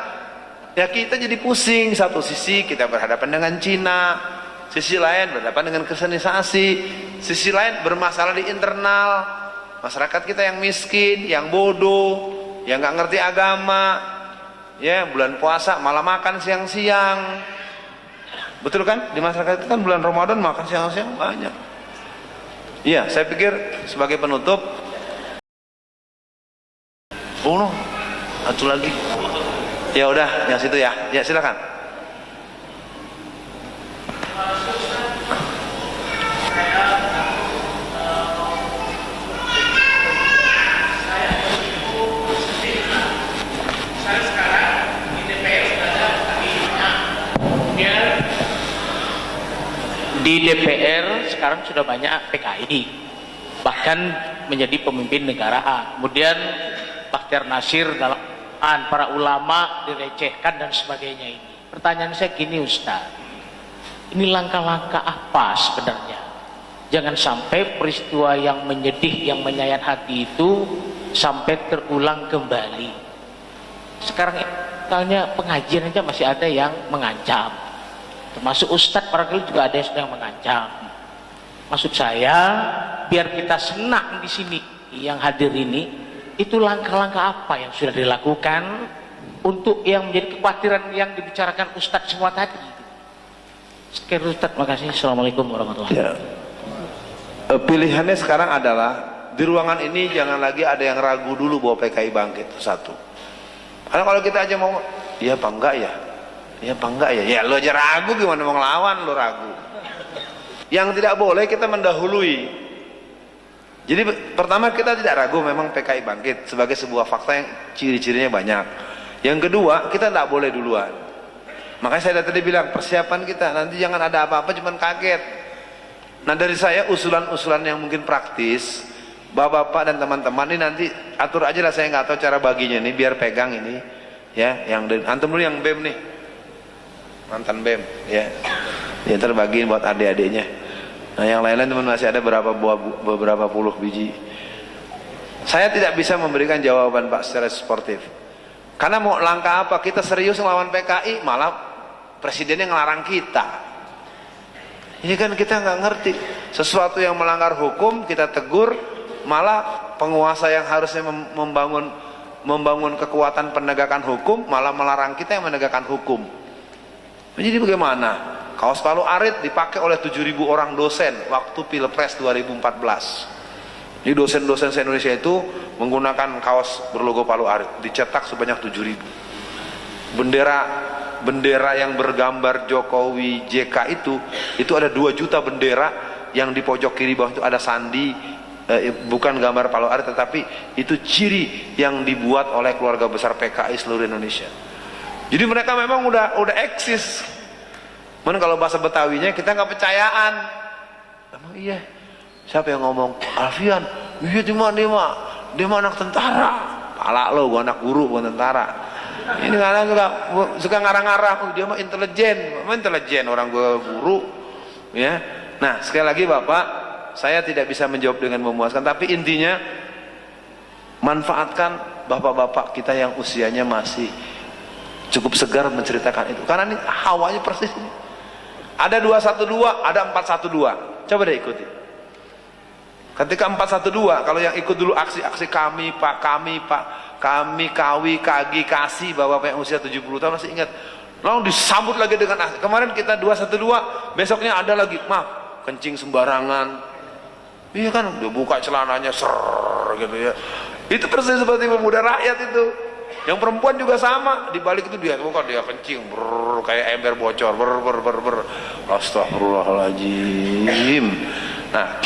ya kita jadi pusing. Satu sisi kita berhadapan dengan Cina, sisi lain berhadapan dengan kristenisasi, sisi lain bermasalah di internal. masyarakat kita yang miskin, yang bodoh, yang nggak ngerti agama, ya bulan puasa malah makan siang-siang, betul kan? Di masyarakat kita kan bulan Ramadan makan siang-siang banyak. Iya, saya pikir sebagai penutup, oh no, satu lagi, ya udah, yang situ ya, ya silakan. Di DPR sekarang sudah banyak PKI, bahkan menjadi pemimpin negara. Kemudian Bakhtiar Nasir dalam para ulama direcehkan dan sebagainya ini. Pertanyaan saya gini Ustaz, ini langkah-langkah apa sebenarnya? Jangan sampai peristiwa yang menyedih, yang menyayat hati itu sampai terulang kembali. Sekarang misalnya pengajian aja masih ada yang mengancam, termasuk Ustadz barangkali juga ada yang sedang mengancam. Maksud saya, biar kita senang di sini yang hadir ini, itu langkah-langkah apa yang sudah dilakukan untuk yang menjadi kekhawatiran yang dibicarakan Ustadz semua tadi. Sekian Ustadz, makasih. Assalamualaikum warahmatullahi wabarakatuh. Pilihannya sekarang adalah di ruangan ini jangan lagi ada yang ragu dulu bahwa PKI bangkit, itu satu. Karena kalau kita aja mau, iya apa enggak ya? Ya apa enggak ya? Ya lo aja ragu, gimana mau ngelawan lo ragu. Yang tidak boleh kita mendahului. Jadi pertama kita tidak ragu memang PKI bangkit sebagai sebuah fakta yang ciri-cirinya banyak. Yang kedua kita tidak boleh duluan. Makanya saya tadi bilang persiapan kita nanti jangan ada apa-apa cuman kaget. Nah dari saya usulan-usulan yang mungkin praktis, bapak-bapak dan teman-teman ini nanti atur aja lah, saya nggak tahu cara baginya nih biar pegang ini ya. Yang antum dulu yang BEM nih, mantan BEM ya, ya terbagiin buat adik-adiknya. Nah yang lain-lain teman masih ada beberapa puluh biji. Saya tidak bisa memberikan jawaban Pak secara sportif karena mau langkah apa, kita serius melawan PKI malah presidennya ngelarang kita. Ini kan kita nggak ngerti sesuatu yang melanggar hukum kita tegur, malah penguasa yang harusnya membangun kekuatan penegakan hukum malah melarang kita yang menegakkan hukum. Jadi bagaimana? Kaos Palu Arit dipakai oleh 7.000 orang dosen waktu Pilpres 2014. Jadi dosen-dosen se-Indonesia itu menggunakan kaos berlogo Palu Arit, dicetak sebanyak 7.000. Bendera yang bergambar Jokowi JK itu ada 2 juta bendera, yang di pojok kiri bawah itu ada sandi, bukan gambar Palu Arit tetapi itu ciri yang dibuat oleh keluarga besar PKI seluruh Indonesia. Jadi mereka memang udah eksis. Mana kalau bahasa Betawinya kita nggak percayaan. Emang iya? Siapa yang ngomong? Alfian. Iya dia mah anak tentara. Pala lo, gua anak guru bukan tentara. Ini kadang suka ngarang-ngarang, dia mah intelijen orang gua guru ya. Nah sekali lagi Bapak, saya tidak bisa menjawab dengan memuaskan, tapi intinya manfaatkan bapak-bapak kita yang usianya masih cukup segar menceritakan itu, karena ini hawanya persis ini. Ada 212, ada 412, coba deh ikuti. Ketika 412, kalau yang ikut dulu aksi-aksi kami pak, kami, kawi, kagi, kasih, bapak-bapak yang usia 70 tahun masih ingat. Lalu disambut lagi dengan aksi. Kemarin kita 212, besoknya ada lagi, maaf, kencing sembarangan. Iya kan, dia buka celananya, ser gitu ya. Itu persis seperti pemuda rakyat itu. Yang perempuan juga sama, dibalik itu dia bukan, dia kencing, kayak ember bocor, Astagfirullahaladzim. Nah,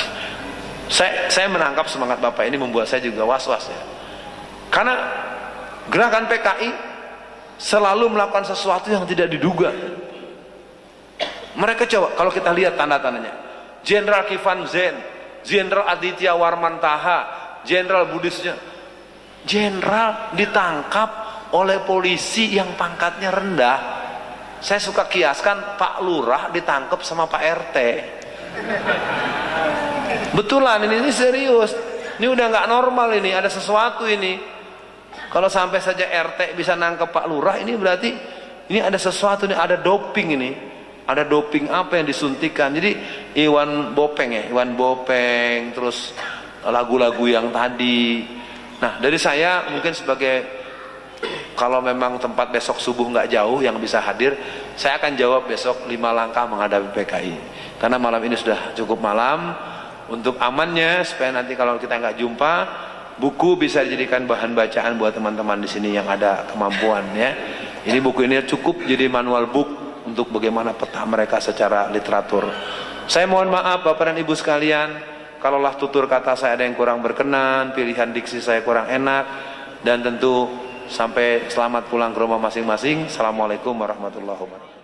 saya menangkap semangat Bapak ini membuat saya juga was-was ya. Karena gerakan PKI selalu melakukan sesuatu yang tidak diduga. Mereka coba, kalau kita lihat tanda-tandanya, Jenderal Kiflan Zain, Jenderal Aditya Warman Taha, Jenderal Budisnya, Jenderal ditangkap oleh polisi yang pangkatnya rendah. Saya suka kiaskan Pak Lurah ditangkap sama Pak RT. Betulan ini serius. Ini udah nggak normal ini, ada sesuatu ini. Kalau sampai saja RT bisa nangkep Pak Lurah, ini berarti ini ada sesuatu nih, ada doping ini. Ada doping apa yang disuntikan. Jadi Iwan Bopeng, terus lagu-lagu yang tadi. Nah, dari saya mungkin sebagai, kalau memang tempat besok subuh nggak jauh yang bisa hadir, saya akan jawab besok 5 langkah menghadapi PKI. Karena malam ini sudah cukup malam, untuk amannya supaya nanti kalau kita nggak jumpa, buku bisa dijadikan bahan bacaan buat teman-teman di sini yang ada kemampuan ya. Ini buku ini cukup jadi manual book untuk bagaimana peta mereka secara literatur. Saya mohon maaf Bapak dan Ibu sekalian, kalaulah tutur kata saya ada yang kurang berkenan, pilihan diksi saya kurang enak, dan tentu sampai selamat pulang ke rumah masing-masing. Assalamualaikum warahmatullahi wabarakatuh.